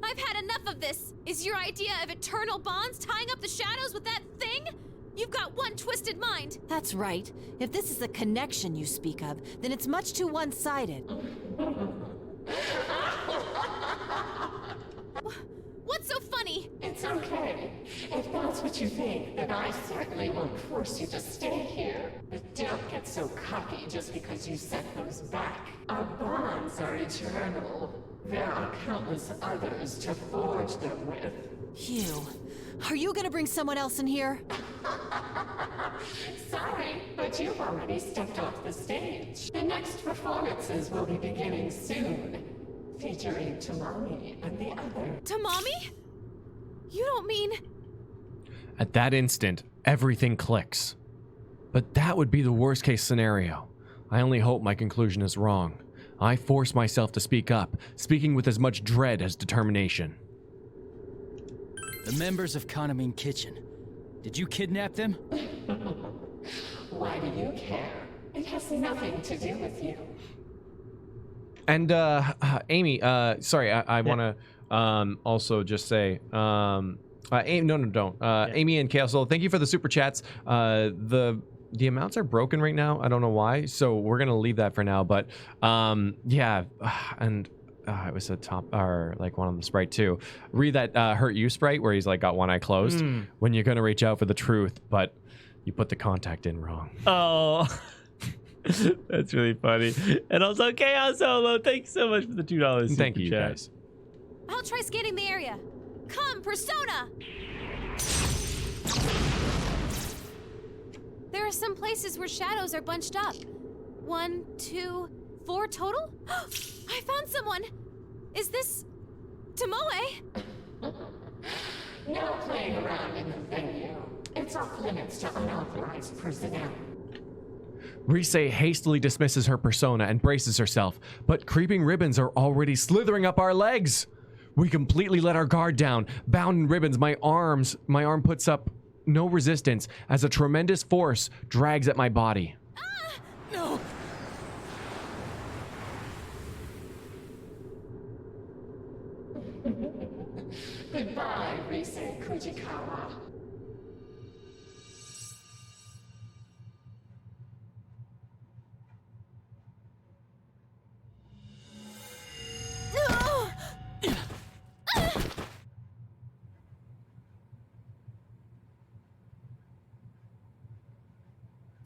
S9: I've had enough of this! Is your idea of eternal bonds tying up the shadows with that thing? You've got one twisted mind!
S7: That's right. If this is a connection you speak of, then it's much too one-sided.
S9: What's so funny?
S20: It's okay. If that's what you think, then I certainly won't force you to stay here. But don't get so cocky just because you set those back. Our bonds are eternal. There are countless others to forge them with.
S7: Hugh, are you gonna bring someone else in here?
S20: Sorry, but you've already stepped off the stage. The next performances will be beginning soon, featuring Tamami and the other.
S9: Tamami? You don't mean...
S1: At that instant, everything clicks. But that would be the worst case scenario. I only hope my conclusion is wrong. I force myself to speak up, speaking with as much dread as determination.
S8: The members of Kaname Kitchen. Did you kidnap them?
S20: Why do you care? It has nothing to do with you.
S1: And, Amy, sorry, I want to, also just say, Amy, no, don't. Amy and Castle, thank you for the super chats. The amounts are broken right now. I don't know why, so we're going to leave that for now. But, yeah, and... it was a top, or like one on the Sprite too. Read that Hurt You Sprite where he's like got one eye closed when you're gonna reach out for the truth, but you put the contact in wrong.
S2: Oh, that's really funny. And also Chaos Solo, thanks so much for the $2.
S1: Thank you, guys.
S9: I'll try scanning the area. Come, Persona! There are some places where shadows are bunched up. 1, 2, 4 total? I found someone! Is this... Tomoe?
S20: No playing around in the venue. It's off limits to unauthorized personnel.
S1: Rise hastily dismisses her persona and braces herself, but creeping ribbons are already slithering up our legs. We completely let our guard down. Bound in ribbons, my arm puts up no resistance as a tremendous force drags at my body.
S9: No!
S20: Goodbye, Rise Kujikawa.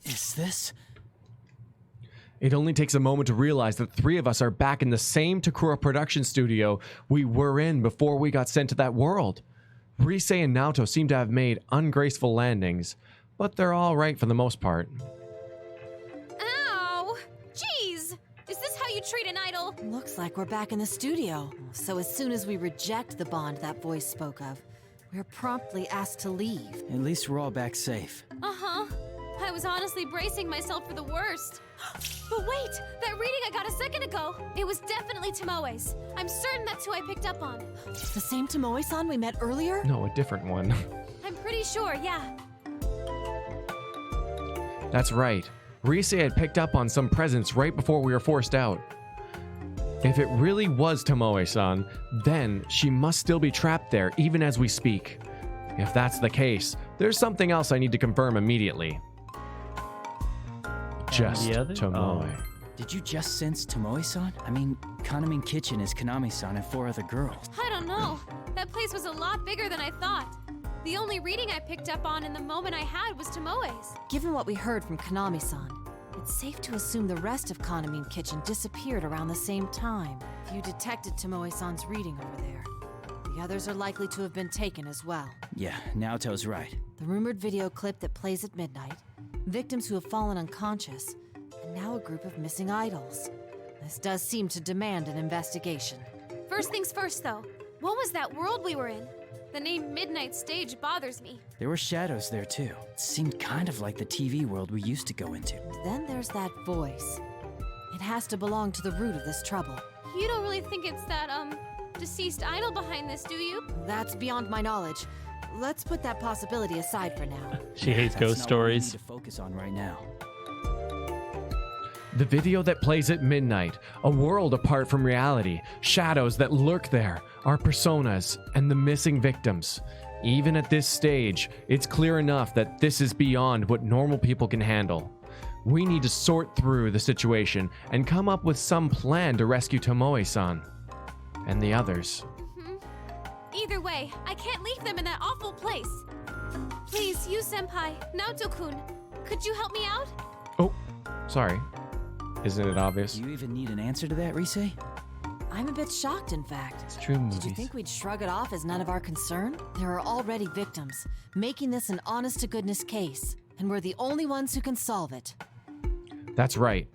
S8: Is this?
S1: It only takes a moment to realize that 3 of us are back in the same Takura production studio we were in before we got sent to that world. Rise and Naoto seem to have made ungraceful landings, but they're all right for the most part.
S9: Ow! Jeez! Is this how you treat an idol?
S7: Looks like we're back in the studio. So as soon as we reject the bond that voice spoke of, we're promptly asked to leave.
S8: At least we're all back safe.
S9: Uh-huh. I was honestly bracing myself for the worst. But wait! That reading I got a second ago! It was definitely Tomoe's. I'm certain that's who I picked up on.
S7: The same Tomoe-san we met earlier?
S1: No, a different one.
S9: I'm pretty sure, yeah.
S1: That's right. Rise had picked up on some presents right before we were forced out. If it really was Tomoe-san, then she must still be trapped there even as we speak. If that's the case, there's something else I need to confirm immediately. Just Tomoe.
S8: Did you just sense Tomoe-san? I mean, Kaname Kitchen is Kaname-san and 4 other girls.
S9: I don't know. That place was a lot bigger than I thought. The only reading I picked up on in the moment I had was Tomoe's.
S7: Given what we heard from Kaname-san, it's safe to assume the rest of Kaname Kitchen disappeared around the same time. You detected Tomoe-san's reading over there. The others are likely to have been taken as well.
S8: Yeah, Naoto's right.
S7: The rumored video clip that plays at midnight, victims who have fallen unconscious, and now a group of missing idols. This does seem to demand an investigation.
S9: First things first, though. What was that world we were in? The name Midnight Stage bothers me.
S8: There were shadows there too. It seemed kind of like the TV world we used to go into.
S7: Then there's that voice. It has to belong to the root of this trouble.
S9: You don't really think it's that, deceased idol behind this, do you?
S7: That's beyond my knowledge. Let's put that possibility aside for now.
S2: She hates ghost stories.
S8: That's not what we need to focus on right now.
S1: The video that plays at midnight, a world apart from reality, shadows that lurk there, our personas, and the missing victims. Even at this stage, it's clear enough that this is beyond what normal people can handle. We need to sort through the situation and come up with some plan to rescue Tomoe-san and the others.
S9: Either way, I can't leave them in that awful place. Please, you senpai, Naoto-kun, could you help me out?
S1: Oh, sorry. Isn't it obvious?
S8: Do you even need an answer to that, Rise?
S7: I'm a bit shocked, in fact.
S1: It's true movies.
S7: Did you think we'd shrug it off as none of our concern? There are already victims, making this an honest-to-goodness case, and we're the only ones who can solve it.
S1: That's right.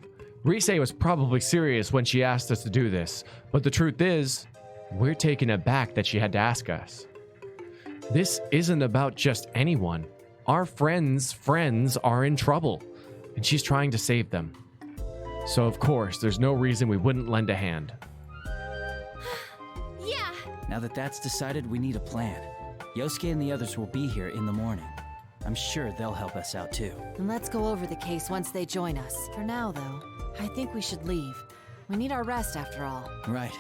S1: Rise was probably serious when she asked us to do this, but the truth is, we're taken aback that she had to ask us. This isn't about just anyone. Our friends' friends are in trouble, and she's trying to save them. So of course, there's no reason we wouldn't lend a hand.
S9: Yeah.
S8: Now that that's decided, we need a plan. Yosuke and the others will be here in the morning. I'm sure they'll help us out too.
S7: And let's go over the case once they join us. For now, though, I think we should leave. We need our rest after all.
S8: Right.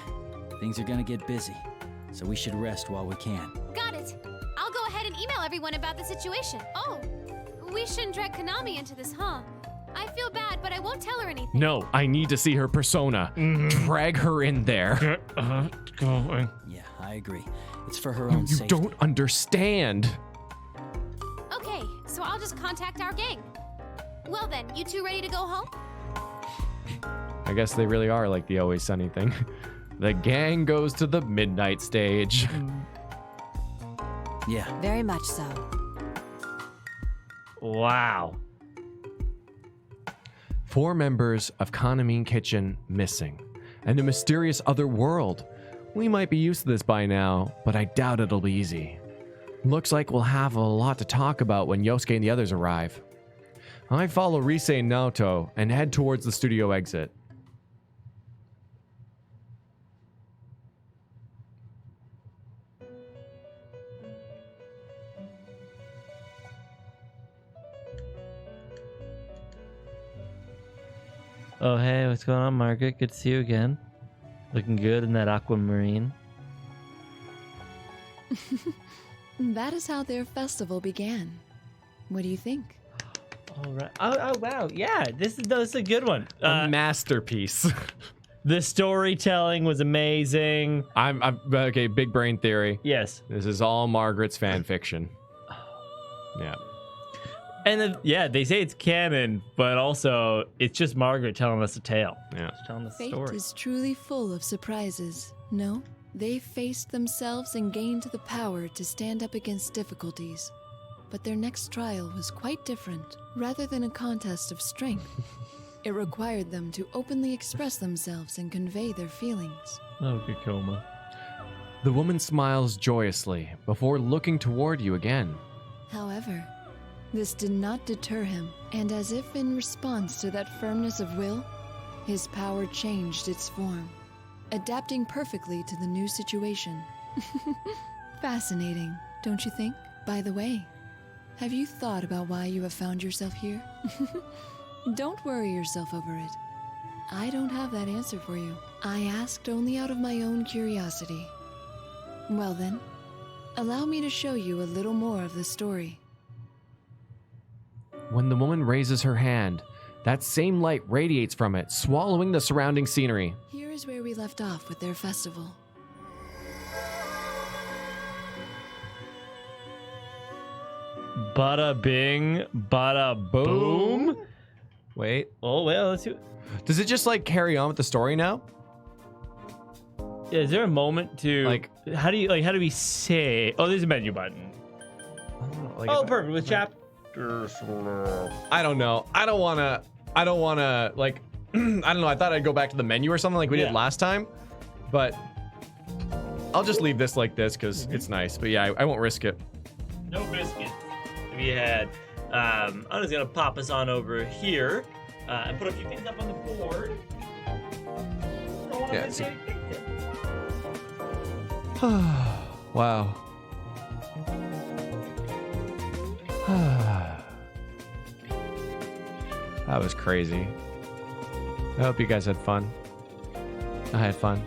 S8: Things are gonna get busy, so we should rest while we can.
S9: Got it. I'll go ahead and email everyone about the situation. Oh, we shouldn't drag Konami into this, huh? I feel bad, but I won't tell her anything.
S1: No, I need to see her persona. Drag her in there.
S8: Yeah, I agree. It's for her own
S1: You
S8: safety.
S1: don't understand.
S9: Okay, so I'll just contact our gang. Well then, you two ready to go home?
S1: I guess they really are like the Always Sunny thing. The gang goes to the midnight stage.
S8: Yeah.
S7: Very much so.
S2: Wow.
S1: 4 members of Kanamine Kitchen missing, and a mysterious other world. We might be used to this by now, but I doubt it'll be easy. Looks like we'll have a lot to talk about when Yosuke and the others arrive. I follow Rise and Naoto and head towards the studio exit.
S2: Oh, hey, what's going on, Margaret? Good to see you again. Looking good in that aquamarine.
S6: That is how their festival began. What do you think?
S2: All right. Oh, wow. Yeah, this is a good one.
S1: A masterpiece.
S2: The storytelling was amazing.
S1: I'm okay. Big brain theory.
S2: Yes.
S1: This is all Margaret's fan fiction. Yeah.
S2: And then, yeah, they say it's canon, but also it's just Margaret telling us a tale.
S1: Yeah.
S2: She's telling us a
S6: Fate
S2: story.
S6: is truly full of surprises. No, they faced themselves and gained the power to stand up against difficulties. But their next trial was quite different. Rather than a contest of strength, it required them to openly express themselves and convey their feelings.
S2: Oh, Kakoma.
S1: The woman smiles joyously before looking toward you again.
S6: However, this did not deter him, and as if in response to that firmness of will, his power changed its form, adapting perfectly to the new situation. Fascinating, don't you think? By the way, have you thought about why you have found yourself here? Don't worry yourself over it. I don't have that answer for you. I asked only out of my own curiosity. Well then, allow me to show you a little more of the story.
S1: When the woman raises her hand, that same light radiates from it, swallowing the surrounding scenery.
S6: Here is where we left off with their festival.
S2: Bada bing, bada boom.
S1: Wait.
S2: Oh, well, let's see.
S1: Does it just like carry on with the story now?
S2: Yeah, is there a moment to like how do we say? Oh, there's a menu button. Oh, perfect. With chapter.
S1: I don't know. I don't wanna like I don't know. I thought I'd go back to the menu or something like we did last time, but I'll just leave this like this because it's nice. But yeah, I won't risk it.
S2: No biscuit. We had. I'm just gonna pop us on over here and put a few things up on the board.
S1: Yeah. Wow. That was crazy. I hope you guys had fun. I had fun.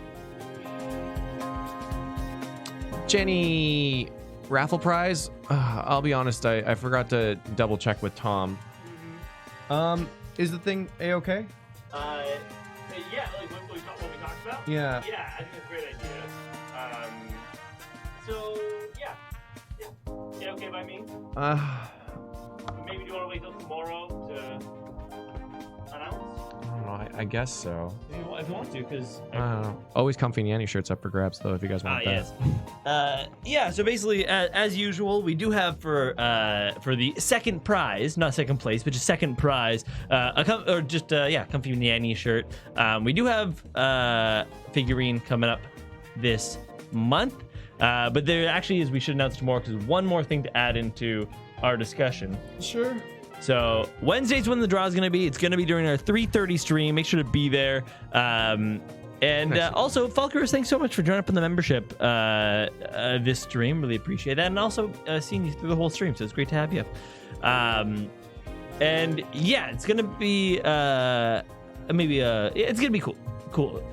S1: Jenny, raffle prize? I'll be honest, I forgot to double check with Tom. Is the thing A-okay?
S2: Yeah, like what we talked about?
S1: Yeah.
S2: Yeah, I think that's a great idea. So, yeah. Yeah, okay by me? Maybe do you want to wait till tomorrow to announce?
S1: I don't know, I guess so.
S2: If you want to, because...
S1: I don't know. Always comfy Nyanny shirts up for grabs, though, if you guys want that.
S2: Yes. Yeah, so basically, as usual, we do have for the second prize, not second place, but just second prize, comfy Nyanny shirt. We do have figurine coming up this month, but there actually is, we should announce tomorrow, because one more thing to add into our discussion.
S1: Sure.
S2: So Wednesday's when the draw is going to be. It's going to be during our 3:30 stream. Make sure to be there. Also, Falkers, thanks so much for joining up in the membership this stream. Really appreciate that. And also seeing you through the whole stream. So it's great to have you. And yeah, it's going to be it's going to be cool. Cool.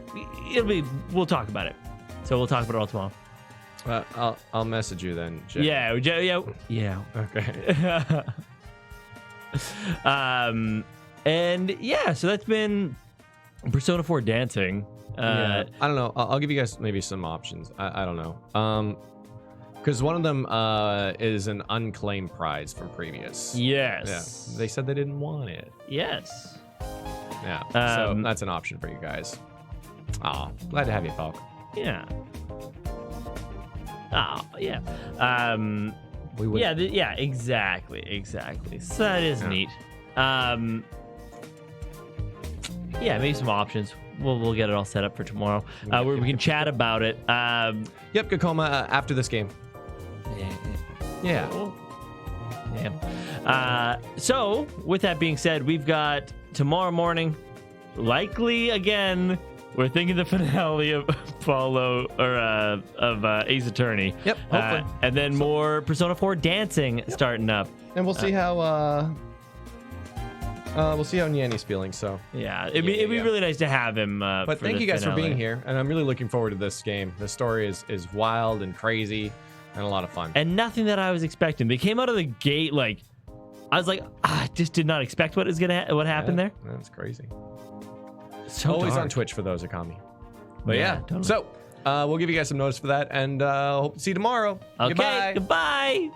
S2: We'll talk about it. So we'll talk about it all tomorrow.
S1: I'll message you then, Jay.
S2: Yeah.
S1: Okay.
S2: And yeah, so that's been Persona 4 dancing.
S1: I don't know. I'll give you guys maybe some options. I don't know. Because one of them is an unclaimed prize from previous.
S2: Yes.
S1: Yeah. They said they didn't want it.
S2: Yes.
S1: Yeah. So that's an option for you guys. Aw, glad to have you, Falk.
S2: Yeah. Oh, yeah.
S1: We would.
S2: Yeah, exactly. So that is neat. Yeah, maybe some options. We'll get it all set up for tomorrow, where we can chat about it.
S1: Yep, Kakoma, after this game. Yeah.
S2: So, with that being said, we've got tomorrow morning, likely again, we're thinking the finale of Ace Attorney.
S1: Yep, hopefully.
S2: And then more Persona 4 dancing starting up.
S1: And we'll see how Nyanny's feeling. So
S2: it'd be really nice to have him.
S1: But thank you guys for being here, and I'm really looking forward to this game. The story is wild and crazy, and a lot of fun.
S2: And nothing that I was expecting. They came out of the gate like I was like, I just did not expect what happened there.
S1: That's crazy.
S2: So
S1: always
S2: dark.
S1: On Twitch for those, Akami. But yeah.
S2: Totally.
S1: So we'll give you guys some notice for that, and hope to see you tomorrow.
S2: Okay, goodbye.